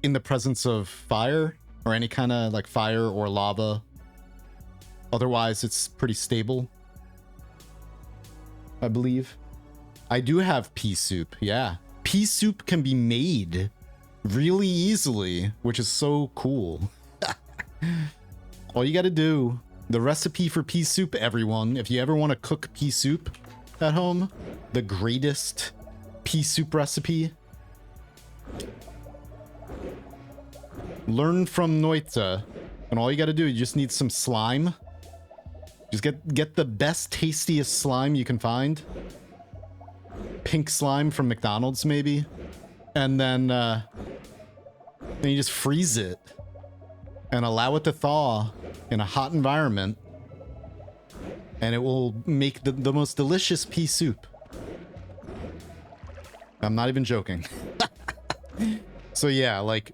in the presence of fire, or any kind of like fire or lava. Otherwise, it's pretty stable, I believe. I do have pea soup, yeah. Pea soup can be made really easily, which is so cool. All you gotta do, the recipe for pea soup, everyone, if you ever want to cook pea soup at home, the greatest pea soup recipe, learn from Noita, and all you gotta do, you just need some slime. Just get the best, tastiest slime you can find. Pink slime from McDonald's, maybe. And then you just freeze it and allow it to thaw in a hot environment, and it will make the most delicious pea soup. I'm not even joking. So yeah, like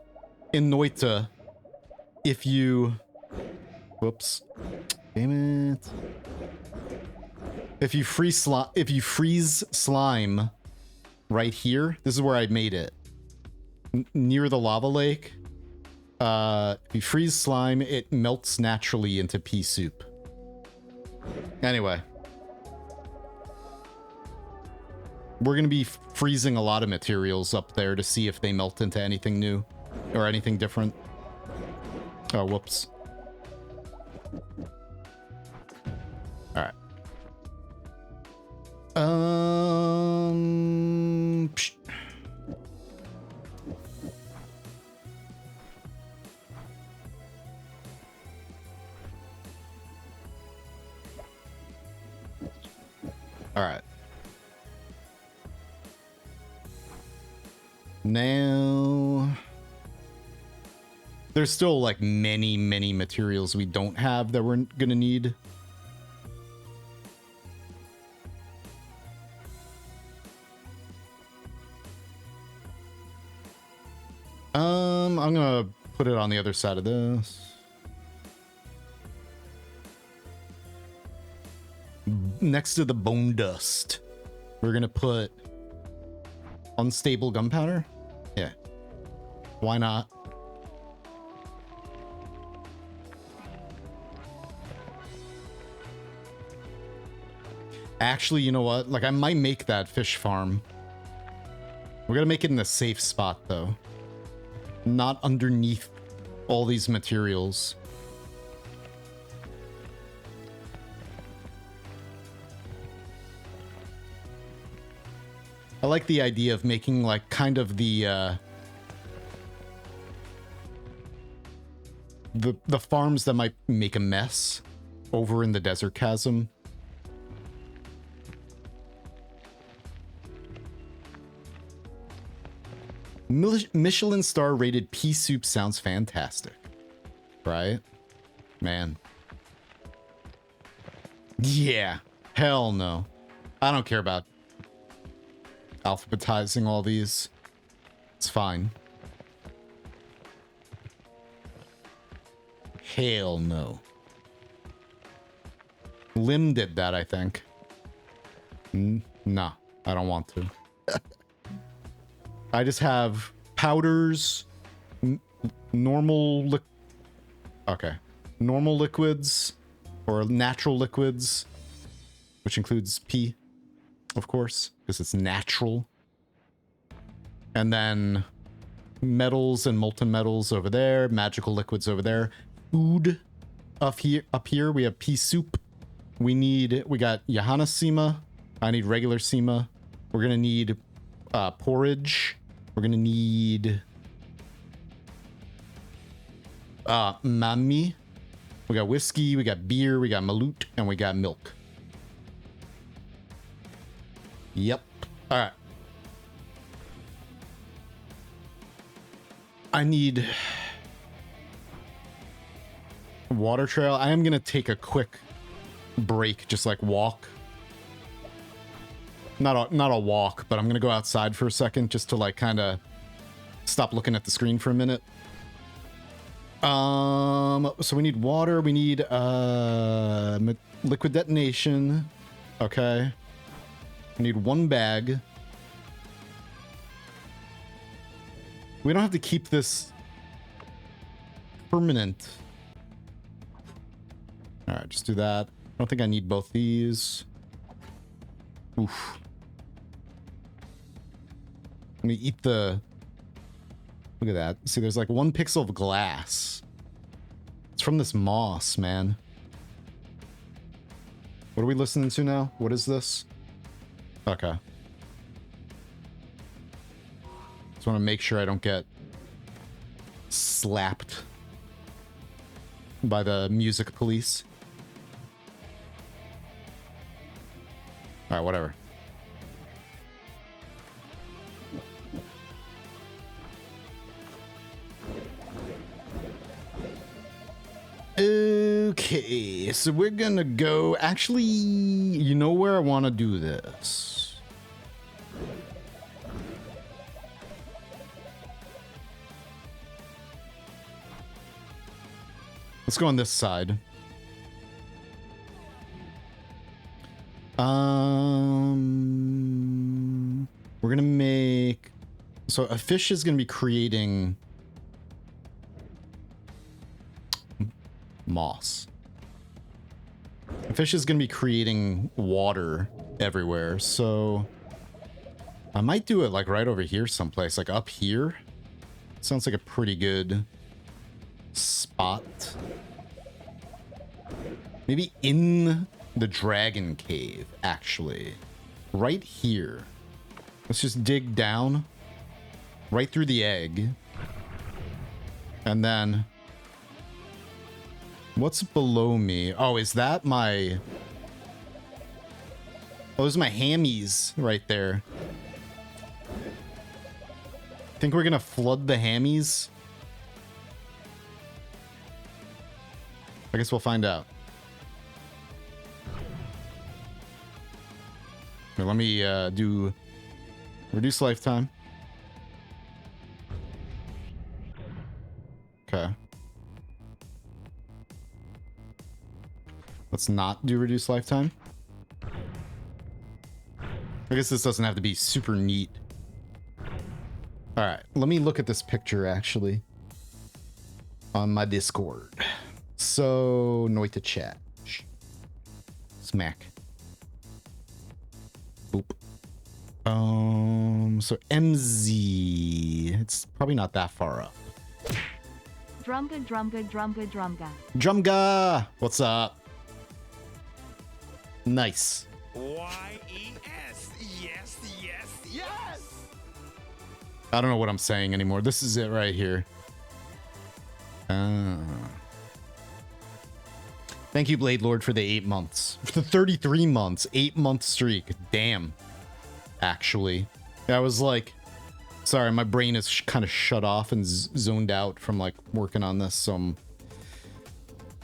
in Noita, if you... Whoops. Damn it. If you freeze slime right here, this is where I made it. Near the lava lake. If you freeze slime, it melts naturally into pea soup. We're gonna be freezing a lot of materials up there to see if they melt into anything new or anything different. Oh, whoops. All right. Psh. All right. Now, there's still like many materials we don't have that we're gonna need. I'm gonna put it on the other side of this. Next to the bone dust, we're gonna put unstable gunpowder. Yeah, why not? Actually, you know what? Like, I might make that fish farm. We're gonna make it in a safe spot, though. Not underneath all these materials. I like the idea of making, like, kind of the farms that might make a mess over in the desert chasm. Michelin star rated pea soup sounds fantastic, right? Man. Yeah, hell no. I don't care about alphabetizing all these. It's fine. Hell no. Lim did that, I think. Nah, I don't want to. I just have powders, normal normal liquids, or natural liquids, which includes pee, of course, because it's natural. And then metals and molten metals over there, magical liquids over there. Food up here, we have pea soup. We got Johanna Sema. I need regular Sema. We're gonna need porridge. We're gonna need mami. We got whiskey, we got beer, we got maloot, and we got milk. Yep. All right. I need water trail. I am gonna take a quick break, just like walk. Not a walk, but I'm gonna go outside for a second just to like kind of stop looking at the screen for a minute. So we need water. We need liquid detonation. Okay. We need one bag. We don't have to keep this permanent. All right, just do that. I don't think I need both these. Oof. Let me eat the... Look at that. See, there's like 1 pixel of glass. It's from this moss, man. What are we listening to now? What is this? Okay. Just want to make sure I don't get slapped by the music police. All right, whatever. Okay, so we're gonna go... Actually, you know where I want to do this? Let's go on this side. We're gonna make... So a fish is gonna be creating... moss. A fish is going to be creating water everywhere, so I might do it like right over here someplace, like up here. Sounds like a pretty good spot. Maybe in the dragon cave, actually. Right here. Let's just dig down right through the egg. And then what's below me? Oh, is that my... Oh, those are my hammies right there. Think we're gonna flood the hammies? I guess we'll find out. Here, let me do reduce lifetime. Okay. Let's not do reduce lifetime. I guess this doesn't have to be super neat. All right, let me look at this picture actually on my Discord. So, Noita chat. Smack. Boop. So MZ. It's probably not that far up. Drumga, drumga, drumga, drumga. Drumga! What's up? Nice. Y-E-S. Yes, yes, yes! I don't know what I'm saying anymore. This is it right here. Thank you, Blade Lord, for the 8 months. For the 33 months. 8-month streak. Damn. Actually. I was like... Sorry, my brain is kind of shut off and zoned out from like working on this, so I'm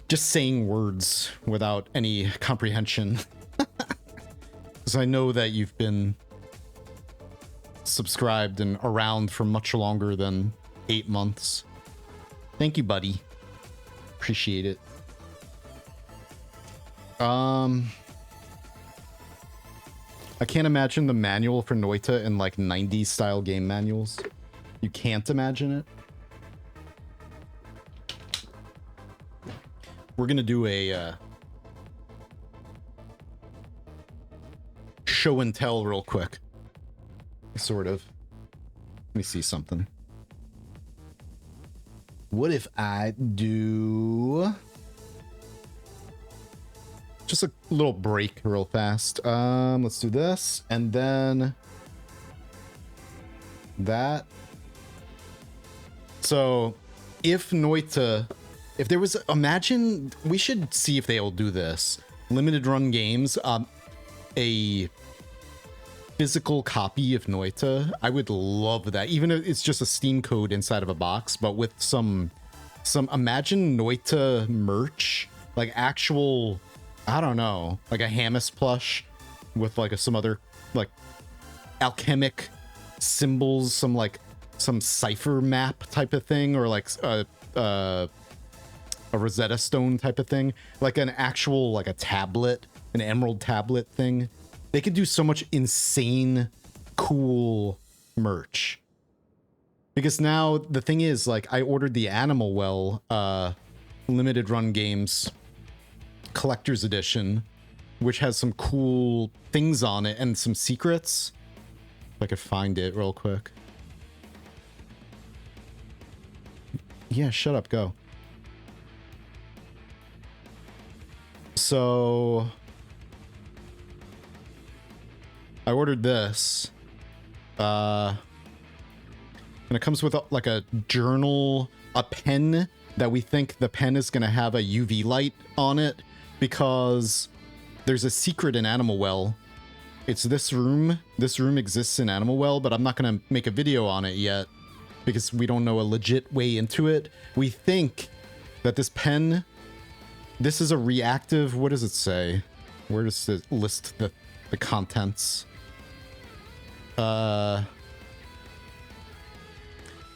just saying words without any comprehension. Because I know that you've been subscribed and around for much longer than 8 months. Thank you, buddy. Appreciate it. I can't imagine the manual for Noita in like 90s style game manuals. You can't imagine it. We're gonna do a show and tell real quick. Sort of. Let me see something. What if I do... Just a little break real fast. Let's do this. And then... that. So, if Noita... If there was... Imagine... We should see if they'll do this. Limited run games. A physical copy of Noita. I would love that. Even if it's just a Steam code inside of a box, but with some imagine Noita merch, like actual, I don't know, like a Hamas plush with like some other like alchemic symbols, some cipher map type of thing, or like a Rosetta Stone type of thing, like an actual, like a tablet, an emerald tablet thing. They could do so much insane, cool merch. Because now the thing is, like, I ordered the Animal Well limited run games collector's edition, which has some cool things on it and some secrets. If I could find it real quick. Yeah, shut up, go. So I ordered this. And it comes with like a journal, a pen that we think the pen is going to have a UV light on it because there's a secret in Animal Well. It's this room. This room exists in Animal Well, but I'm not going to make a video on it yet because we don't know a legit way into it. We think that this pen, this is a reactive, what does it say? Where does it list the contents?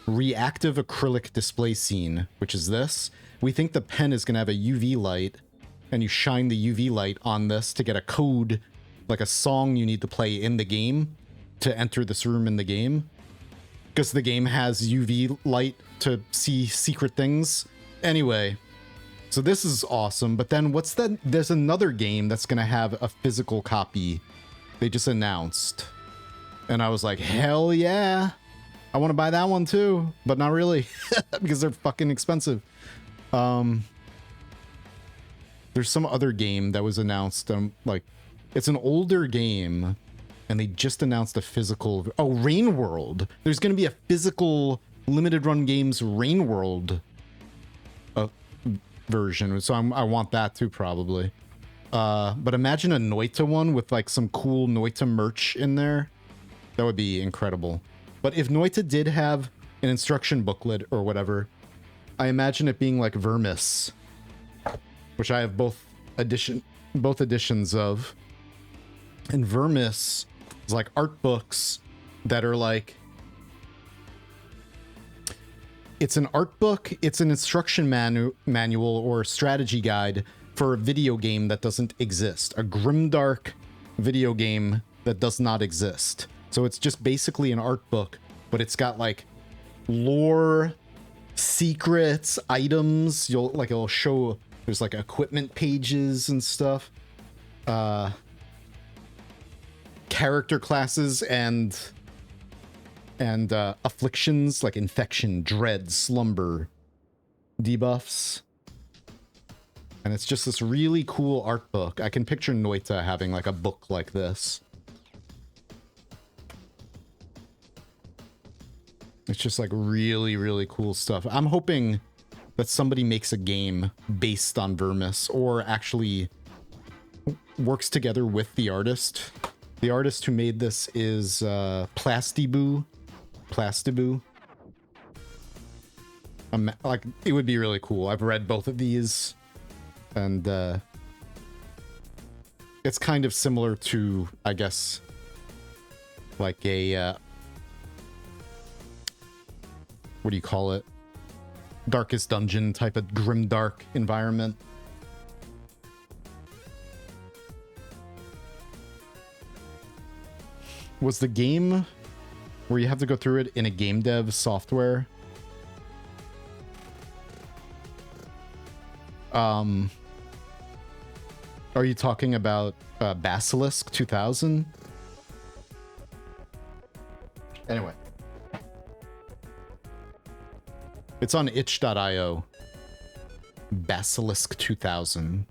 Reactive acrylic display scene, which is this. We think the pen is going to have a UV light, and you shine the UV light on this to get a code, like a song you need to play in the game to enter this room in the game. Because the game has UV light to see secret things. Anyway, so this is awesome. But then what's that? There's another game that's going to have a physical copy. They just announced. And I was like, hell yeah. I want to buy that one too, but not really because they're fucking expensive. There's some other game that was announced. Like, it's an older game, and they just announced a physical. Oh, Rain World. There's going to be a physical limited run games Rain World version, so I want that too probably. But imagine a Noita one with like some cool Noita merch in there. That would be incredible. But if Noita did have an instruction booklet or whatever, I imagine it being like Vermis, which I have both editions of. And Vermis is like art books that are like, it's an art book, it's an instruction manual or strategy guide for a video game that doesn't exist. A grimdark video game that does not exist. So it's just basically an art book, but it's got like lore, secrets, items. It'll show there's like equipment pages and stuff. Character classes and afflictions like infection, dread, slumber, debuffs. And it's just this really cool art book. I can picture Noita having like a book like this. It's just like really, really cool stuff. I'm hoping that somebody makes a game based on Vermis or actually works together with the artist. The artist who made this is Plastiboo. Like, it would be really cool. I've read both of these, and it's kind of similar to, I guess, like a what do you call it? Darkest Dungeon type of grimdark environment. Was the game where you have to go through it in a game dev software? Are you talking about Basilisk 2000? Anyway. It's on itch.io. Basilisk 2000.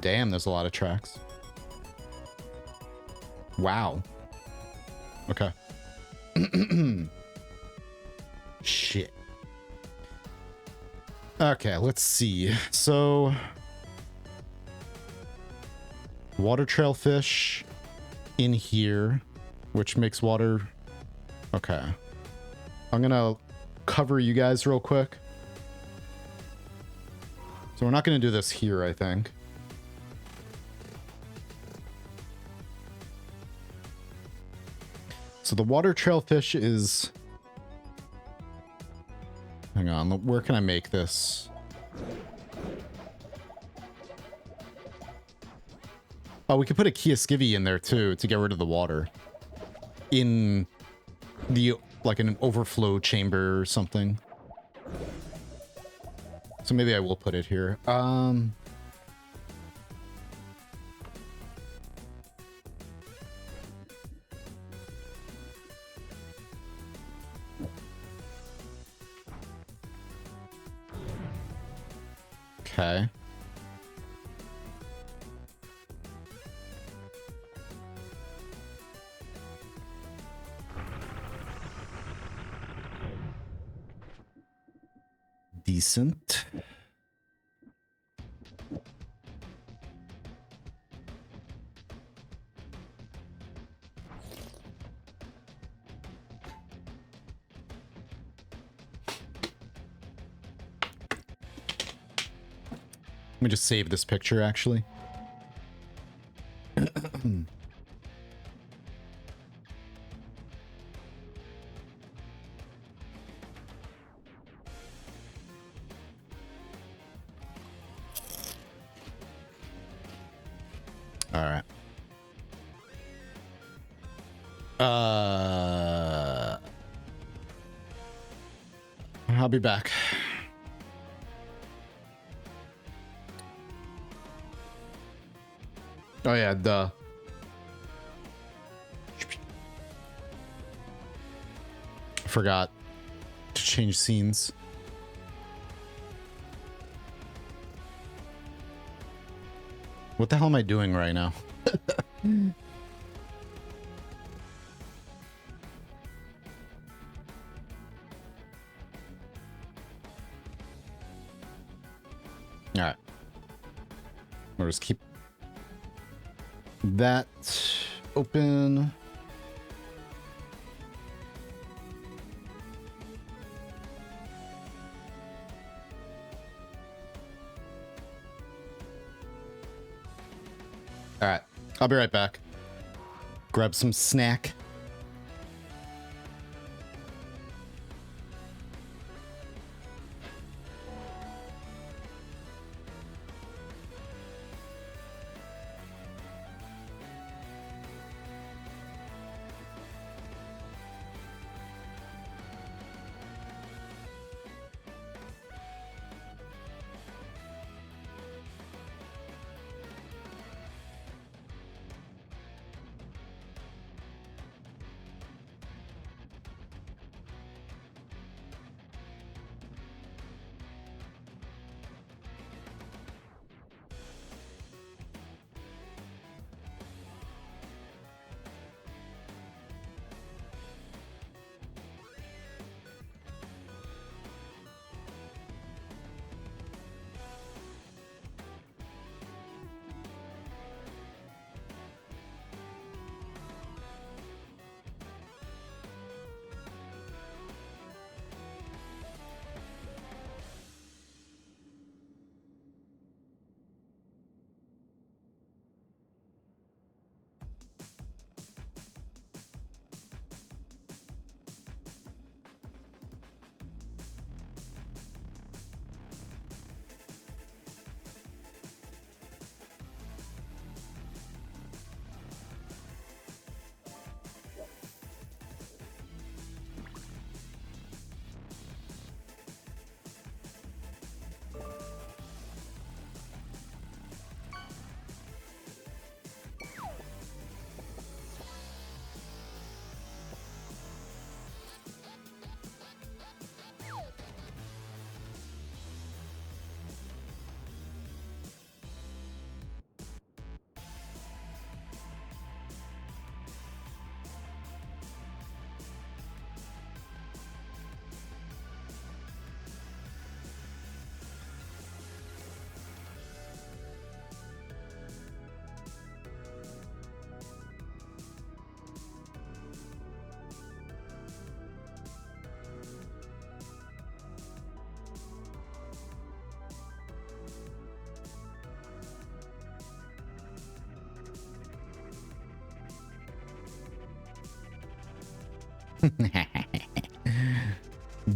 Damn, there's a lot of tracks. Wow. Okay. Shit. Okay, let's see. So, water trail fish in here, which makes water. Okay. I'm gonna cover you guys real quick. So we're not gonna do this here, I think. So the water trail fish is... Hang on, where can I make this? Oh, we could put a Kiaskivi in there too to get rid of the water. In the, like an overflow chamber or something. So maybe I will put it here. Okay. Decent. Let me just save this picture, actually. All right. I'll be back. Oh yeah, duh. Forgot to change scenes. What the hell am I doing right now? All right. We'll just keep that open. All right. I'll be right back. Grab some snack.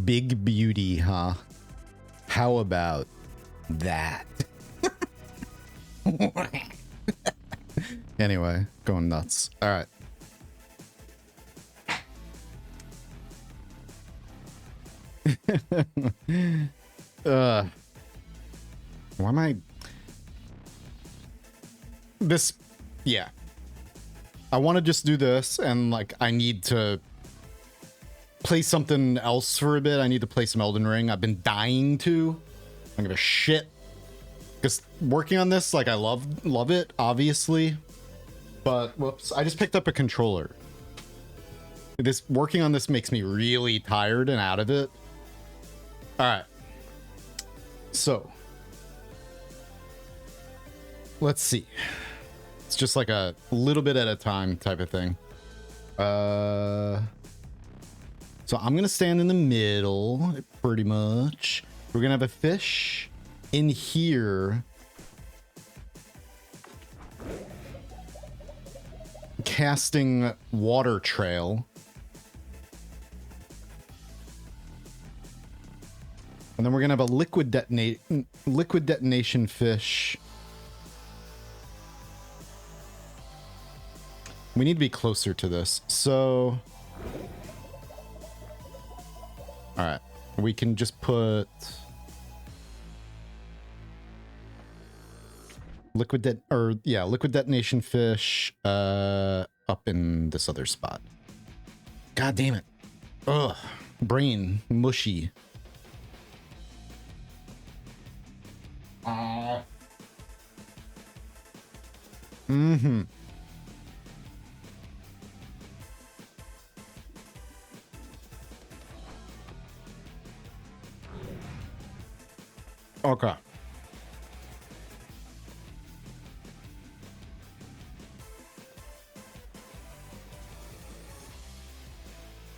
Big beauty, huh? How about that? Anyway, going nuts. All right. Why am I... This... Yeah. I want to just do this, and, like, I need to play something else for a bit. I need to play some Elden Ring. I've been dying to. I don't give a shit. Because working on this, like, I love it, obviously. But, whoops, I just picked up a controller. Working on this makes me really tired and out of it. Alright. So. Let's see. It's just like a little bit at a time type of thing. So I'm gonna stand in the middle, pretty much. We're gonna have a fish in here. Casting water trail. And then we're gonna have a liquid detonation fish. We need to be closer to this. So, all right, we can just put liquid detonation fish up in this other spot. God damn it. Ugh. Brain mushy. Mm-hmm. Okay.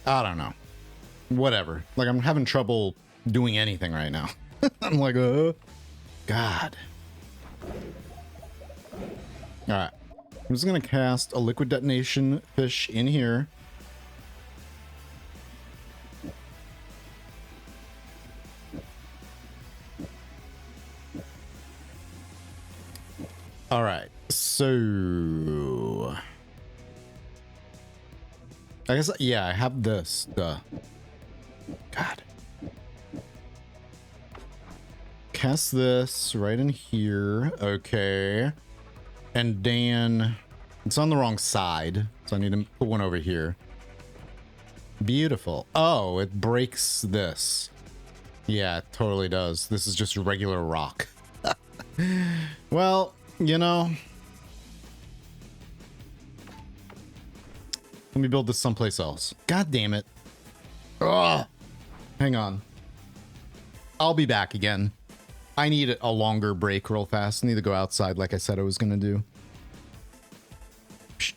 I don't know. Whatever. Like, I'm having trouble doing anything right now. I'm like, God. Alright. I'm just gonna cast a liquid detonation fish in here. Alright. So... I guess, yeah, I have this. Duh. God. Cast this right in here. Okay. And Dan... It's on the wrong side, so I need to put one over here. Beautiful. Oh, it breaks this. Yeah, it totally does. This is just regular rock. Well, you know... Let me build this someplace else. God damn it. Ugh. Hang on. I'll be back again. I need a longer break real fast. I need to go outside like I said I was going to do. Psh.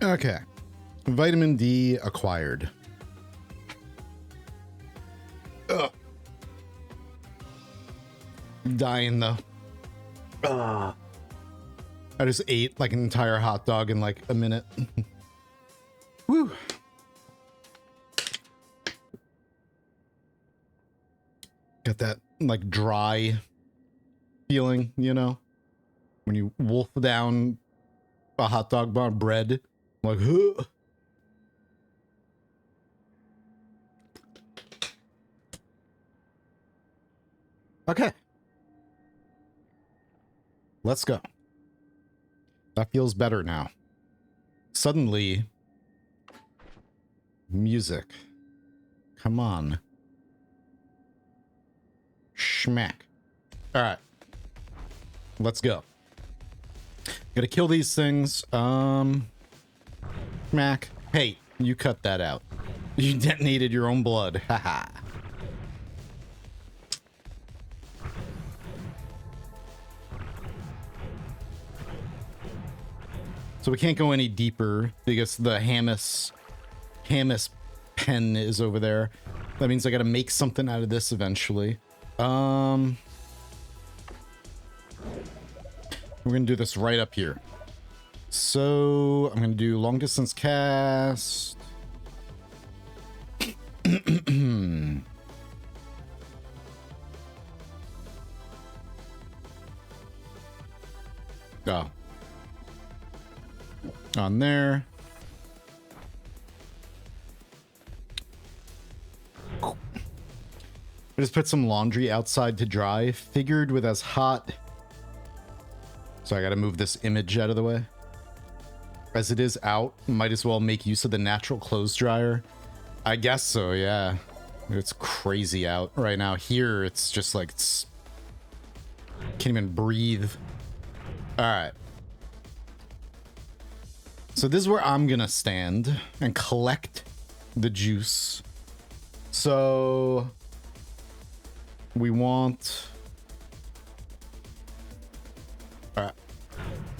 Okay. Vitamin D acquired. Ugh. Dying though. Ugh. I just ate like an entire hot dog in like a minute. Woo. Got that like dry feeling, you know, when you wolf down a hot dog bar bread. Like, huh. Okay. Let's go. That feels better now. Suddenly, music. Come on. Schmack. All right. Let's go. Gotta kill these things. Schmack. Hey, you cut that out. You detonated your own blood. Haha. So we can't go any deeper because the Hamus pen is over there. That means I gotta make something out of this eventually. We're gonna do this right up here. So I'm gonna do long distance cast. Oh. On there. I just put some laundry outside to dry. Figured with as hot. So I gotta move this image out of the way. As it is out, might as well make use of the natural clothes dryer. I guess so, yeah. It's crazy out right now. Here, it's just like, can't even breathe. All right. So this is where I'm gonna stand and collect the juice. So we want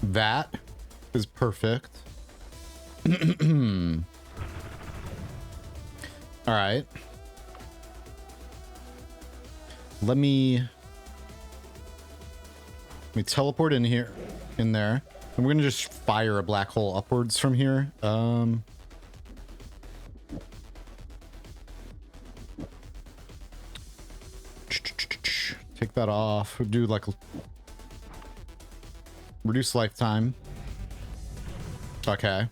that is perfect. All right. Let me teleport in here, in there. And we're gonna just fire a black hole upwards from here. Take that off. We'll do like reduce lifetime. Okay.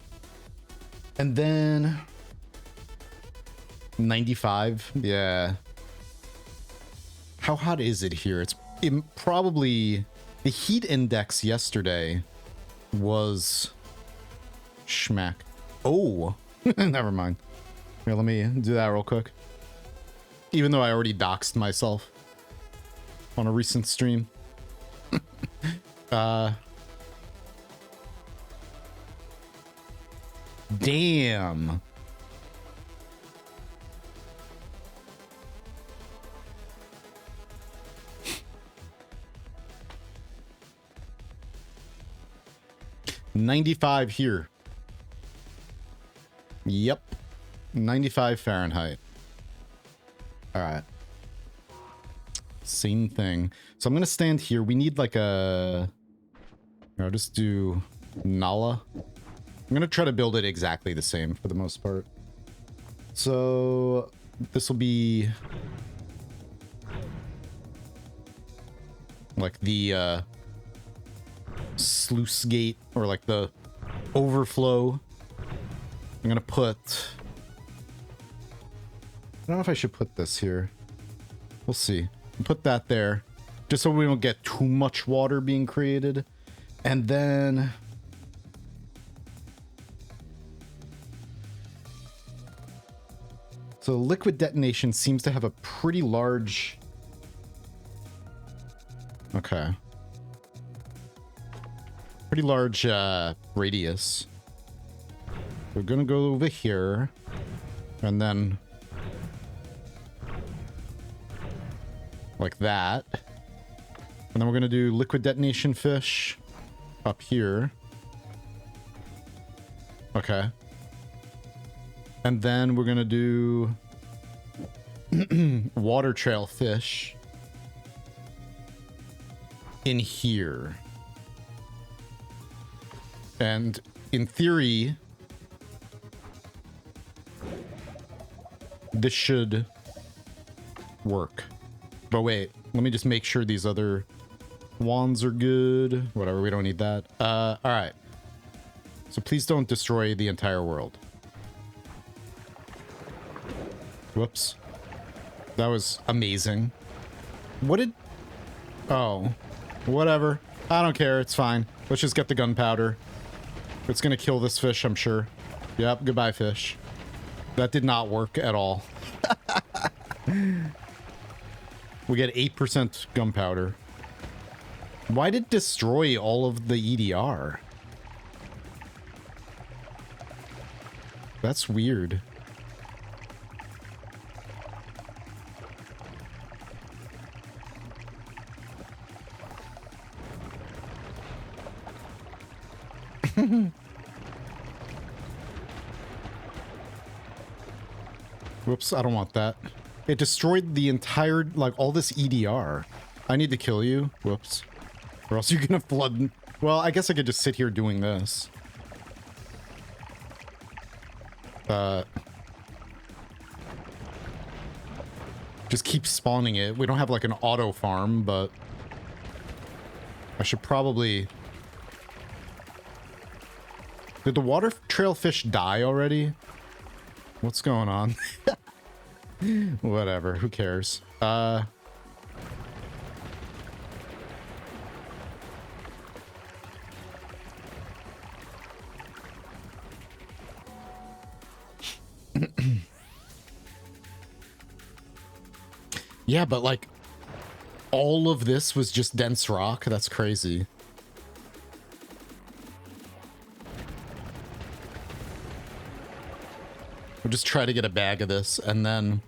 And then 95. Yeah. How hot is it here? It's probably the heat index yesterday was schmack. Oh, never mind. Here, let me do that real quick. Even though I already doxed myself on a recent stream. Damn. $95 here. Yep. 95 Fahrenheit. All right. Same thing. So I'm going to stand here. We need like a... I'll just do Nala. I'm going to try to build it exactly the same for the most part. So this will be like the sluice gate, or like the overflow. I'm gonna put, I don't know if I should put this here. We'll see. Put that there just so we don't get too much water being created. And then so liquid detonation seems to have a pretty large, okay, pretty large radius. We're gonna go over here and then like that, and then we're gonna do liquid detonation fish up here. Okay. And then we're gonna do water trail fish in here. And in theory, this should work. But wait, let me just make sure these other wands are good. Whatever, we don't need that. All right. So please don't destroy the entire world. Whoops. That was amazing. What did... Oh. Whatever. I don't care. It's fine. Let's just get the gunpowder. It's gonna kill this fish, I'm sure. Yep. Goodbye, fish. That did not work at all. We get 8% gunpowder. Why did it destroy all of the EDR? Whoops, I don't want that. It destroyed the entire, like, all this EDR. I need to kill you. Whoops. Or else you're gonna flood. Well, I guess I could just sit here doing this. Just keep spawning it. We don't have, like, an auto farm, but... I should probably... Did the water trail fish die already? What's going on? Whatever, who cares? Yeah, but like, all of this was just dense rock? That's crazy. We'll just try to get a bag of this, and then...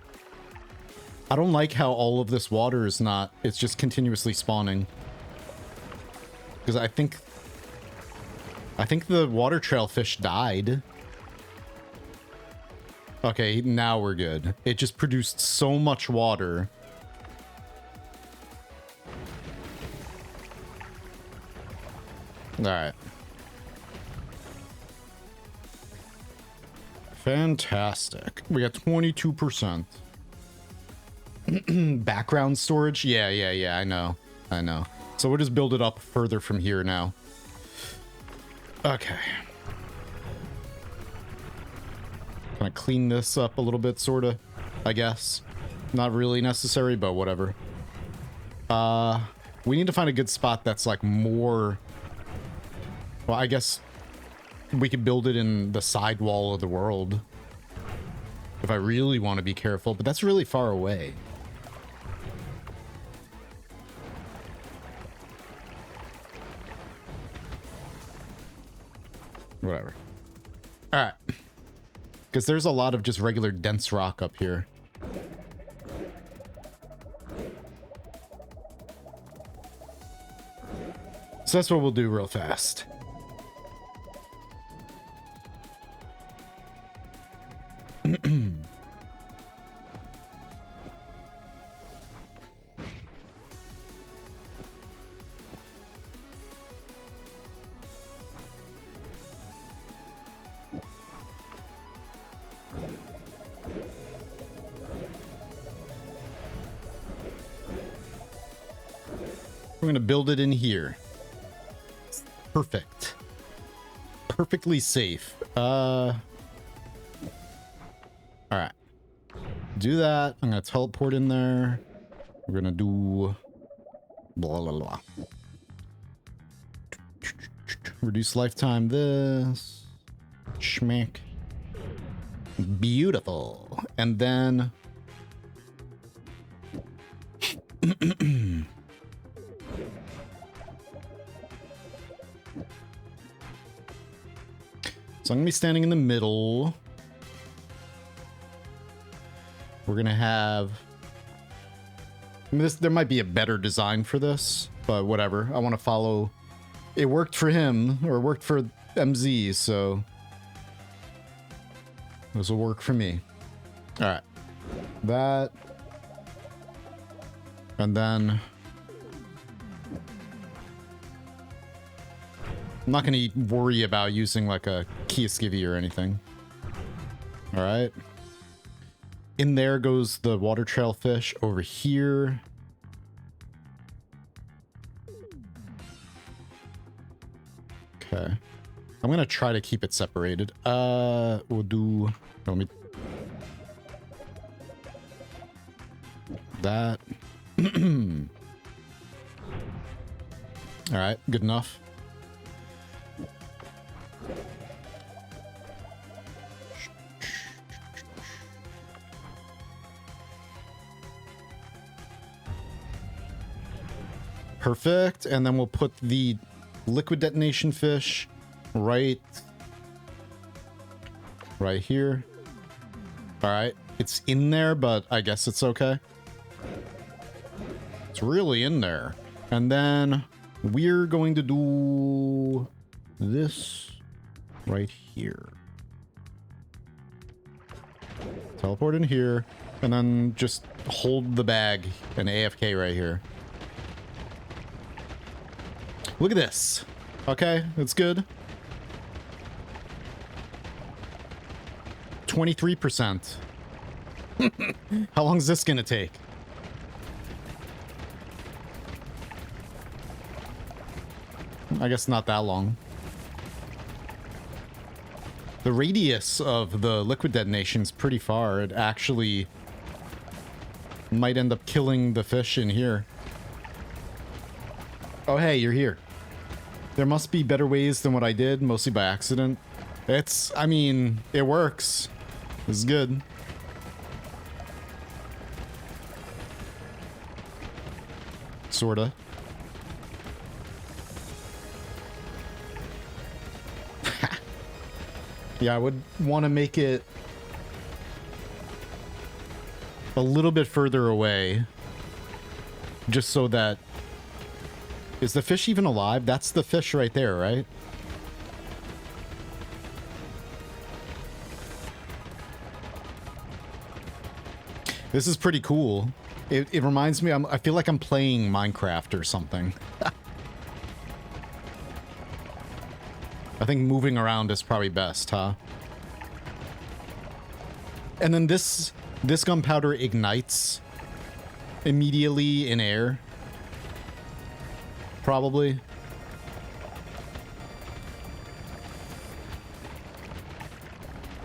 I don't like how all of this water is not... It's just continuously spawning. Because I think the water trail fish died. Okay, now we're good. It just produced so much water. Alright. Fantastic. We got 22%. Background storage? Yeah, I know. So we'll just build it up further from here now. Okay. Can I clean this up a little bit, sorta? I guess. Not really necessary, but whatever. We need to find a good spot that's like more... Well, I guess we could build it in the side wall of the world. If I really want to be careful, but that's really far away. Whatever. Alright. Because there's a lot of just regular dense rock up here. So that's what we'll do real fast. We're gonna build it in here. Perfect. Perfectly safe. Alright. Do that. I'm gonna teleport in there. We're gonna do... Blah, blah, blah. Reduce lifetime this. Schmack. Beautiful. And then... So I'm gonna be standing in the middle. We're gonna have... I mean, there might be a better design for this, but whatever. I want to follow... It worked for him, or it worked for MZ, so... This will work for me. Alright. That. And then... I'm not going to worry about using like a key skivvy or anything. Alright. In there goes the water trail fish. Over here. Okay. I'm going to try to keep it separated. We'll do... Let me... That. Alright, good enough. Perfect, and then we'll put the liquid detonation fish right here. All right, it's in there, but I guess it's okay. It's really in there. And then we're going to do this right here. Teleport in here, and then just hold the bag and AFK right here. Look at this. Okay, that's good. 23%. How long is this gonna take? I guess not that long. The radius of the liquid detonation is pretty far. It actually might end up killing the fish in here. Oh, hey, you're here. There must be better ways than what I did, mostly by accident. I mean, it works. It's good. Sorta. Yeah, I would want to make it a little bit further away. Just so that... Is the fish even alive? That's the fish right there, right? This is pretty cool. It reminds me, I feel like I'm playing Minecraft or something. I think moving around is probably best, huh? And then this gunpowder ignites immediately in air. Probably.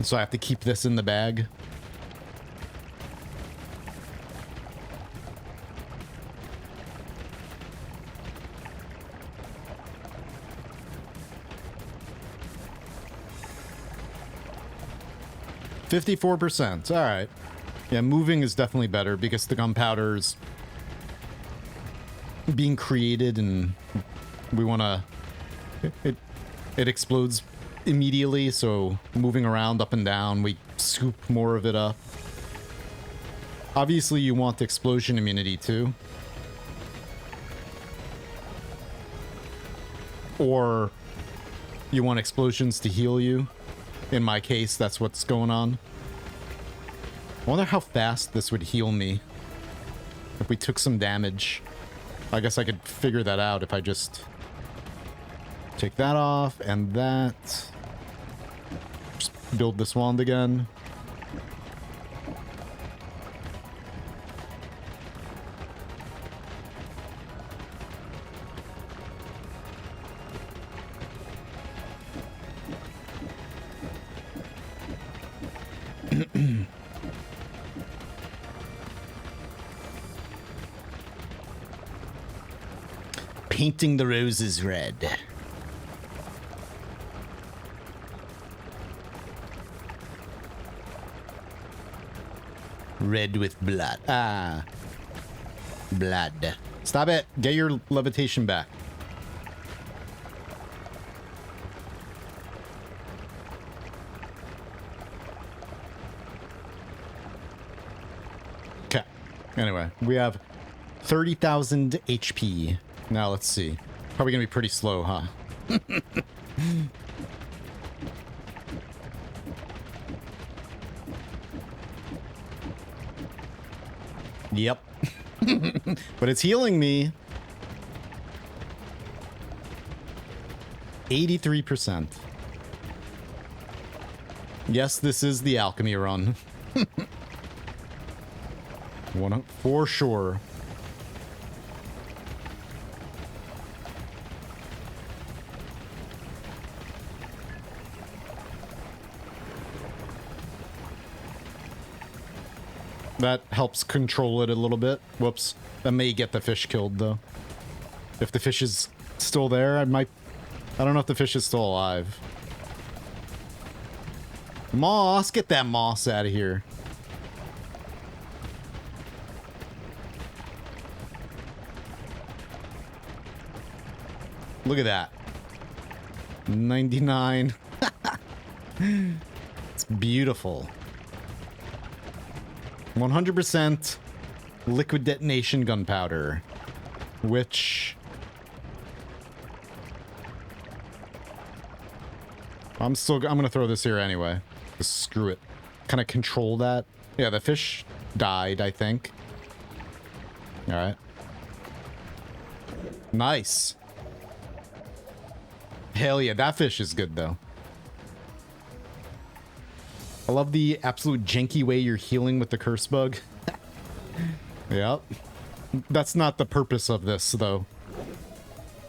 So I have to keep this in the bag. $54%. All right. Yeah, moving is definitely better because the gunpowder's being created and we want to... It explodes immediately, so moving around up and down, we scoop more of it up. Obviously, you want explosion immunity too. Or you want explosions to heal you. In my case, that's what's going on. I wonder how fast this would heal me if we took some damage. I guess I could figure that out if I just take that off and that. Just build this wand again. Painting the roses red. Red with blood. Ah. Blood. Stop it. Get your levitation back. Okay. Anyway, we have 30,000 HP. Now, let's see. Probably gonna be pretty slow, huh? Yep. But it's healing me. 83%. Yes, this is the Alchemy Run. For sure. That helps control it a little bit. Whoops. That may get the fish killed, though. If the fish is still there, I don't know if the fish is still alive. Moss! Get that moss out of here. Look at that. 99. It's beautiful. 100% liquid detonation gunpowder, which I'm gonna throw this here anyway. Just screw it. kind of control that. Yeah, the fish died, I think. All right. Nice. Hell yeah, that fish is good though. I love the absolute janky way you're healing with the curse bug. Yep. That's not the purpose of this though.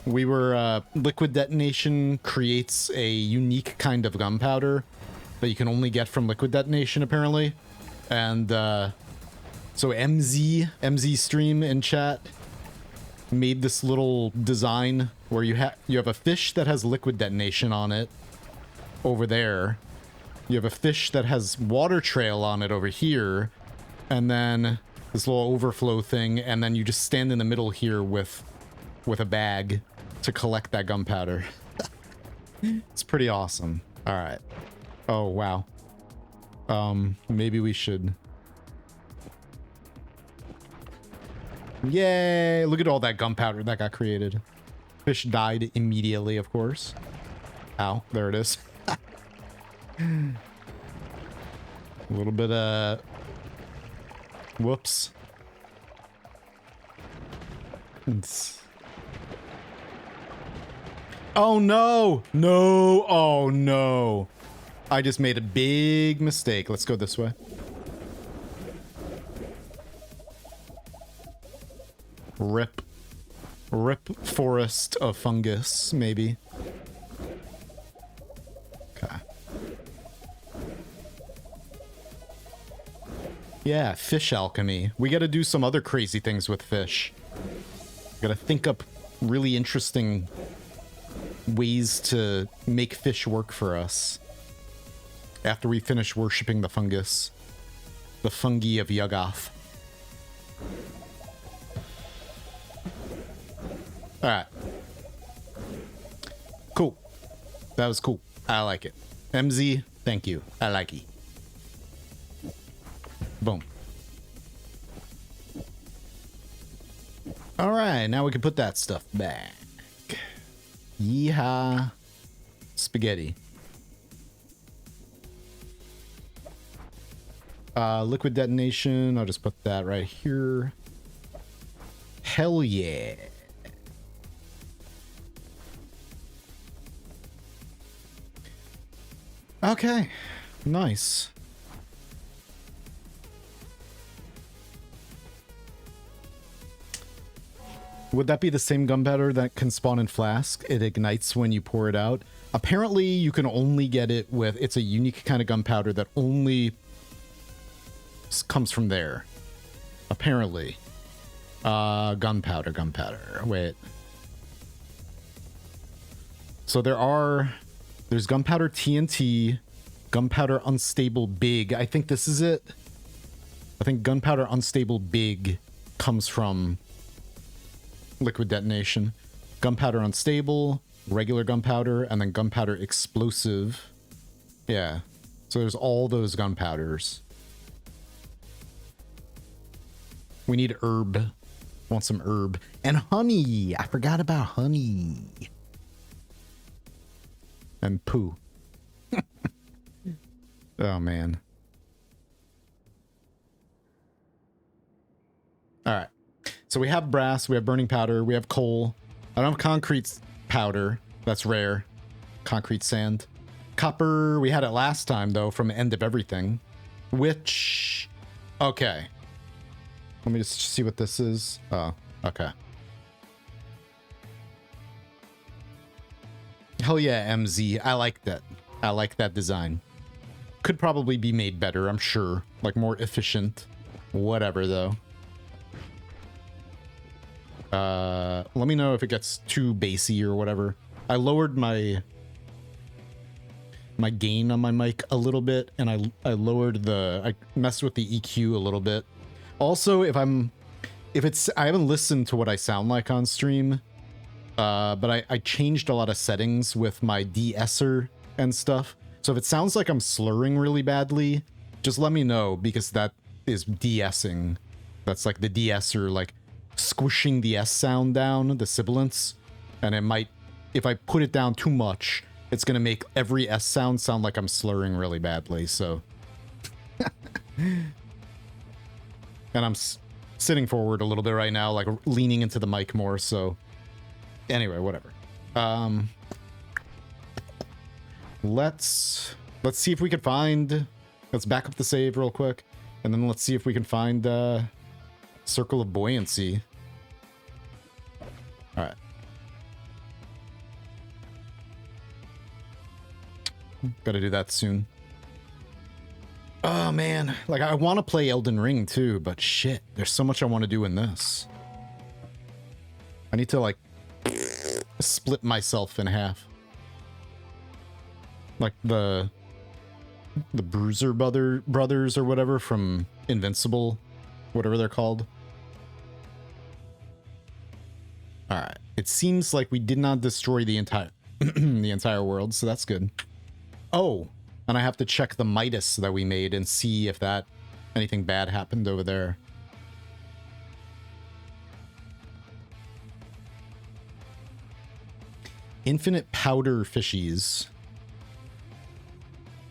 We were, liquid detonation creates a unique kind of gunpowder that you can only get from liquid detonation apparently. And, so MZ stream in chat made this little design where you have a fish that has liquid detonation on it over there. You have a fish that has water trail on it over here, and then this little overflow thing, and then you just stand in the middle here with a bag to collect that gunpowder. It's pretty awesome. All right. Oh, wow. Maybe we should... Yay! Look at all that gunpowder that got created. Fish died immediately, of course. Ow, there it is. A little bit of... Whoops. Oh no! No! Oh no! I just made a big mistake. Let's go this way. Rip. Rip forest of fungus, maybe. Okay. Yeah, fish alchemy. We gotta do some other crazy things with fish. We gotta think up really interesting ways to make fish work for us. After we finish worshipping the fungus. The fungi of Yuggoth. Alright. Cool. That was cool. I like it. MZ, thank you. I like it. Boom. Alright, now we can put that stuff back. Yeehaw. Spaghetti. Liquid detonation. I'll just put that right here. Hell yeah. Okay. Nice. Would that be the same gunpowder that can spawn in flask? It ignites when you pour it out. Apparently, you can only get it with... It's a unique kind of gunpowder that only comes from there. Apparently. Gunpowder. Wait. So there's gunpowder TNT, gunpowder unstable big. I think this is it. I think gunpowder unstable big comes from liquid detonation. Gunpowder unstable, regular gunpowder, and then gunpowder explosive. Yeah. So there's all those gunpowders. We need herb. Want some herb. And honey! I forgot about honey. And poo. Oh, man. Alright. So we have brass, we have burning powder, we have coal. I don't have concrete powder. That's rare. Concrete sand. Copper, we had it last time, though, from End of Everything. Which... Okay. Let me just see what this is. Oh, okay. Hell yeah, MZ. I like that. I like that design. Could probably be made better, I'm sure. Like, more efficient. Whatever, though. Let me know if it gets too bassy or whatever. I lowered my gain on my mic a little bit, and I lowered I messed with the EQ a little bit. Also, I haven't listened to what I sound like on stream, but I changed a lot of settings with my de-esser and stuff. So if it sounds like I'm slurring really badly, just let me know, because that is de-essing. That's like the de-esser, like squishing the S sound down, the sibilance, and it might, if I put it down too much, it's gonna make every S sound like I'm slurring really badly, so And I'm sitting forward a little bit right now, like leaning into the mic more. So anyway, whatever. Let's see if we can find. Let's back up the save real quick, and then let's see if we can find Circle of Buoyancy. All right. Gotta do that soon. Oh man, like I want to play Elden Ring too, but shit, there's so much I want to do in this. I need to like split myself in half. Like the Bruiser brothers or whatever from Invincible, whatever they're called. All right, it seems like we did not destroy the entire the entire world, so that's good. Oh, and I have to check the Midas that we made and see if that anything bad happened over there. Infinite powder fishies.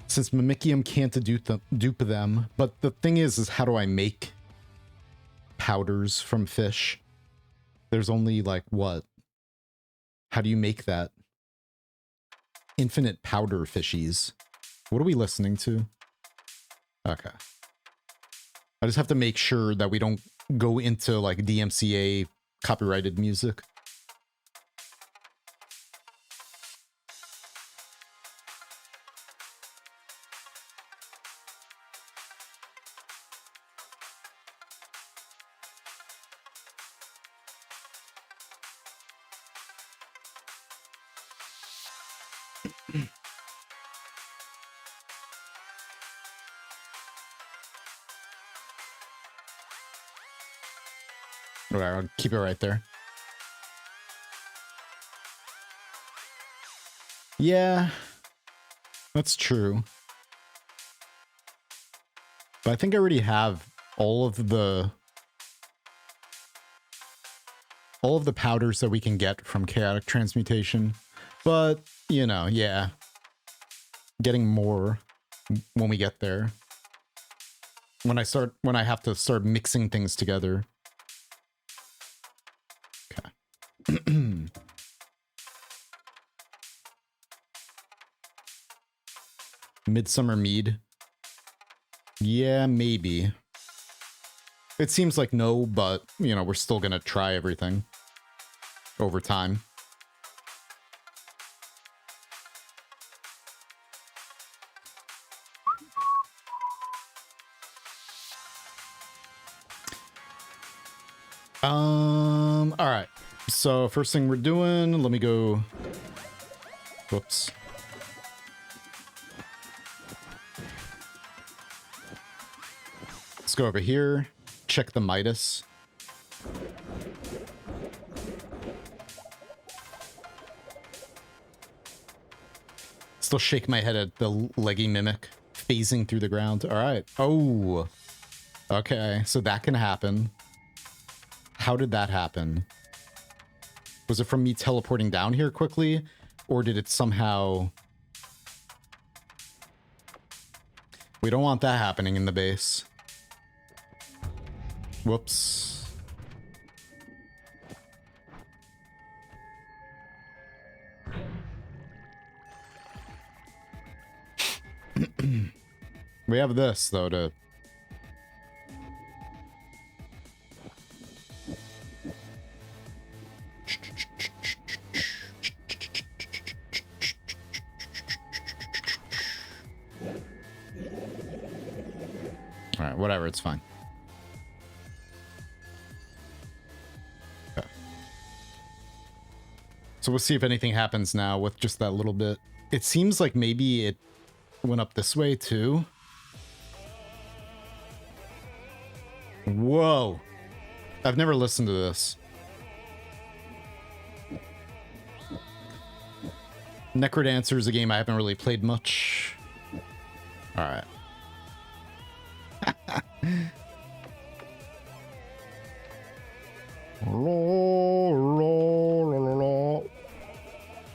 Since Mimicium can't dupe them, but the thing is how do I make powders from fish? There's only like what? How do you make that? Infinite powder fishies. What are we listening to? Okay. I just have to make sure that we don't go into like DMCA copyrighted music. Alright, I'll keep it right there. Yeah, that's true. But I think I already have all of the powders that we can get from chaotic transmutation. But, you know, yeah. Getting more when we get there. When I have to start mixing things together. Okay. Midsummer Mead. Yeah, maybe. It seems like no, but, you know, we're still gonna try everything over time. All right. So first thing we're doing, let me go. Whoops. Let's go over here, check the Midas. Still shake my head at the leggy mimic phasing through the ground. All right. Oh, okay. So that can happen. How did that happen? Was it from me teleporting down here quickly, or did it somehow... We don't want that happening in the base. Whoops. We have this, though, to... Alright, whatever, it's fine. Okay. So we'll see if anything happens now with just that little bit. It seems like maybe it went up this way too. Whoa. I've never listened to this. Necrodancer is a game I haven't really played much. Alright.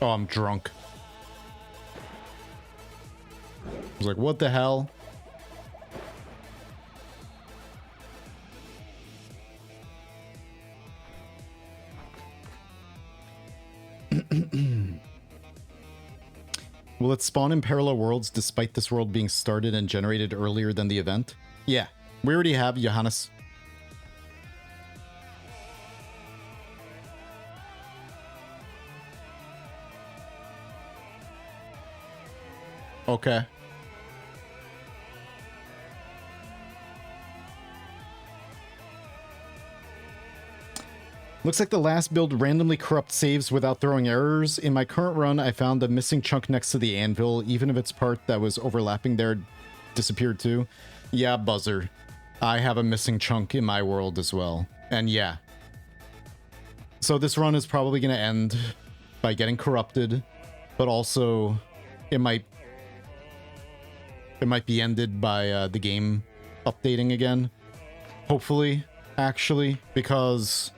Oh, I'm drunk. I was like, what the hell? Will it spawn in parallel worlds despite this world being started and generated earlier than the event? Yeah, we already have Johannes. Okay. Looks like the last build randomly corrupt saves without throwing errors. In my current run, I found a missing chunk next to the anvil, even if its part that was overlapping there disappeared too. Yeah, Buzzer. I have a missing chunk in my world as well. And yeah. So this run is probably going to end by getting corrupted, but also it might be ended by the game updating again. Hopefully, actually, because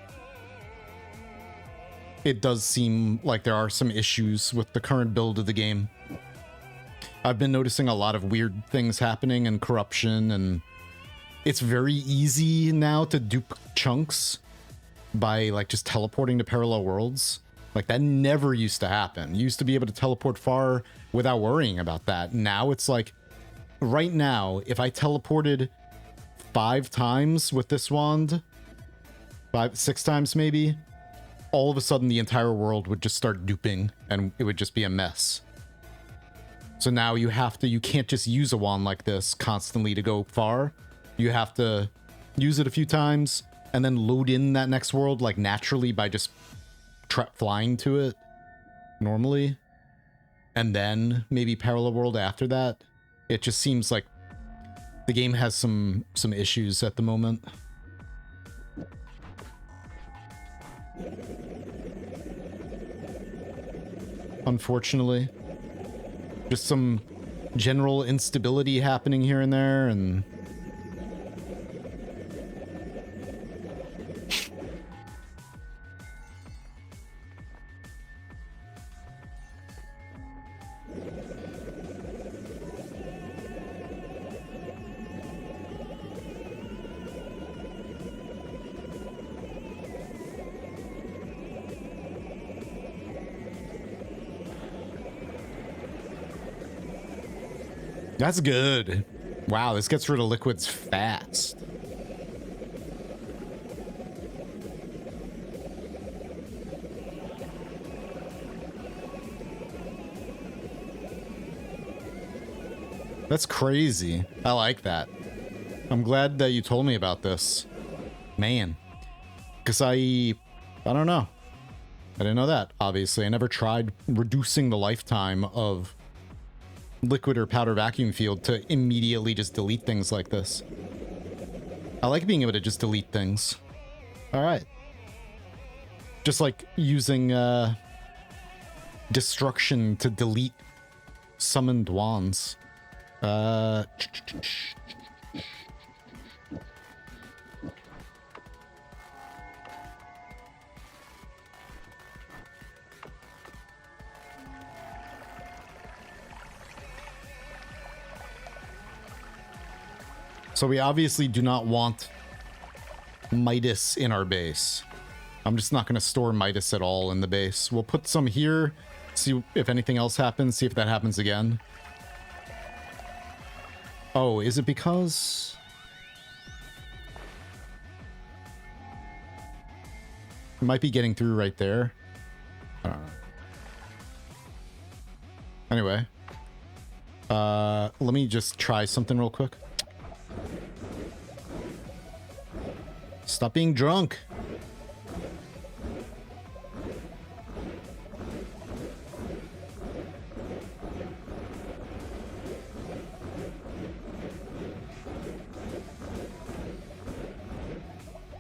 it does seem like there are some issues with the current build of the game. I've been noticing a lot of weird things happening and corruption, and it's very easy now to dupe chunks by like just teleporting to parallel worlds. Like that never used to happen. You used to be able to teleport far without worrying about that. Now it's like, right now, if I teleported 5 times with this wand, 6 times maybe, all of a sudden the entire world would just start duping and it would just be a mess. So now you can't just use a wand like this constantly to go far. You have to use it a few times and then load in that next world like naturally by just flying to it normally. And then maybe parallel world after that. It just seems like the game has some issues at the moment. Unfortunately. Just some general instability happening here and there, and that's good. Wow, this gets rid of liquids fast. That's crazy. I like that. I'm glad that you told me about this. Man. Because I don't know. I didn't know that, obviously. I never tried reducing the lifetime of liquid or powder vacuum field to immediately just delete things like this. I like being able to just delete things. All right. Just like using destruction to delete summoned wands. So we obviously do not want Midas in our base. I'm just not going to store Midas at all in the base. We'll put some here, see if anything else happens, see if that happens again. Oh, is it because... it might be getting through right there. I don't know. Anyway. Let me just try something real quick. Stop being drunk.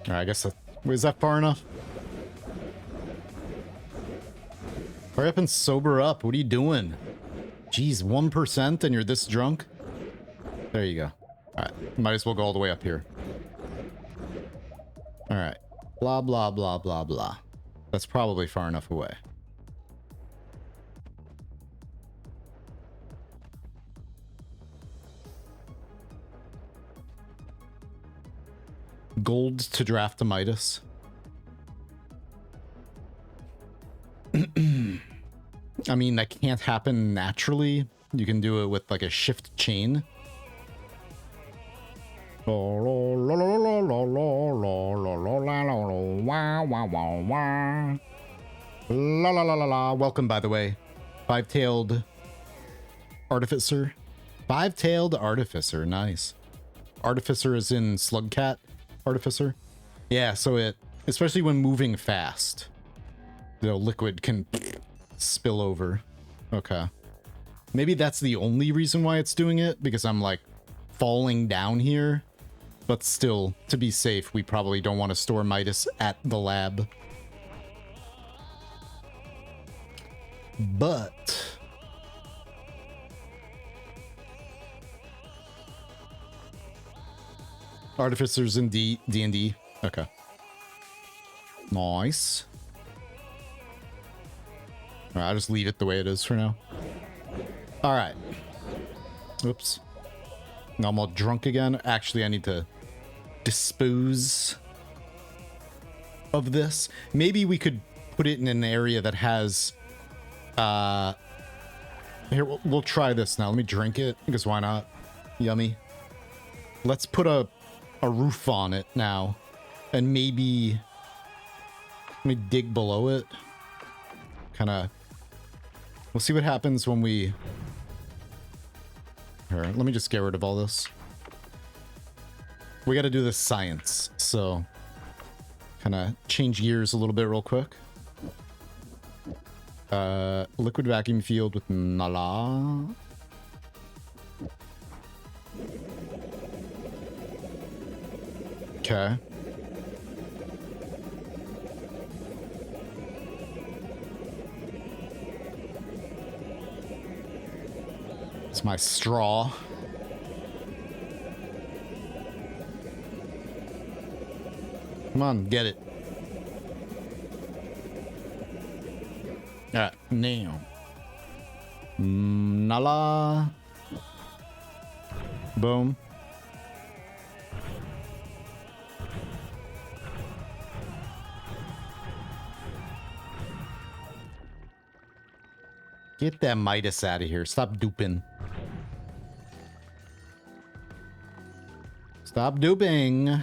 All right, I guess that... is that far enough? Hurry up and sober up. What are you doing? Jeez, 1% and you're this drunk? There you go. All right, might as well go all the way up here. All right. Blah, blah, blah, blah, blah. That's probably far enough away. Gold to draft to Midas. I mean, that can't happen naturally. You can do it with like a shift chain. Welcome, by the way. Five-tailed artificer. Five-tailed artificer. Nice. Artificer is in slugcat artificer. Yeah, so it, especially when moving fast, the liquid can spill over. Okay. Maybe that's the only reason why it's doing it, because I'm like falling down here. But still, to be safe, we probably don't want to store Midas at the lab. But Artificers in D&D. Okay. Nice. All right, I'll just leave it the way it is for now. All right. Oops. Now I'm all drunk again. Actually, I need to dispose of this. Maybe we could put it in an area that has... Here, we'll try this now. Let me drink it, because why not? Yummy. Let's put a roof on it now. And maybe... Let me dig below it. Kind of... We'll see what happens when we... Here, let me just get rid of all this. We got to do this science, so... Kind of change gears a little bit real quick. Liquid vacuum field with Nala. Okay. It's my straw. Come on, get it. Alright, now. Nala. Boom. Get that Midas out of here. Stop duping. Stop duping.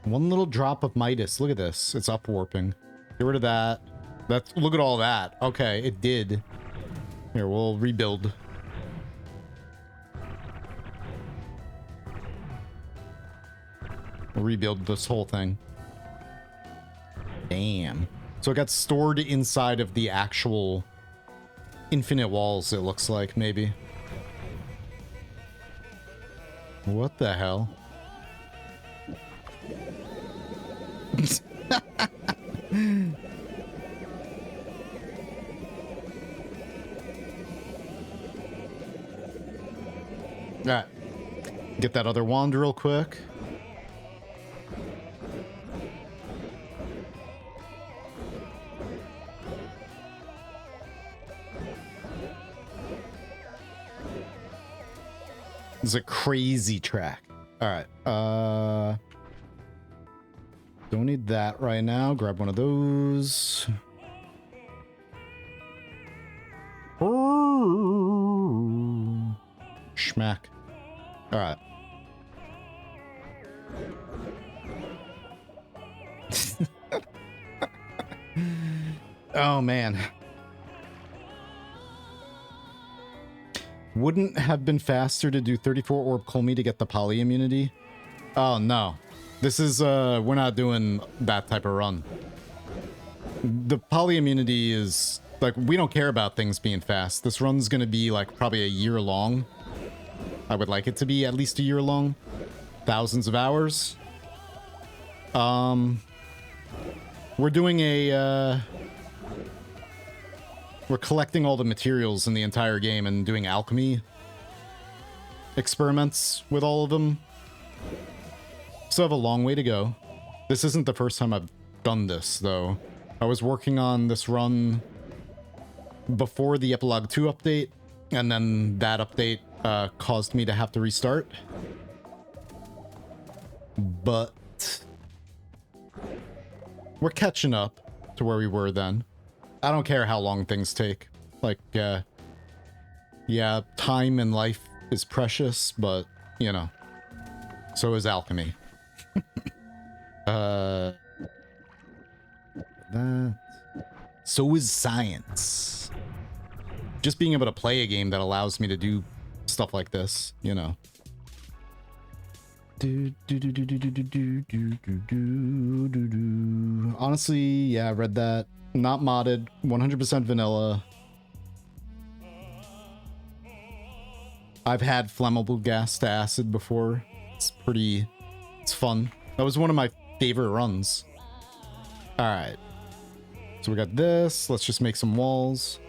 One little drop of Midas. Look at this. It's upwarping. Get rid of that. That's, look at all that. Okay, it did. Here, we'll rebuild. We'll rebuild this whole thing. Damn. So it got stored inside of the actual infinite walls, it looks like, maybe. What the hell? Alright. Get that other wand real quick. This is a crazy track. Alright. Don't need that right now. Grab one of those. Schmack. All right. Oh, man. Wouldn't have been faster to do 34 orb Colmy to get the poly immunity? Oh, no. This is, we're not doing that type of run. The poly immunity is, like, we don't care about things being fast. This run's gonna be, like, probably a year long. I would like it to be at least a year long. Thousands of hours. We're doing a, we're collecting all the materials in the entire game and doing alchemy experiments with all of them. Still have a long way to go. This isn't the first time I've done this, though. I was working on this run before the Epilogue 2 update, and then that update caused me to have to restart. But we're catching up to where we were then. I don't care how long things take. Like, yeah, time and life is precious, but, you know, so is alchemy. That. So is science. Just being able to play a game that allows me to do stuff like this, you know. Honestly, yeah, I read that. Not modded, 100% vanilla. I've had flammable gas to acid before. It's fun. That was one of my favorite runs. All right. So we got this. Let's just make some walls.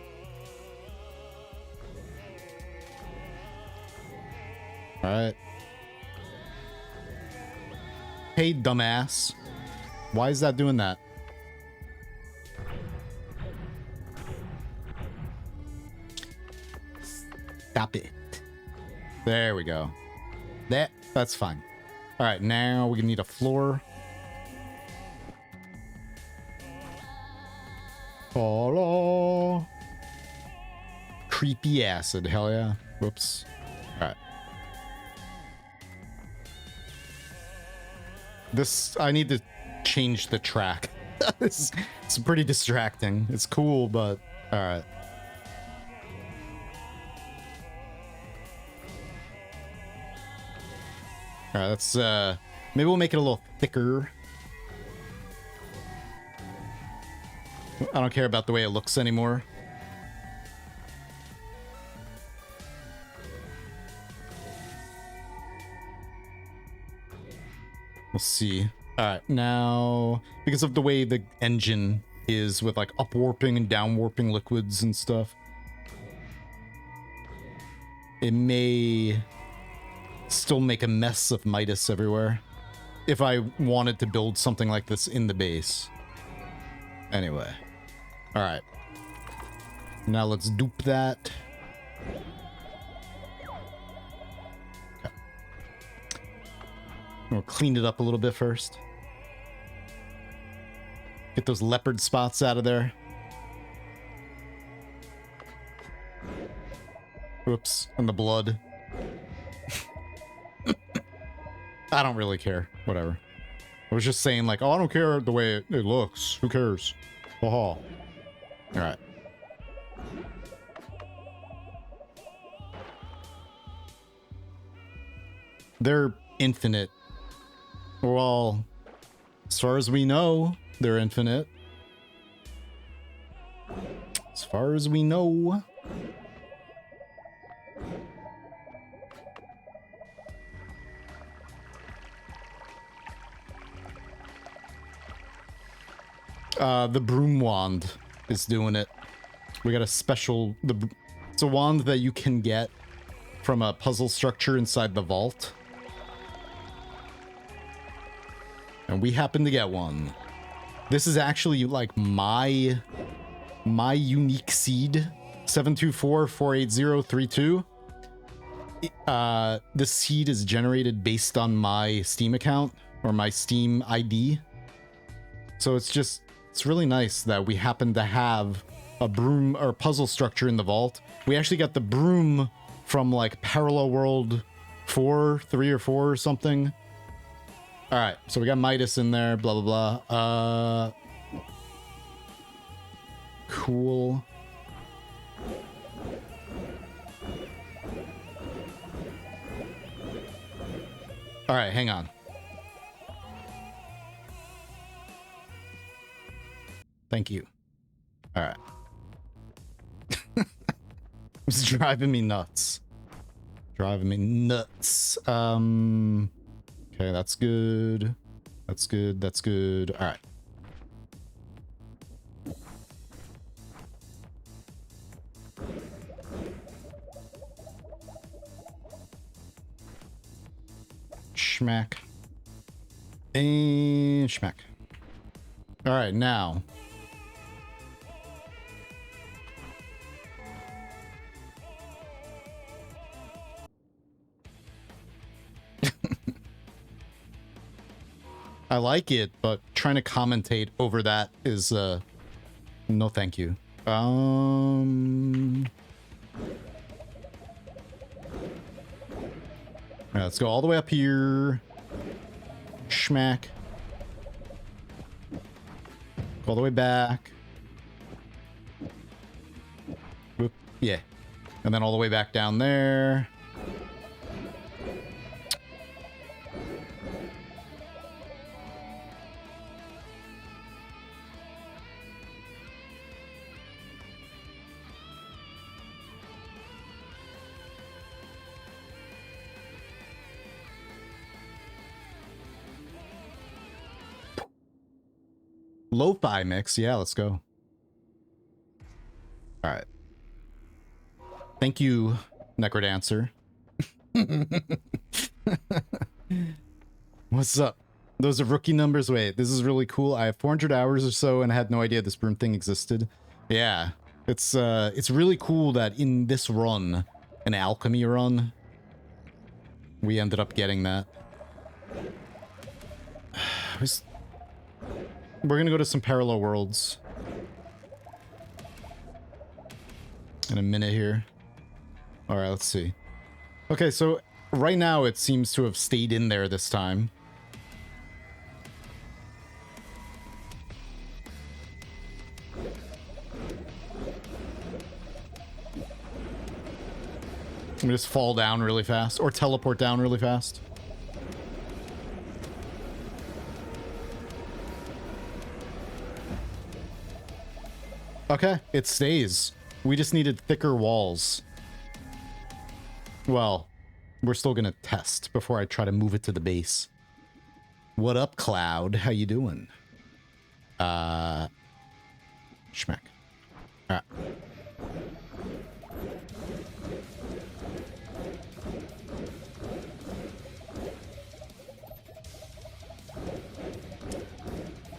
All right. Hey, dumbass. Why is that doing that? Stop it. There we go. That's fine. All right, now we need a floor. Oh, creepy acid, hell yeah. Whoops. All right. I need to change the track. It's pretty distracting. It's cool, but all right. All right, let's maybe we'll make it a little thicker. I don't care about the way it looks anymore. We'll see. All right, now, because of the way the engine is with like upwarping and downwarping liquids and stuff, it may still make a mess of Midas everywhere if I wanted to build something like this in the base. Anyway. All right. Now let's dupe that. Okay. We'll clean it up a little bit first. Get those leopard spots out of there. Whoops. And the blood. I don't really care. Whatever. I was just saying like, oh, I don't care the way it looks. Who cares? Haha. All right. They're infinite. Well, as far as we know, they're infinite. As far as we know. The broom wand is doing it. We got a special... It's a wand that you can get from a puzzle structure inside the vault. And we happen to get one. This is actually like my unique seed. 724-480-32. This seed is generated based on my Steam account or my Steam ID. So it's really nice that we happen to have a broom or puzzle structure in the vault. We actually got the broom from like Parallel World 3 or 4 or something. All right, so we got Midas in there, blah, blah, blah. Cool. All right, hang on. Thank you. All right. It's driving me nuts. Driving me nuts. Okay, that's good. That's good. That's good. All right. Schmack. And schmack. All right, now. I like it, but trying to commentate over that is No, thank you. Alright, let's go all the way up here. Schmack. Go all the way back. Whoop. Yeah. And then all the way back down there. Lo-fi mix, yeah, let's go. All right. Thank you, Necrodancer. What's up? Those are rookie numbers. Wait, this is really cool. I have 400 hours or so and I had no idea this broom thing existed. Yeah, it's really cool that in this run, an alchemy run, we ended up getting that. We're gonna go to some parallel worlds in a minute here. All right, let's see. Okay, so right now it seems to have stayed in there this time. Let me just fall down really fast or teleport down really fast. Okay, it stays. We just needed thicker walls. Well, we're still gonna test before I try to move it to the base. What up, Cloud? How you doing? Schmack. Alright.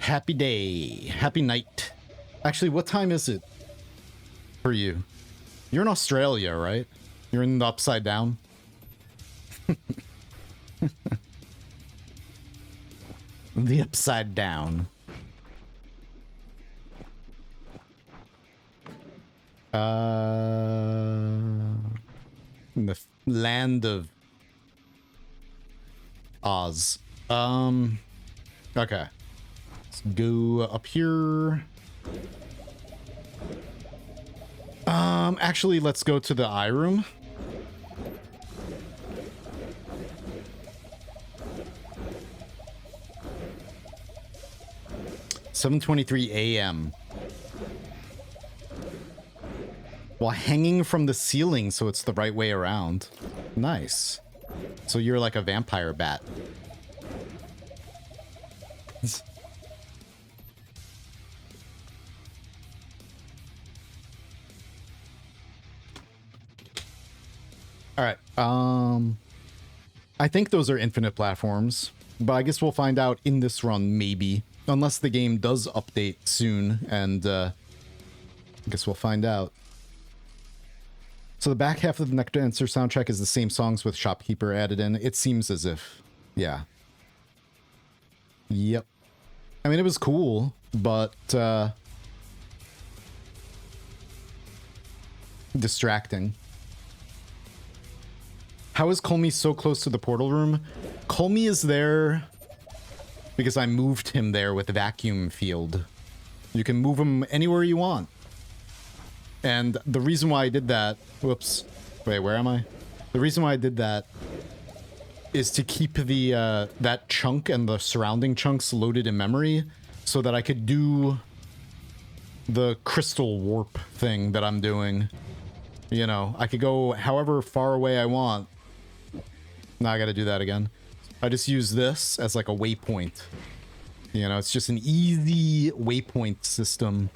Happy day. Happy night. Actually, what time is it for you? You're in Australia, right? You're in the upside down? The upside down. In the land of Oz. Okay. Let's go up here. Actually, let's go to the eye room. (7:23 a.m.) While hanging from the ceiling, so it's the right way around. Nice. So you're like a vampire bat. All right. I think those are infinite platforms, but I guess we'll find out in this run, maybe. Unless the game does update soon, and I guess we'll find out. So the back half of the Necrodancer soundtrack is the same songs with Shopkeeper added in. It seems as if, yeah. Yep. I mean, it was cool, but distracting. How is Colmy so close to the portal room? Colmy is there because I moved him there with the vacuum field. You can move him anywhere you want. And the reason why I did that... Whoops. Wait, where am I? The reason why I did that is to keep the that chunk and the surrounding chunks loaded in memory so that I could do the crystal warp thing that I'm doing. You know, I could go however far away I want. Now I gotta do that again. I just use this as like a waypoint. You know, it's just an easy waypoint system.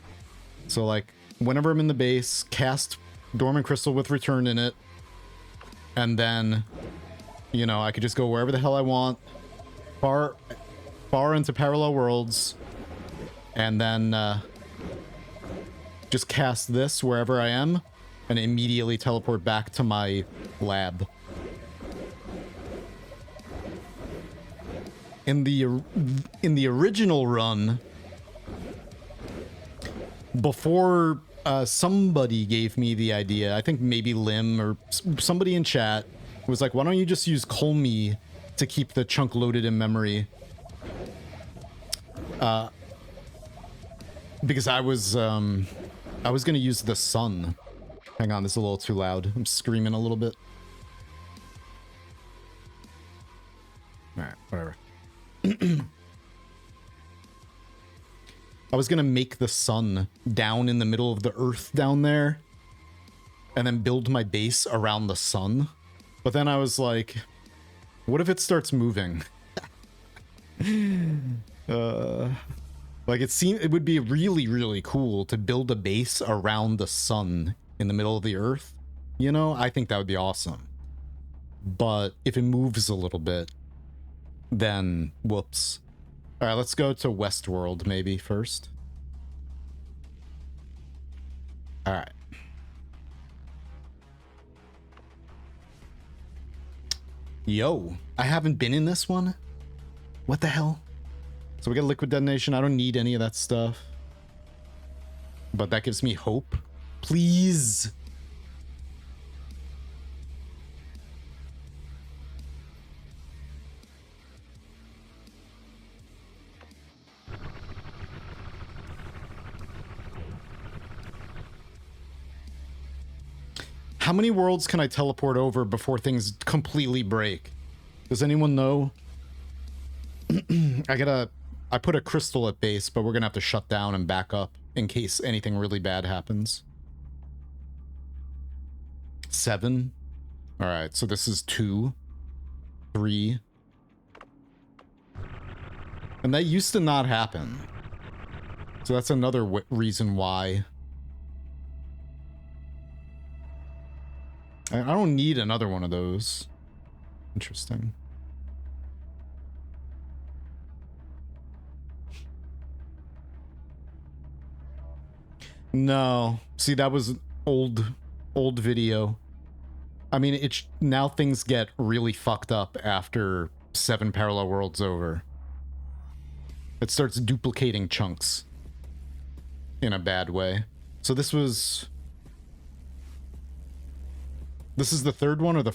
So like, whenever I'm in the base, cast Dormant Crystal with Return in it. And then, you know, I could just go wherever the hell I want. Far into parallel worlds. And then just cast this wherever I am. And immediately teleport back to my lab. In the original run, before somebody gave me the idea, I think maybe Lim or somebody in chat was like, why don't you just use Colmy to keep the chunk loaded in memory? Because I was gonna use the sun. Hang on, this is a little too loud. I'm screaming a little bit. Alright, whatever. I was gonna make the sun down in the middle of the earth down there and then build my base around the sun. But then I was like, what if it starts moving? Like it would be really, really cool to build a base around the sun in the middle of the earth. You know, I think that would be awesome. But if it moves a little bit, then whoops. All right, let's go to Westworld maybe first. All right. Yo, I haven't been in this one. What the hell? So we got liquid detonation. I don't need any of that stuff. But that gives me hope. Please. How many worlds can I teleport over before things completely break? Does anyone know? I put a crystal at base, but we're gonna have to shut down and back up in case anything really bad happens. 7. All right, so this is 2, 3. And that used to not happen. So that's another reason why. I don't need another one of those. Interesting. No. See, that was old video. I mean, now things get really fucked up after 7 parallel worlds over. It starts duplicating chunks in a bad way. So this is the third one or the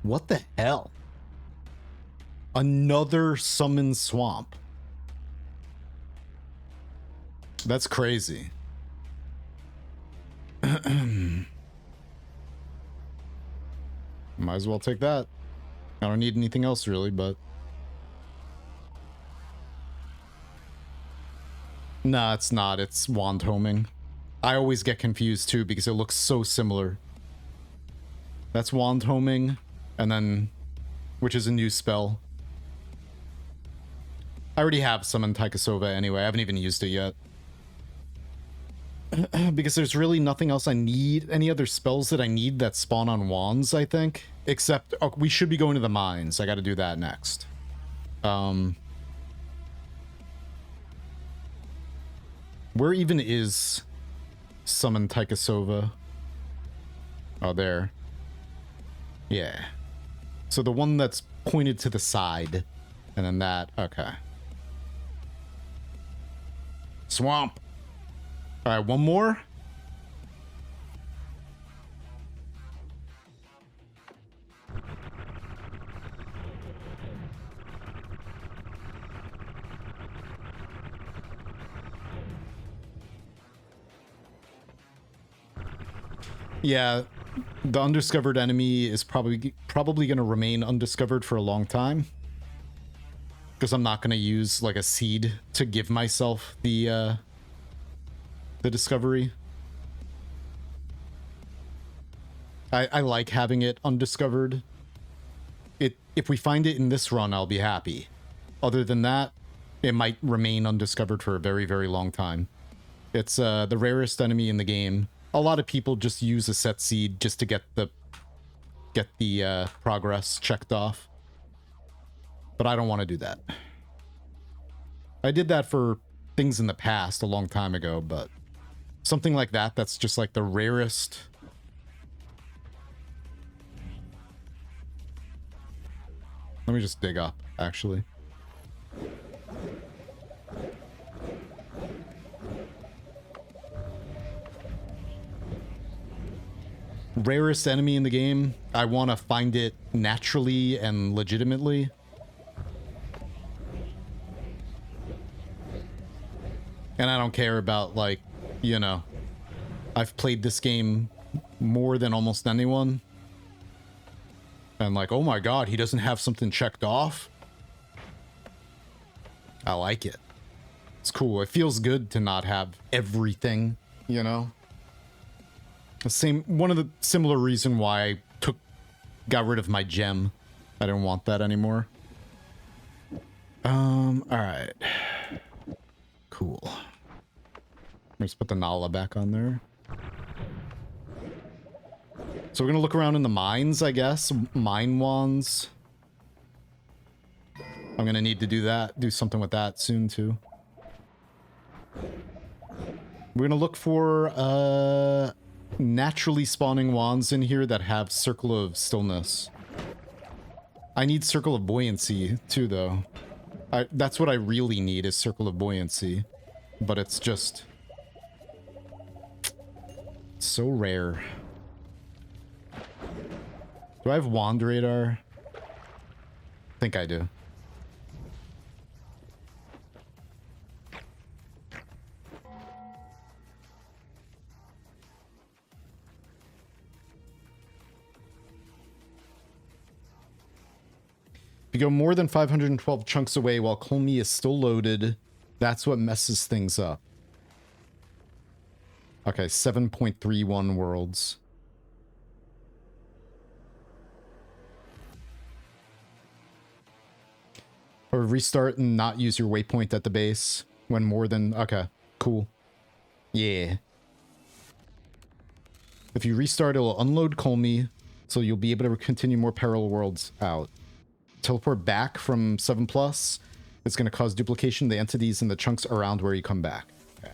What the hell? Another summon swamp. That's crazy. Might as well take that. I don't need anything else really, but... Nah, it's not. It's wand homing. I always get confused too because it looks so similar. That's wand homing, and then... which is a new spell. I already have summoned Taikasova anyway. I haven't even used it yet. Because there's really nothing else I need. Any other spells that I need that spawn on wands, I think. Except, oh, we should be going to the mines. I gotta do that next. Where even is summon Taikasova? Oh, there. Yeah. So the one that's pointed to the side. And then that, okay. Swamp. All right, one more. Yeah, the undiscovered enemy is probably going to remain undiscovered for a long time. Because I'm not going to use like a seed to give myself the discovery. I like having it undiscovered. If we find it in this run, I'll be happy. Other than that, it might remain undiscovered for a very, very long time. It's the rarest enemy in the game. A lot of people just use a set seed just to get the progress checked off. But I don't want to do that. I did that for things in the past a long time ago, but Something like that, that's just like the rarest. Let me just dig up, actually. Rarest enemy in the game. I want to find it naturally and legitimately. And I don't care about, like, you know, I've played this game more than almost anyone. And like, oh my god, he doesn't have something checked off? I like it. It's cool. It feels good to not have everything, you know? The same, one of the similar reason why I got rid of my gem. I didn't want that anymore. Alright. Cool. Let's put the Nala back on there. So we're gonna look around in the mines, I guess. Mine wands. I'm gonna need to do that. Do something with that soon, too. We're gonna look for, naturally spawning wands in here that have Circle of Stillness. I need Circle of Buoyancy, too, though. That's what I really need, is Circle of Buoyancy. But it's just... so rare. Do I have Wand Radar? I think I do. If you go more than 512 chunks away while Colmy is still loaded, that's what messes things up. Okay, 7.31 worlds. Or restart and not use your waypoint at the base when more than... Okay, cool. Yeah. If you restart, it will unload Colmy, so you'll be able to continue more parallel worlds out. Teleport back from 7+. It's going to cause duplication of the entities and the chunks around where you come back. Yeah.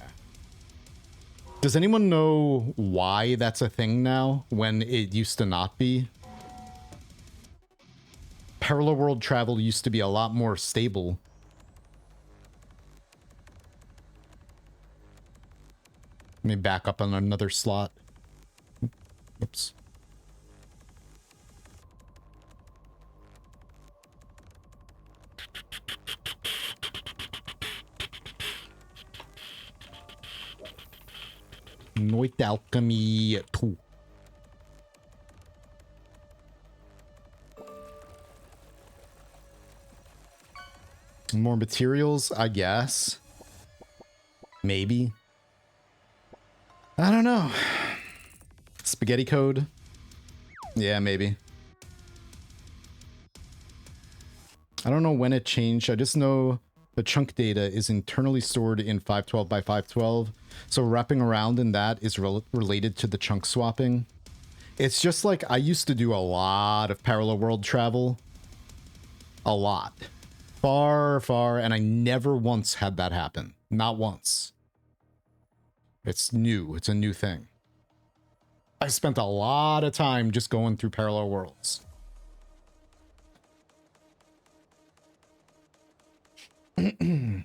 Does anyone know why that's a thing now, when it used to not be? Parallel world travel used to be a lot more stable. Let me back up on another slot. Oops. Noita Alchemy 2. More materials, I guess. Maybe. I don't know. Spaghetti code? Yeah, maybe. I don't know when it changed. I just know the chunk data is internally stored in 512 by 512. So wrapping around in that is related to the chunk swapping. It's just like I used to do a lot of parallel world travel. A lot. Far, far, and I never once had that happen. Not once. It's new. It's a new thing. I spent a lot of time just going through parallel worlds. It's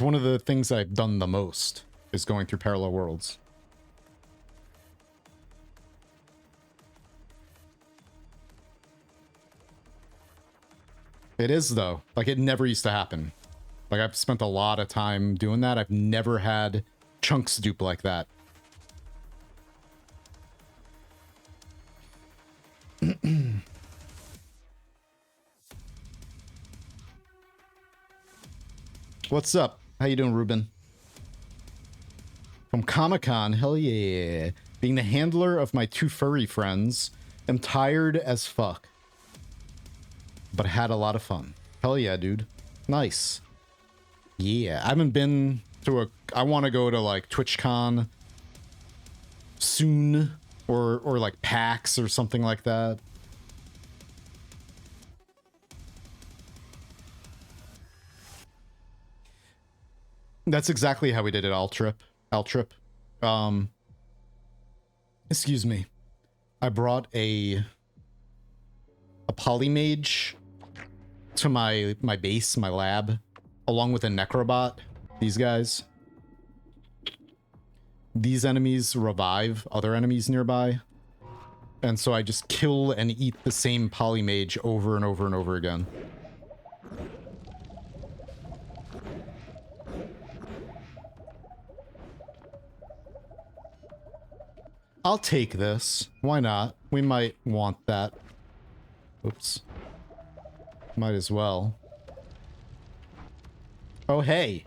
one of the things I've done the most, is going through parallel worlds. It is, though. Like, it never used to happen. Like, I've spent a lot of time doing that. I've never had chunks dupe like that. What's up? How you doing, Ruben? From Comic-Con, hell yeah. Being the handler of my two furry friends, I'm tired as fuck. But I had a lot of fun. Hell yeah, dude. Nice. Yeah, I haven't been to a... I want to go to, like, TwitchCon soon. Or like, PAX or something like that. That's exactly how we did it, Altrip. Excuse me. I brought a polymage to my base, my lab, along with a necrobot. These guys. These enemies revive other enemies nearby. And so I just kill and eat the same polymage over and over and over again. I'll take this. Why not? We might want that. Oops. Might as well. Oh, hey.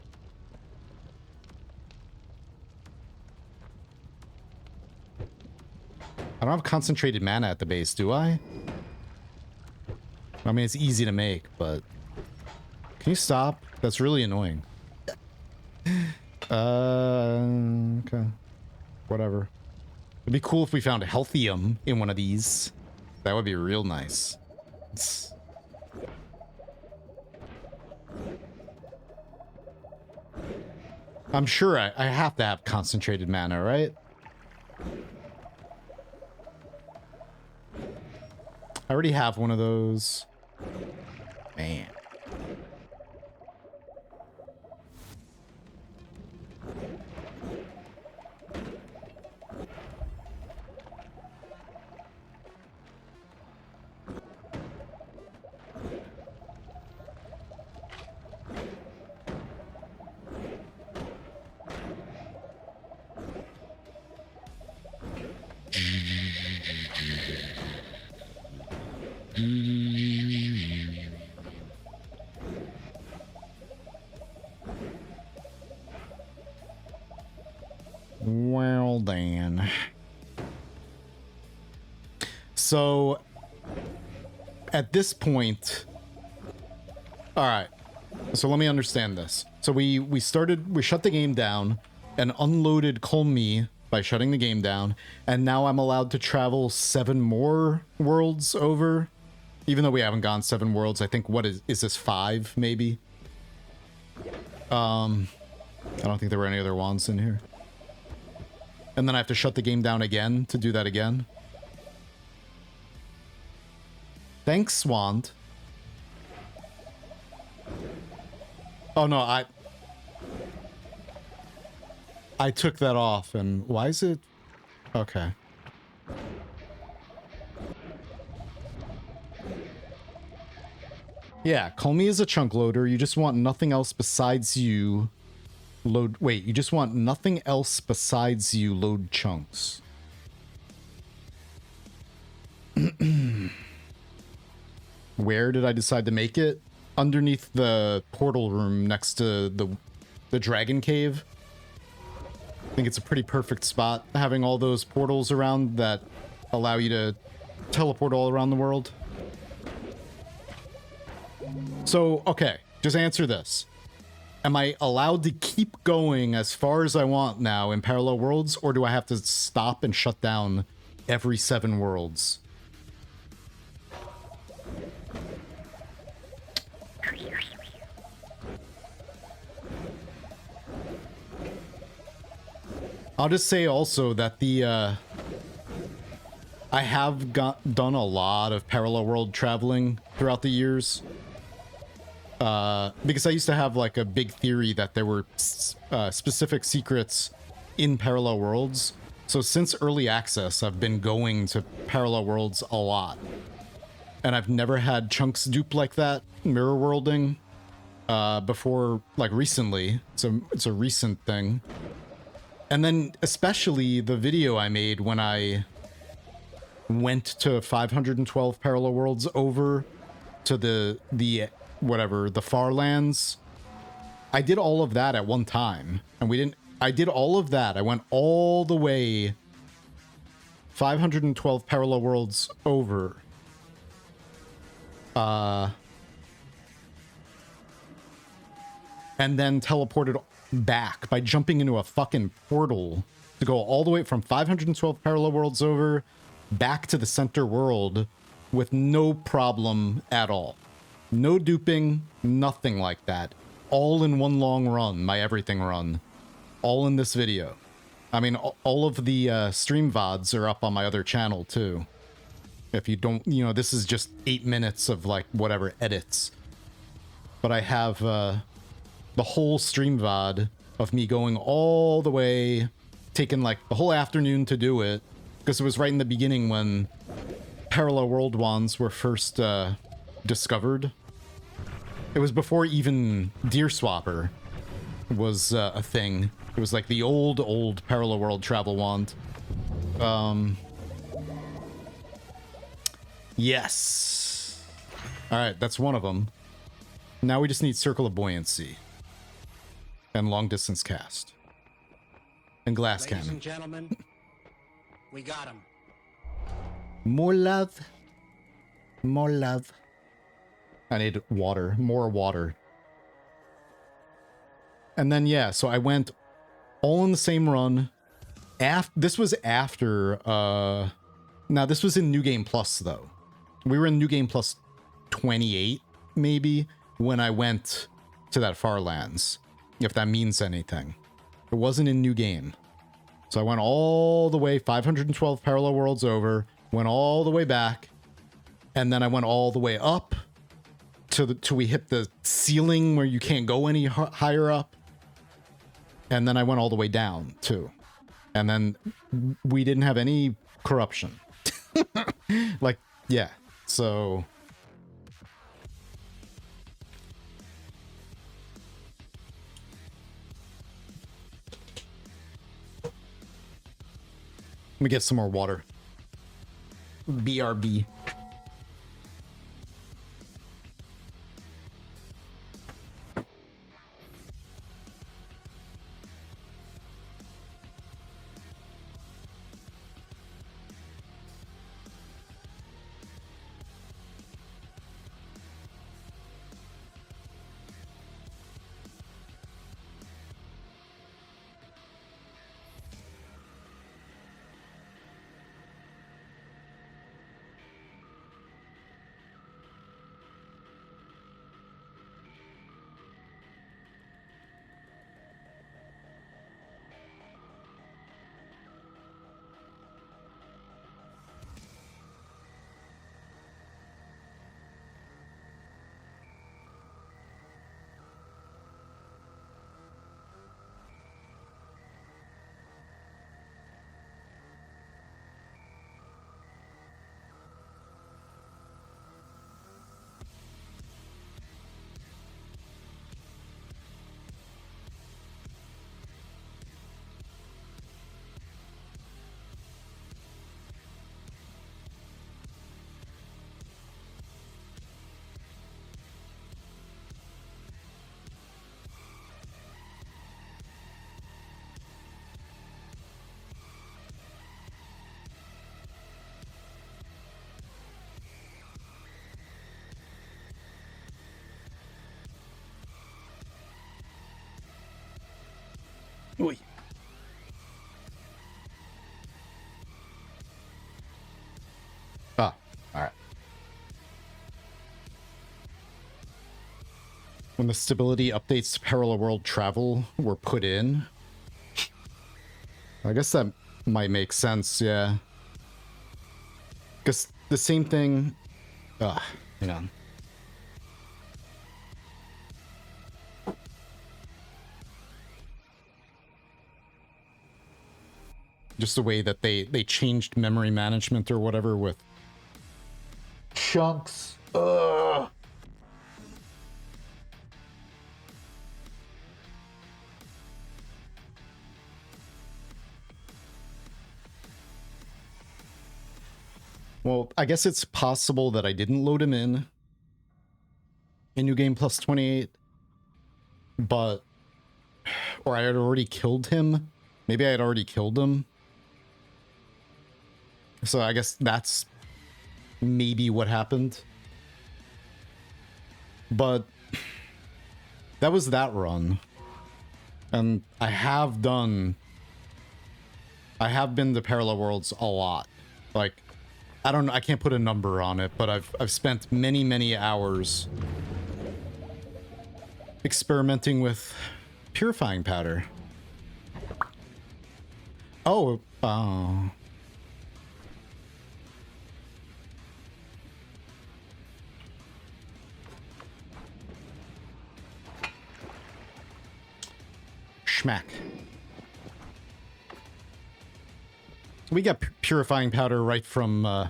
I don't have concentrated mana at the base, do I? I mean, it's easy to make, but... Can you stop? That's really annoying. Okay. Whatever. It'd be cool if we found a healthium in one of these. That would be real nice. I'm sure I have to have concentrated mana, right? I already have one of those. Man. Well, then. So, at this point... Alright. So let me understand this. So we shut the game down and unloaded Colmy by shutting the game down, and now I'm allowed to travel 7 more worlds over. Even though we haven't gone 7 worlds, I think, what is this, 5, maybe? I don't think there were any other wands in here. And then I have to shut the game down again to do that again. Thanks, wand. Oh no, I took that off, and why is it... Okay. Yeah, call me as a chunk loader. You just want nothing else besides you load... Wait, you just want nothing else besides you load chunks. Where did I decide to make it? Underneath the portal room next to the dragon cave. I think it's a pretty perfect spot, having all those portals around that allow you to teleport all around the world. So, okay, just answer this. Am I allowed to keep going as far as I want now in parallel worlds, or do I have to stop and shut down every 7 worlds? I'll just say also that I have done a lot of parallel world traveling throughout the years. Because I used to have like a big theory that there were specific secrets in parallel worlds. So since early access, I've been going to parallel worlds a lot. And I've never had chunks dupe like that, mirror worlding, before, like, recently. It's a recent thing. And then especially the video I made when I went to 512 parallel worlds over to the far lands. I did all of that at one time, and I did all of that. I went all the way 512 parallel worlds over. And then teleported back by jumping into a fucking portal to go all the way from 512 parallel worlds over back to the center world with no problem at all. No duping, nothing like that. all in one long run, my everything run, all in this video. I mean, all of the stream VODs are up on my other channel too. If you don't, you know, this is just 8 minutes of like whatever edits. But I have the whole stream VOD of me going all the way, taking like the whole afternoon to do it, because it was right in the beginning when parallel world wands were first discovered. It was before even Deer Swapper was a thing. It was like the old parallel world travel wand. Yes. All right, that's one of them. Now we just need Circle of Buoyancy and long distance cast and glass Ladies cannon. and gentlemen, we got him. More love. More love. I need water. More water. And then, yeah, so I went all in the same run. This was after... Now, this was in New Game Plus, though. We were in New Game Plus 28, maybe, when I went to that Farlands, if that means anything. It wasn't in New Game. So I went all the way, 512 parallel worlds over, went all the way back, and then I went all the way up till we hit the ceiling where you can't go any higher up. And then I went all the way down, too. And then we didn't have any corruption. Like, yeah. So... Let me get some more water. BRB. Oy. Ah, all right. When the stability updates to parallel world travel were put in, I guess that might make sense, yeah. Because the same thing... hang on. Just the way that they changed memory management or whatever with chunks. Ugh. Well, I guess it's possible that I didn't load him in New Game Plus 28, but... Or I had already killed him. Maybe I had already killed him. So I guess that's maybe what happened. But that was that run. And I have been to Parallel Worlds a lot. Like, I can't put a number on it, but I've spent many, many hours experimenting with purifying powder. Oh, schmack. We got purifying powder right from, what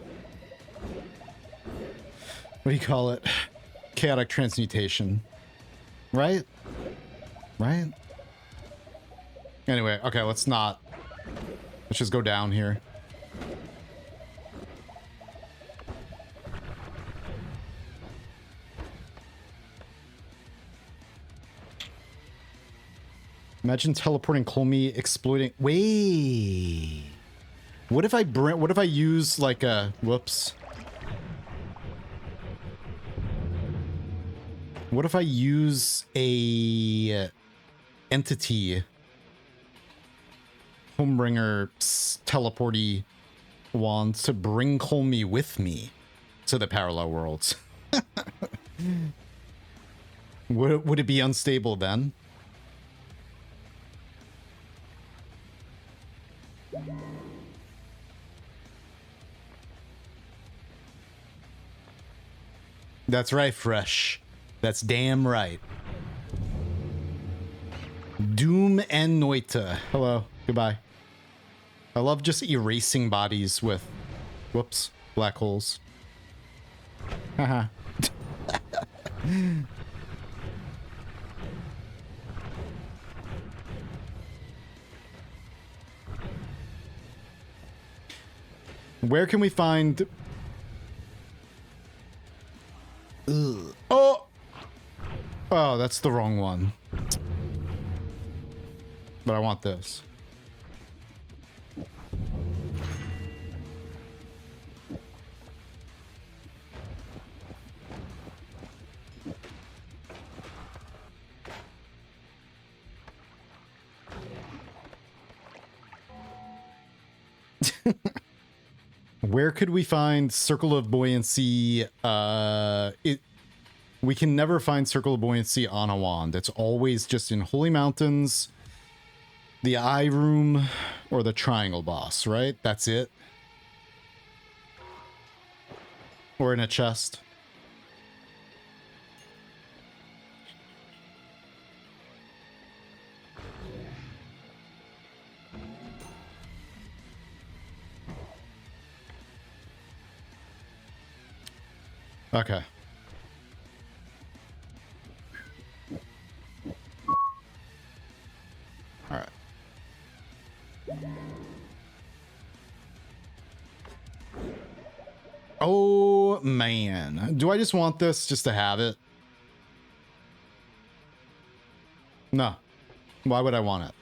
do you call it? Chaotic transmutation. Right? Right? Anyway, okay, let's just go down here. Imagine teleporting Colmy, exploiting. Wait. What if I use like a whoops? What if I use a entity Homebringer teleporty wand to bring Colmy with me to the parallel worlds? Would it be unstable then? That's right, Fresh. That's damn right. Doom and Noita. Hello. Goodbye. I love just erasing bodies with, whoops, black holes. Haha. Where can we find... Ugh. Oh! Oh, that's the wrong one. But I want this. Where could we find Circle of Buoyancy? We can never find Circle of Buoyancy on a wand. It's always just in Holy Mountains, the Eye Room, or the Triangle Boss, right? That's it. Or in a chest. Okay. All right. Oh, man. Do I just want this just to have it? No. Why would I want it?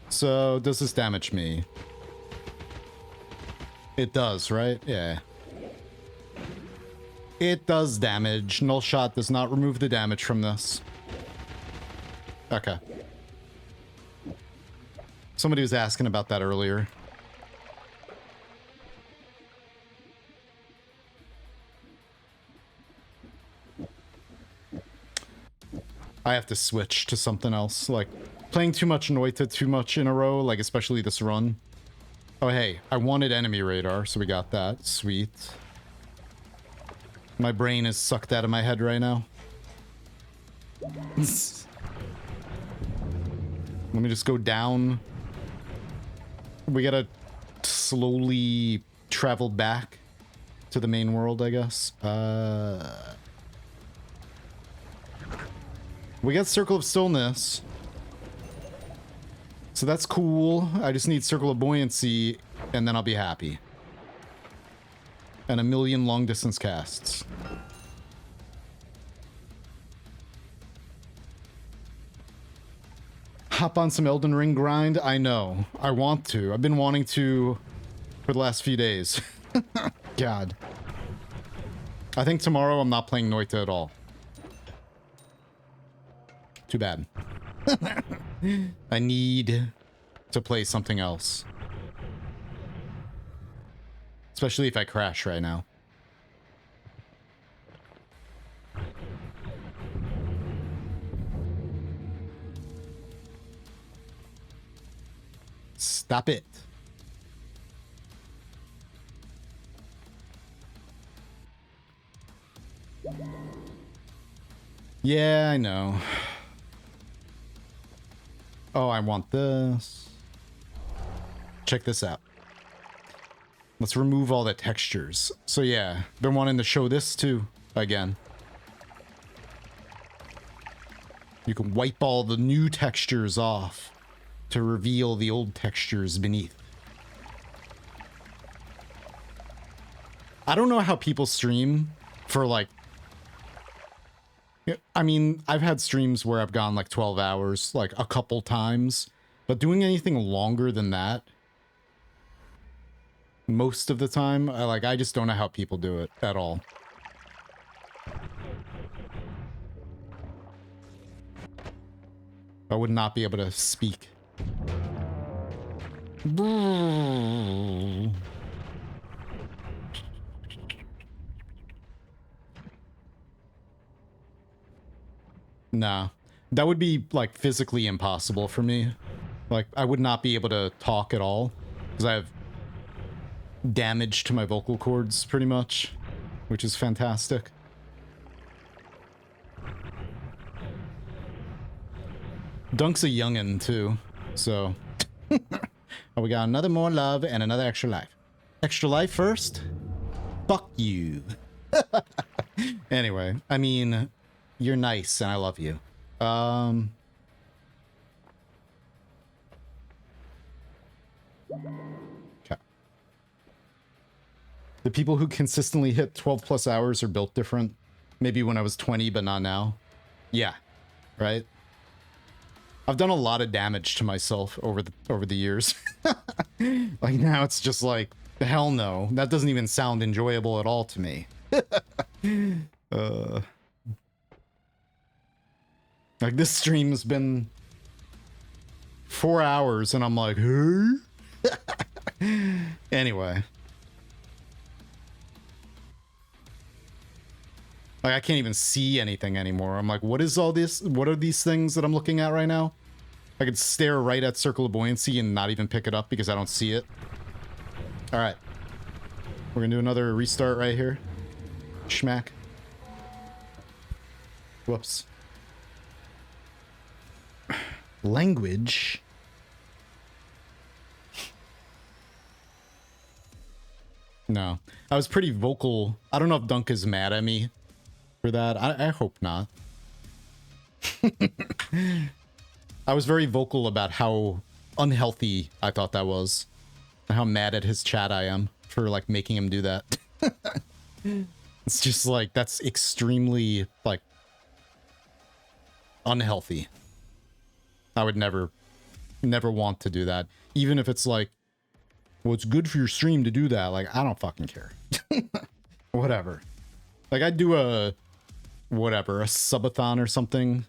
So, does this damage me? It does, right? Yeah. It does damage. Null shot does not remove the damage from this. Okay. Somebody was asking about that earlier. I have to switch to something else, like playing too much Noita too much in a row, like especially this run. Oh hey, I wanted enemy radar, so we got that. Sweet. My brain is sucked out of my head right now. Let me just go down. We gotta slowly travel back to the main world, I guess. We got Circle of Stillness. So that's cool. I just need Circle of Buoyancy, and then I'll be happy. And a million long-distance casts. Hop on some Elden Ring grind? I know. I want to. I've been wanting to for the last few days. God. I think tomorrow I'm not playing Noita at all. Too bad. I need to play something else. Especially if I crash right now. Stop it. Yeah, I know. Oh, I want this. Check this out. Let's remove all the textures. So yeah, been wanting to show this too, again. You can wipe all the new textures off to reveal the old textures beneath. I don't know how people stream for like... I mean, I've had streams where I've gone like 12 hours, like a couple times, but doing anything longer than that, most of the time, I just don't know how people do it at all. I would not be able to speak. Nah, that would be like physically impossible for me. Like, I would not be able to talk at all because I have damage to my vocal cords pretty much, which is fantastic. Dunk's a youngin' too, so oh, we got another more love and another extra life. Extra life first? Fuck you. Anyway, I mean, you're nice and I love you. Okay. The people who consistently hit 12 plus hours are built different. Maybe when I was 20, but not now. Yeah, right? I've done a lot of damage to myself over the years. Like now it's just like, hell no. That doesn't even sound enjoyable at all to me. Like this stream's been 4 hours and I'm like, huh? Anyway. Like I can't even see anything anymore. I'm like, what is all this? What are these things that I'm looking at right now? I could stare right at Circle of Buoyancy and not even pick it up because I don't see it. All right. We're gonna do another restart right here. Schmack. Whoops. Language. No. I was pretty vocal. I don't know if Dunk is mad at me for that. I hope not. I was very vocal about how unhealthy I thought that was. And how mad at his chat I am for like making him do that. It's just like, that's extremely like unhealthy. I would never want to do that. Even if it's like, well, it's good for your stream to do that. Like, I don't fucking care. Whatever. Like, I'd do a subathon or something.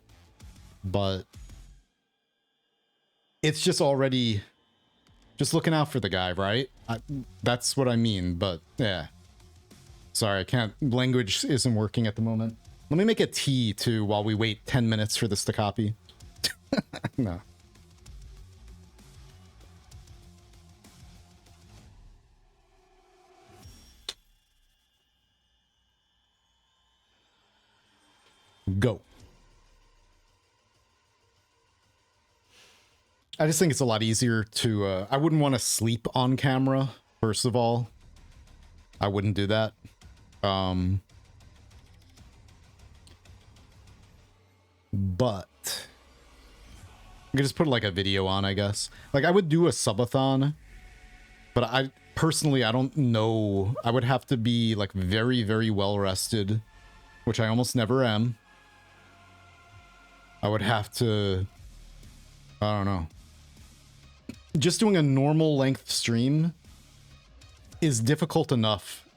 But it's just already just looking out for the guy, right? That's what I mean, but yeah. Sorry, I can't. Language isn't working at the moment. Let me make a tea, too, while we wait 10 minutes for this to copy. No. Go. I just think it's a lot easier to, I wouldn't want to sleep on camera, first of all. I wouldn't do that. but I could just put like a video on, I guess. Like I would do a subathon, but I personally, I don't know. I would have to be like very, very well rested, which I almost never am. I would have to, I don't know. Just doing a normal length stream is difficult enough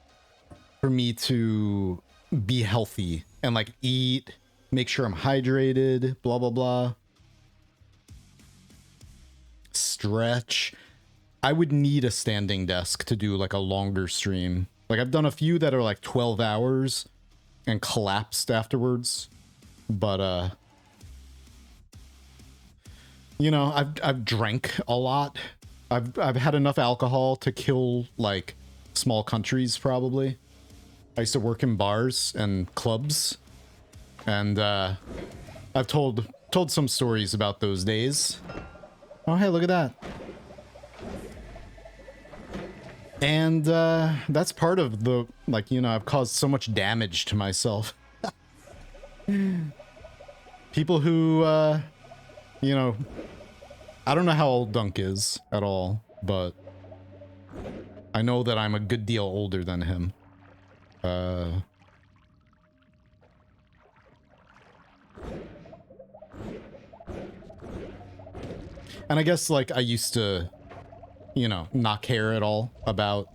for me to be healthy and like eat, make sure I'm hydrated, blah, blah, blah. Stretch. I would need a standing desk to do like a longer stream. Like I've done a few that are like 12 hours and collapsed afterwards. But you know, I've drank a lot. I've had enough alcohol to kill like small countries probably. I used to work in bars and clubs, and I've told some stories about those days. Oh, hey, look at that. And that's part of the, like, you know, I've caused so much damage to myself. People who, you know, I don't know how old Dunk is at all, but I know that I'm a good deal older than him. And I guess, like, I used to, you know, not care at all about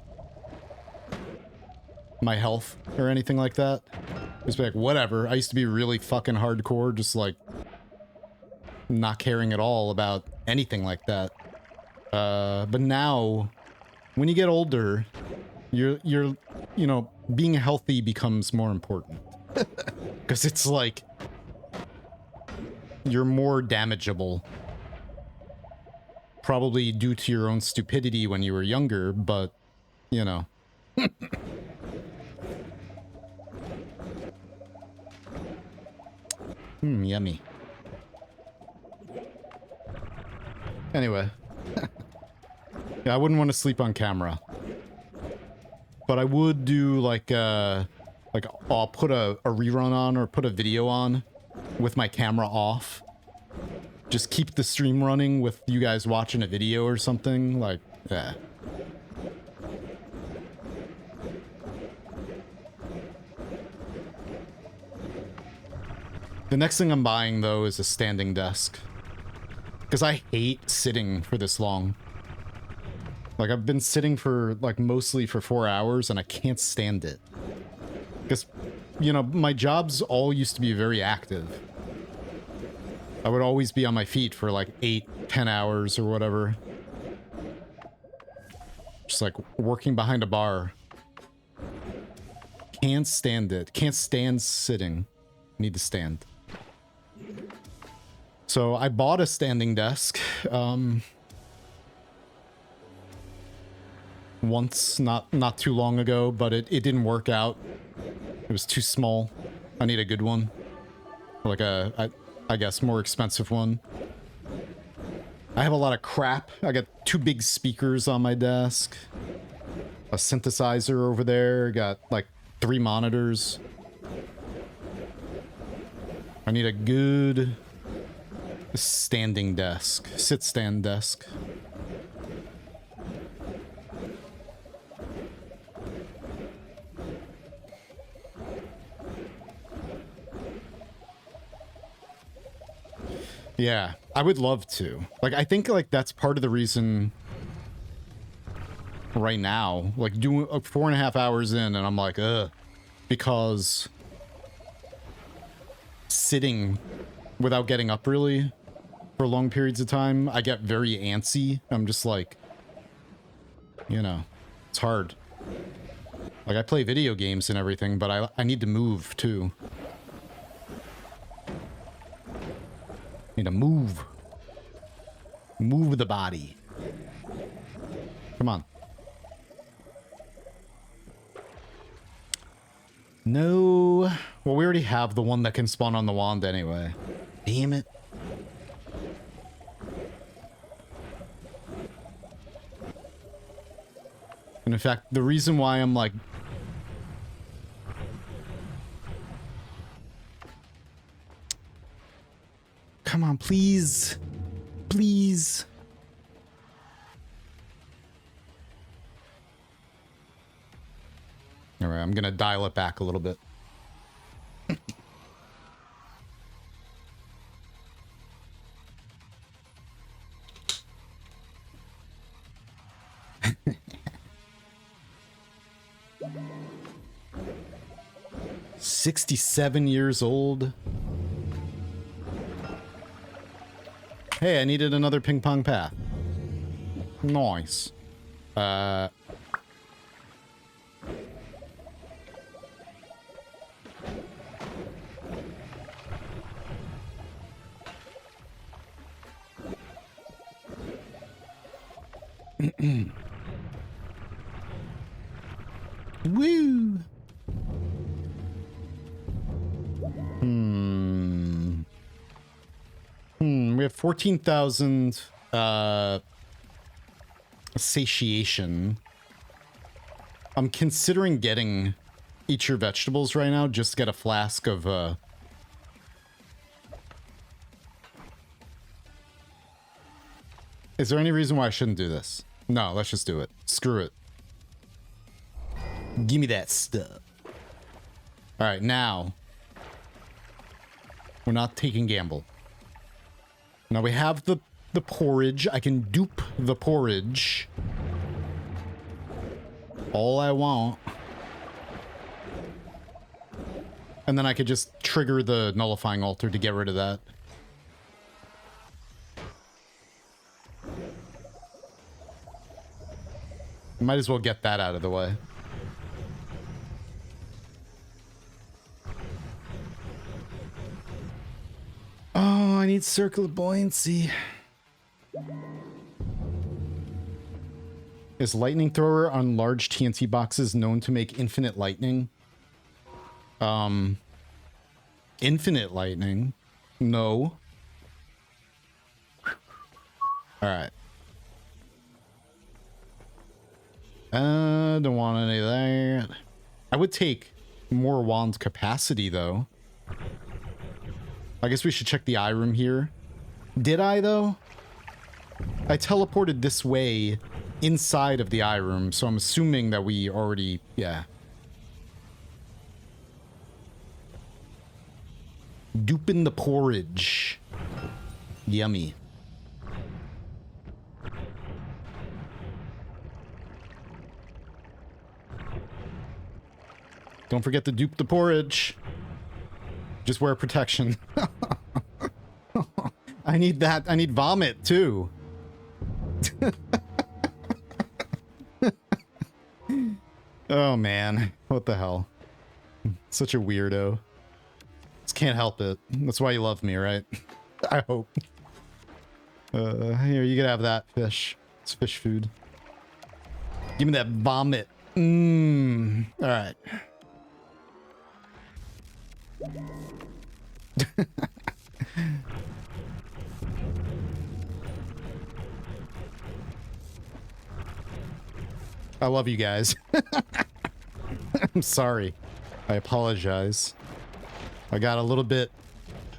my health or anything like that. Just be like, whatever. I used to be really fucking hardcore, just, like, not caring at all about anything like that. But now, when you get older, you're, you know, being healthy becomes more important. Because it's like, you're more damageable. Probably due to your own stupidity when you were younger, but, you know. Yummy. Anyway. Yeah, I wouldn't want to sleep on camera. But I would do, like, I'll put a rerun on or put a video on with my camera off. Just keep the stream running with you guys watching a video or something, like, yeah. The next thing I'm buying, though, is a standing desk. Because I hate sitting for this long. Like, I've been sitting for, like, mostly for 4 hours, and I can't stand it. Because, you know, my jobs all used to be very active. I would always be on my feet for like 8-10 hours or whatever. Just like working behind a bar. Can't stand it. Can't stand sitting. Need to stand. So I bought a standing desk. Once, not too long ago, but it didn't work out. It was too small. I need a good one. Like I guess more expensive one. I have a lot of crap. I got 2 big speakers on my desk. A synthesizer over there. Got like 3 monitors. I need a good standing desk. Sit-stand desk. Yeah, I would love to. Like, I think, like, that's part of the reason right now, like, doing 4.5 hours in, and I'm like, ugh. Because sitting without getting up, really, for long periods of time, I get very antsy. I'm just like, you know, it's hard. Like, I play video games and everything, but I need to move, too. Need to move. Move the body. Come on. No. Well, we already have the one that can spawn on the wand anyway. Damn it. And in fact, the reason why I'm like... come on, please. Please. All right, I'm gonna dial it back a little bit. $67 old. Hey, I needed another ping pong path. Nice. Woo! We have 14,000 satiation. I'm considering getting eat your vegetables right now, just to get a flask of Is there any reason why I shouldn't do this? No, let's just do it. Screw it. Give me that stuff. Alright, now we're not taking gamble. Now we have the porridge. I can dupe the porridge. All I want. And then I could just trigger the nullifying altar to get rid of that. Might as well get that out of the way. Oh, I need circle of buoyancy. Is lightning thrower on large TNT boxes known to make infinite lightning? Infinite lightning? No. Alright. Don't want any of that. I would take more wand capacity, though. I guess we should check the eye room here. Did I, though? I teleported this way inside of the eye room, so I'm assuming that we already... Yeah. Duping the porridge. Yummy. Don't forget to dupe the porridge. Just wear protection. I need that. I need vomit, too. Oh, man. What the hell? Such a weirdo. Just can't help it. That's why you love me, right? I hope. Here, you can have that fish. It's fish food. Give me that vomit. Alright. I love you guys. I'm sorry. I apologize. I got a little bit...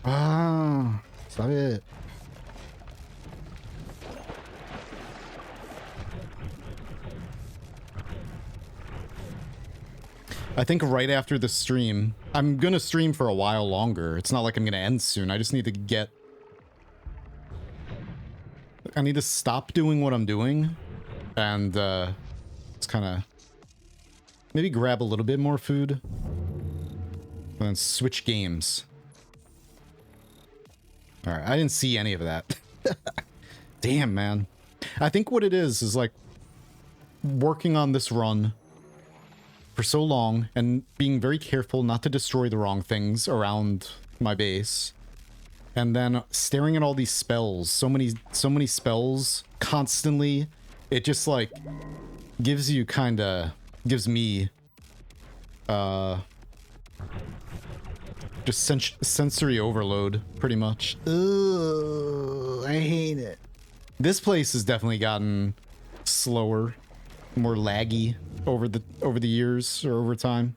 stop it. I think right after the stream, I'm gonna stream for a while longer. It's not like I'm gonna end soon. I just need to get... I need to stop doing what I'm doing. And, just kind of... Maybe grab a little bit more food. And then switch games. Alright, I didn't see any of that. Damn, man. I think what it is like... working on this run... for so long and being very careful not to destroy the wrong things around my base, and then staring at all these spells, so many spells constantly, it just like gives me just sensory overload pretty much. Ugh, I hate it. This place has definitely gotten slower, more laggy over the years or over time,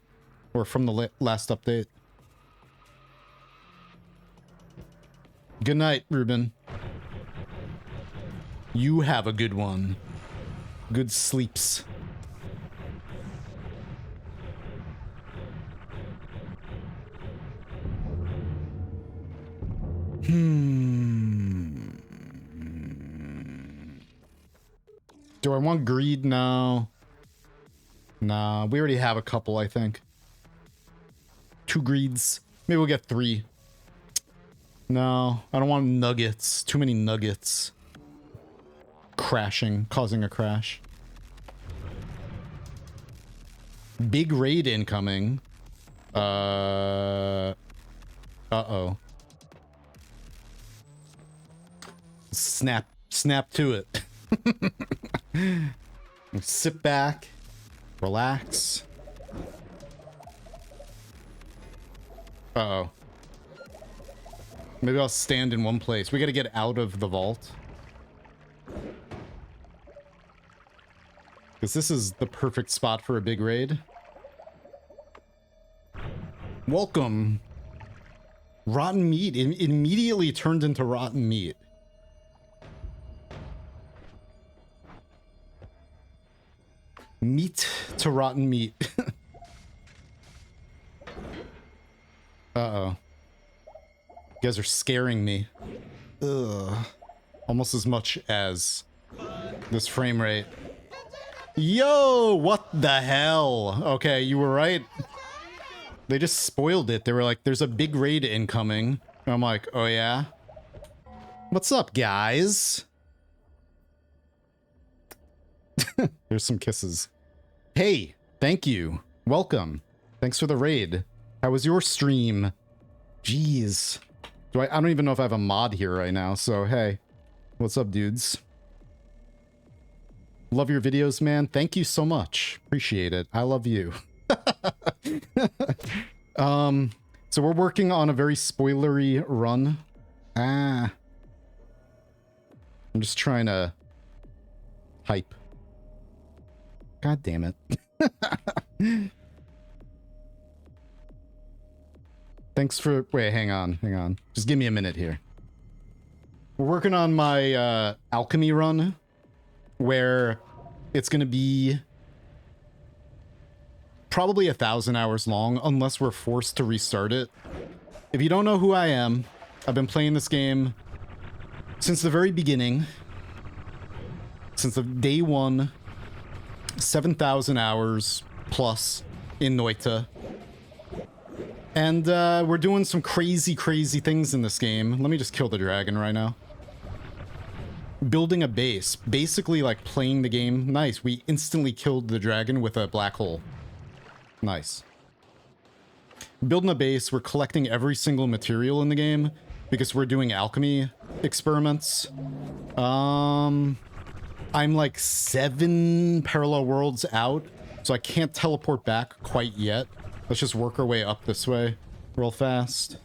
or from the last update. Good night, Ruben. You have a good one. Good sleeps. Do I want greed? No. Nah, we already have a couple, I think. 2 greeds. Maybe we'll get 3. No, I don't want nuggets. Too many nuggets. Crashing, causing a crash. Big raid incoming. Uh-oh. Snap to it. Sit back, relax. Uh-oh. Maybe I'll stand in one place. We gotta get out of the vault. Because this is the perfect spot for a big raid. Welcome. Rotten meat. It immediately turned into rotten meat. Meat to rotten meat. Uh-oh. You guys are scaring me. Ugh. Almost as much as this frame rate. Yo, what the hell? Okay, you were right. They just spoiled it. They were like, there's a big raid incoming. And I'm like, oh yeah? What's up, guys? There's some kisses. Hey, thank you. Welcome. Thanks for the raid. How was your stream? Jeez. I don't even know if I have a mod here right now, so hey. What's up, dudes? Love your videos, man. Thank you so much. Appreciate it. I love you. So we're working on a very spoilery run. I'm just trying to hype. God damn it. Thanks for... Wait, hang on. Just give me a minute here. We're working on my Alchemy Run, where it's going to be probably 1,000 hours long, unless we're forced to restart it. If you don't know who I am, I've been playing this game since the very beginning. Since the day one, 7,000 hours plus in Noita. And we're doing some crazy things in this game. Let me just kill the dragon right now. Building a base. Basically like playing the game. Nice. We instantly killed the dragon with a black hole. Nice. Building a base. We're collecting every single material in the game because we're doing alchemy experiments. I'm like 7 parallel worlds out, so I can't teleport back quite yet. Let's just work our way up this way real fast.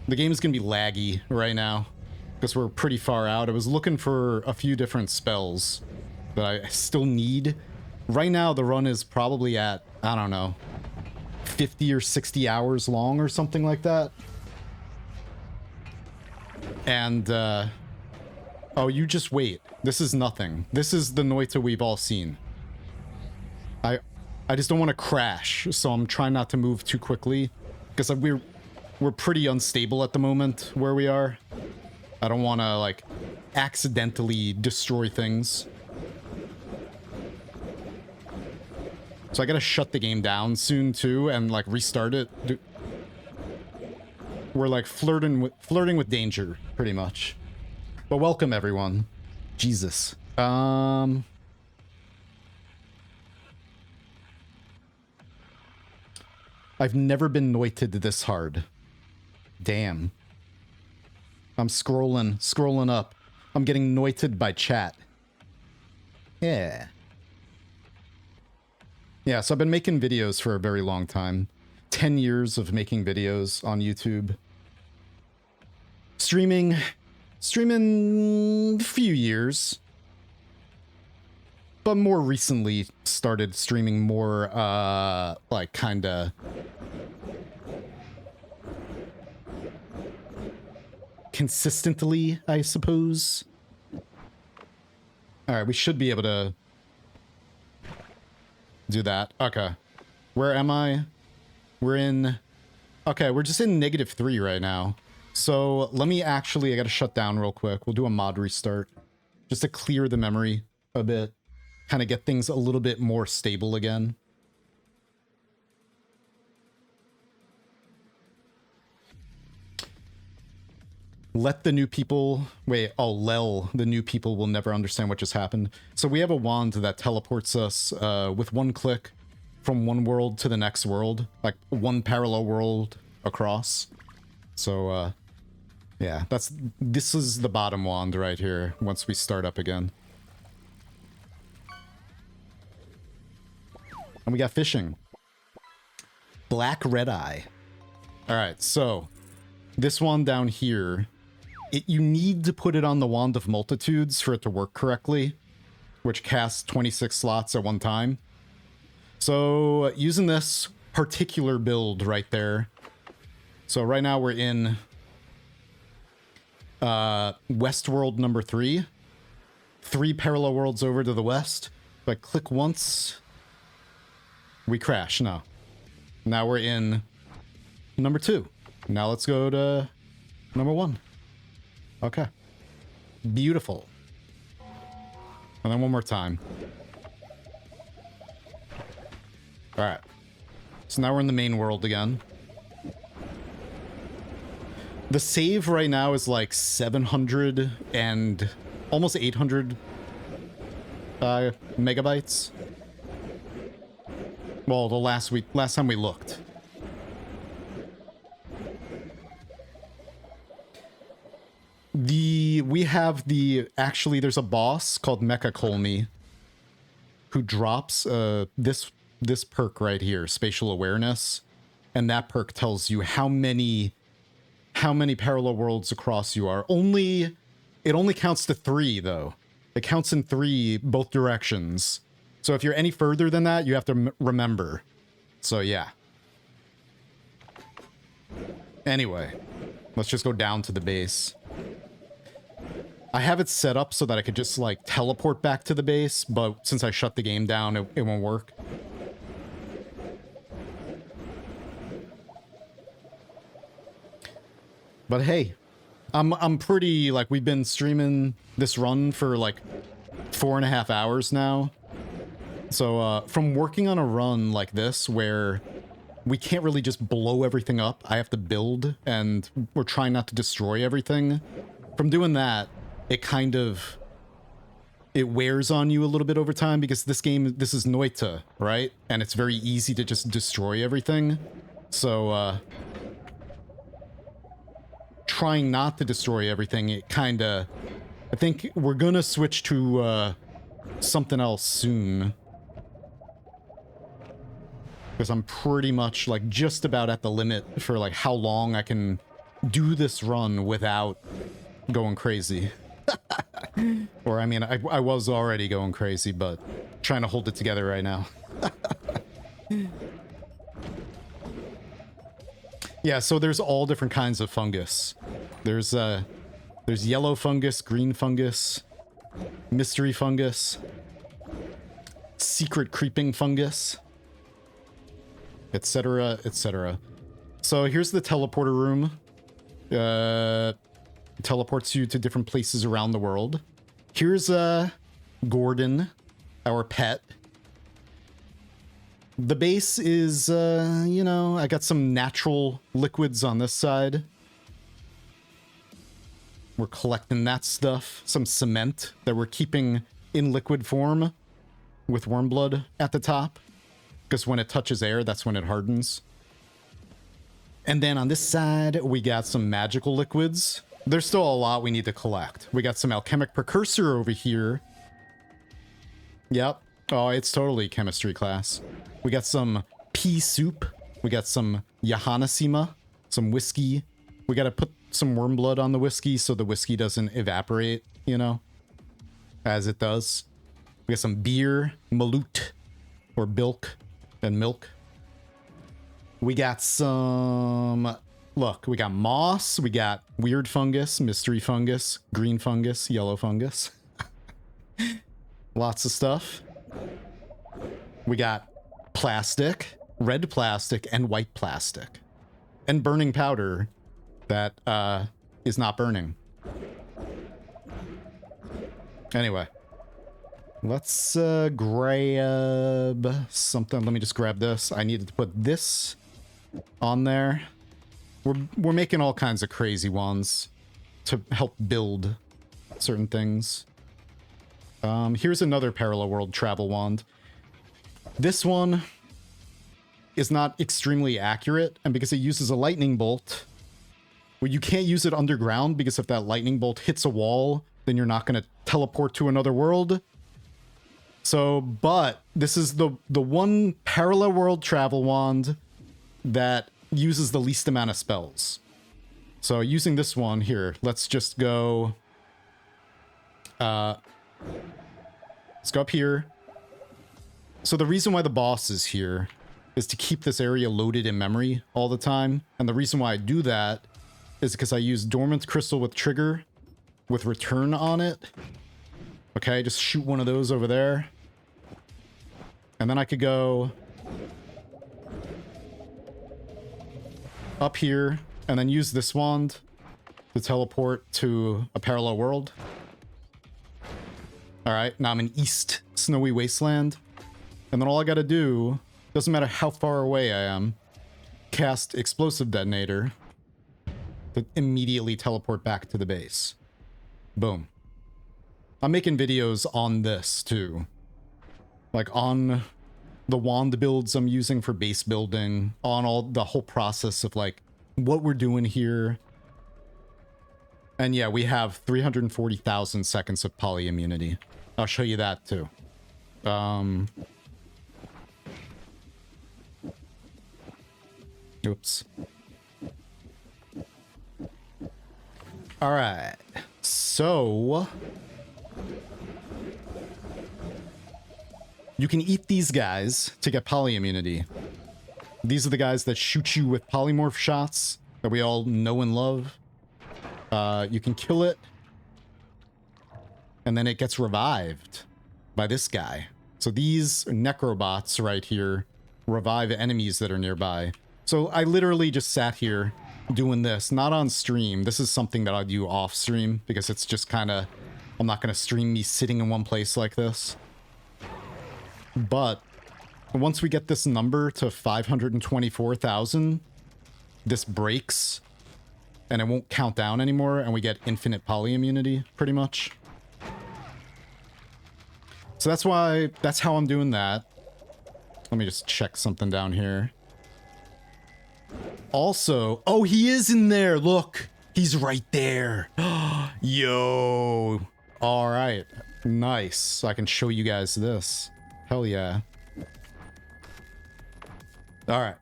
The game is going to be laggy right now because we're pretty far out. I was looking for a few different spells that I still need. Right now, the run is probably at, I don't know, 50 or 60 hours long or something like that. And, oh, you just wait. This is nothing. This is the Noita we've all seen. I just don't want to crash, so I'm trying not to move too quickly. Because we're pretty unstable at the moment where we are. I don't want to, like, accidentally destroy things. So I gotta shut the game down soon, too, and, like, restart it. We're, like, flirting with danger, pretty much. But welcome, everyone. Jesus. I've never been noited this hard. Damn. I'm scrolling up. I'm getting noited by chat. Yeah. Yeah, so I've been making videos for a very long time. 10 years of making videos on YouTube. Streaming a few years. But more recently started streaming more, like, kinda... consistently, I suppose. All right, we should be able to do that. Okay. Where am I? We're in... Okay, we're just in -3 right now. So let me actually... I gotta shut down real quick. We'll do a mod restart. Just to clear the memory a bit. Kind of get things a little bit more stable again. Let the new people... Wait, oh, Lel. The new people will never understand what just happened. So we have a wand that teleports us with one click from one world to the next world. Like, one parallel world across. So, yeah, this is the bottom wand right here, once we start up again. And we got fishing. Black red eye. Alright, so... This wand down here... you need to put it on the Wand of Multitudes for it to work correctly, which casts 26 slots at one time. So, using this particular build right there. So right now we're in Westworld number 3. 3 parallel worlds over to the west. If I click once, we crash. No. Now we're in number 2. Now let's go to number 1. Okay. Beautiful. And then one more time. Alright. So now we're in the main world again. The save right now is like 700 and almost 800 megabytes. Well, the last time we looked. Actually, there's a boss called Mecha Colmy who drops this perk right here, Spatial Awareness, and that perk tells you how many parallel worlds across you are. It only counts to 3 though. It counts in 3 both directions. So if you're any further than that, you have to remember. So yeah. Anyway, let's just go down to the base. I have it set up so that I could just, like, teleport back to the base, but since I shut the game down, it won't work. But hey, I'm pretty, like, we've been streaming this run for, like, 4.5 hours now. So, from working on a run like this, where we can't really just blow everything up, I have to build, and we're trying not to destroy everything. From doing that, it kind of... it wears on you a little bit over time, because this is Noita, right? And it's very easy to just destroy everything. So, trying not to destroy everything, it kinda... I think we're gonna switch to, something else soon. Because I'm pretty much, like, just about at the limit for, like, how long I can do this run without going crazy. Or, I mean, I was already going crazy, but trying to hold it together right now. Yeah, so there's all different kinds of fungus. There's yellow fungus, green fungus, mystery fungus, secret creeping fungus, etc., etc. So here's the teleporter room. Teleports you to different places around the world. Here's Gordon, our pet. The base is, you know, I got some natural liquids on this side. We're collecting that stuff. Some cement that we're keeping in liquid form with worm blood at the top. Because when it touches air, that's when it hardens. And then on this side, we got some magical liquids. There's still a lot we need to collect. We got some alchemic precursor over here. Yep. Oh, it's totally chemistry class. We got some pea soup. We got some Yahanasima, some whiskey. We gotta put some worm blood on the whiskey so the whiskey doesn't evaporate, you know, as it does. We got some beer, malut, or bilk, and milk. We got some look, we got moss, we got weird fungus, mystery fungus, green fungus, yellow fungus. Lots of stuff. We got plastic, red plastic, and white plastic. And burning powder that is not burning. Anyway. Let's grab something. Let me just grab this. I needed to put this on there. We're making all kinds of crazy ones to help build certain things. Here's another parallel world travel wand. This one is not extremely accurate, and because it uses a lightning bolt, well, you can't use it underground because if that lightning bolt hits a wall, then you're not going to teleport to another world. So, but this is the one parallel world travel wand that uses the least amount of spells. So using this one here, let's just go, let's go up here. So the reason why the boss is here is to keep this area loaded in memory all the time. And the reason why I do that is because I use Dormant Crystal with Trigger with Return on it. Okay, just shoot one of those over there. And then I could go up here and then use this wand to teleport to a parallel world. All right, now I'm in East Snowy Wasteland. And then all I gotta do, doesn't matter how far away I am, cast Explosive Detonator to immediately teleport back to the base. Boom. I'm making videos on this too. Like on the wand builds I'm using for base building, on all the whole process of like what we're doing here. And yeah, we have 340,000 seconds of poly immunity. I'll show you that too. Oops. All right. So you can eat these guys to get poly immunity. These are the guys that shoot you with polymorph shots that we all know and love. You can kill it, and then it gets revived by this guy. So these necrobots right here revive enemies that are nearby. So I literally just sat here doing this, not on stream. This is something that I do off stream because it's just kind of, I'm not going to stream me sitting in one place like this. But once we get this number to 524,000, this breaks and it won't count down anymore and we get infinite poly immunity pretty much. So that's how I'm doing that. Let me just check something down here. Also, oh, he is in there. Look, he's right there. Yo. All right. Nice. So I can show you guys this. Hell yeah. All right.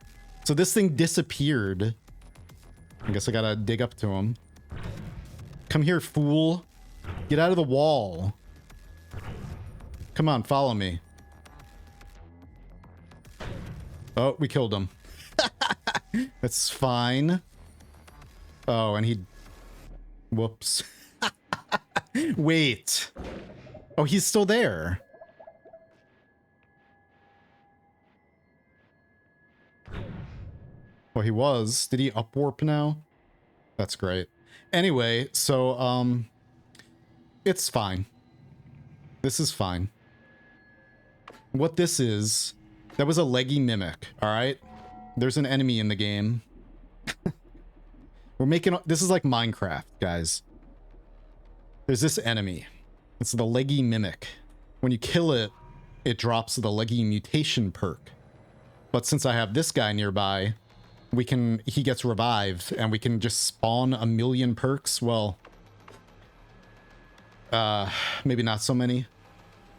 So this thing disappeared. I guess I gotta dig up to him. Come here, fool. Get out of the wall. Come on, follow me. Oh, we killed him. That's fine. Oh, and he... Whoops. Wait. Oh, he's still there. Well, he was. Did he upwarp now? That's great. Anyway, so, it's fine. This is fine. What this is, that was a leggy mimic, alright? There's an enemy in the game. We're making... This is like Minecraft, guys. There's this enemy. It's the leggy mimic. When you kill it, it drops the leggy mutation perk. But since I have this guy nearby, he gets revived, and we can just spawn 1,000,000 perks. Well, maybe not so many.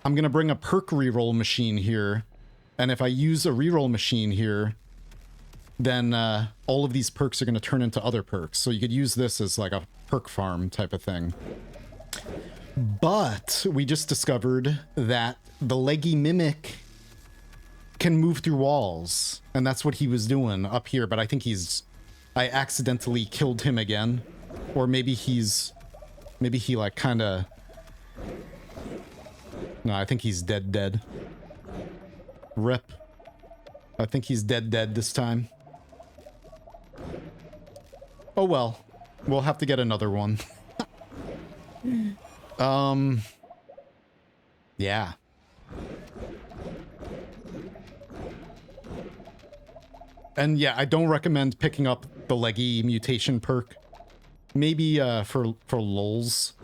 I'm gonna bring a perk reroll machine here, and if I use a reroll machine here, then all of these perks are gonna turn into other perks. So you could use this as like a perk farm type of thing. But we just discovered that the leggy mimic can move through walls, and that's what he was doing up here, but I think he's I accidentally killed him again. Or maybe maybe he like kind of... No, I think he's dead. Rip. I think he's dead this time. Oh well. We'll have to get another one. Yeah. And yeah, I don't recommend picking up the leggy mutation perk. Maybe for lulz.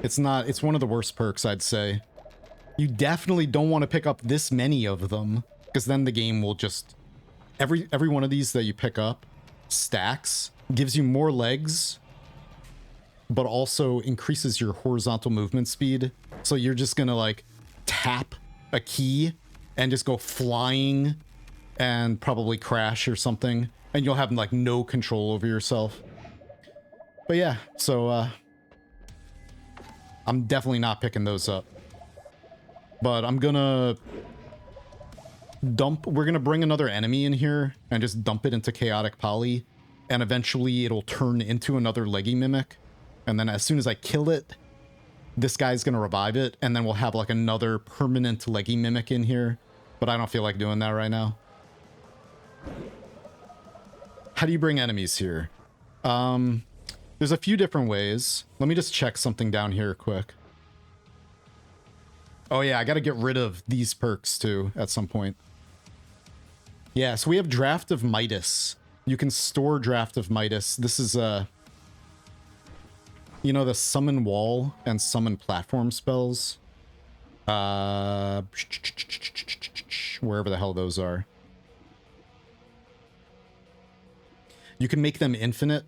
It's one of the worst perks, I'd say. You definitely don't want to pick up this many of them, because then the game will just... Every one of these that you pick up stacks, gives you more legs, but also increases your horizontal movement speed. So you're just gonna like tap a key and just go flying and probably crash or something, and you'll have like no control over yourself. But yeah, so I'm definitely not picking those up. But I'm gonna we're gonna bring another enemy in here and just dump it into chaotic poly, and eventually it'll turn into another leggy mimic. And then as soon as I kill it, this guy's gonna revive it, and then we'll have like another permanent leggy mimic in here. But I don't feel like doing that right now. How do you bring enemies here? There's a few different ways. Let me just check something down here quick. Oh yeah, I gotta get rid of these perks too at some point. Yeah, so we have Draft of Midas. You can store Draft of Midas. This is you know, the summon wall and summon platform spells. Wherever the hell those are. You can make them infinite.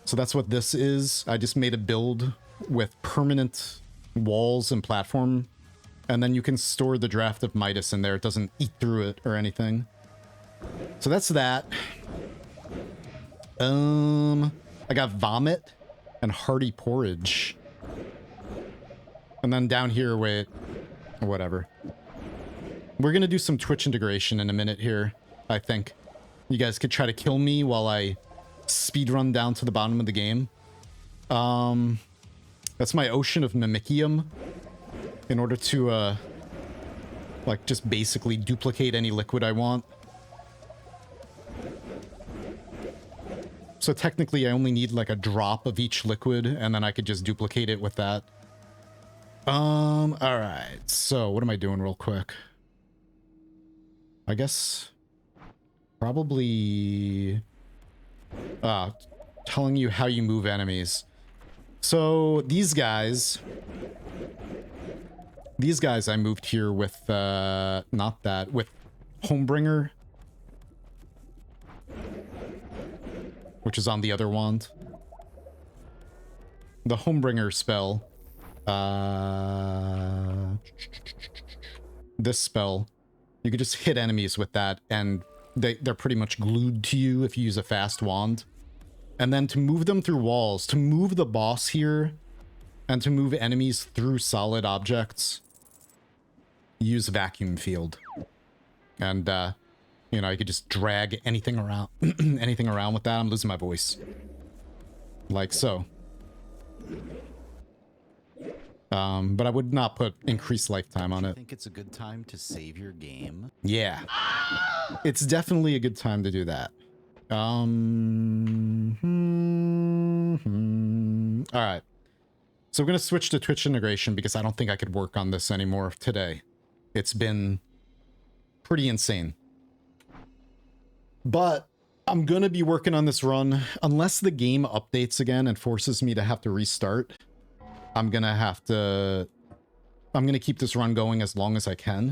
So that's what this is. I just made a build with permanent walls and platform, and then you can store the Draft of Midas in there. It doesn't eat through it or anything. So that's that. I got Vomit and Hearty Porridge. And then down here, wait, whatever. We're gonna do some Twitch integration in a minute here, I think. You guys could try to kill me while I speedrun down to the bottom of the game. That's my Ocean of Mimicium. In order to, like, just basically duplicate any liquid I want. So technically I only need, like, a drop of each liquid, and then I could just duplicate it with that. Alright. So, what am I doing real quick? I guess... Probably... telling you how you move enemies. So, these guys I moved here with, not that, with Homebringer. Which is on the other wand. The Homebringer spell. This spell. You can just hit enemies with that, and they're pretty much glued to you if you use a fast wand. And then to move them through walls, to move the boss here, and to move enemies through solid objects, use Vacuum Field. And, you know, you could just drag anything around, anything around with that. I'm losing my voice. Like so. But I would not put increased lifetime on it. Think it's a good time to save your game? Yeah. It's definitely a good time to do that. Alright. So we're going to switch to Twitch integration because I don't think I could work on this anymore today. It's been pretty insane. But I'm going to be working on this run. Unless the game updates again and forces me to have to restart, I'm going to keep this run going as long as I can.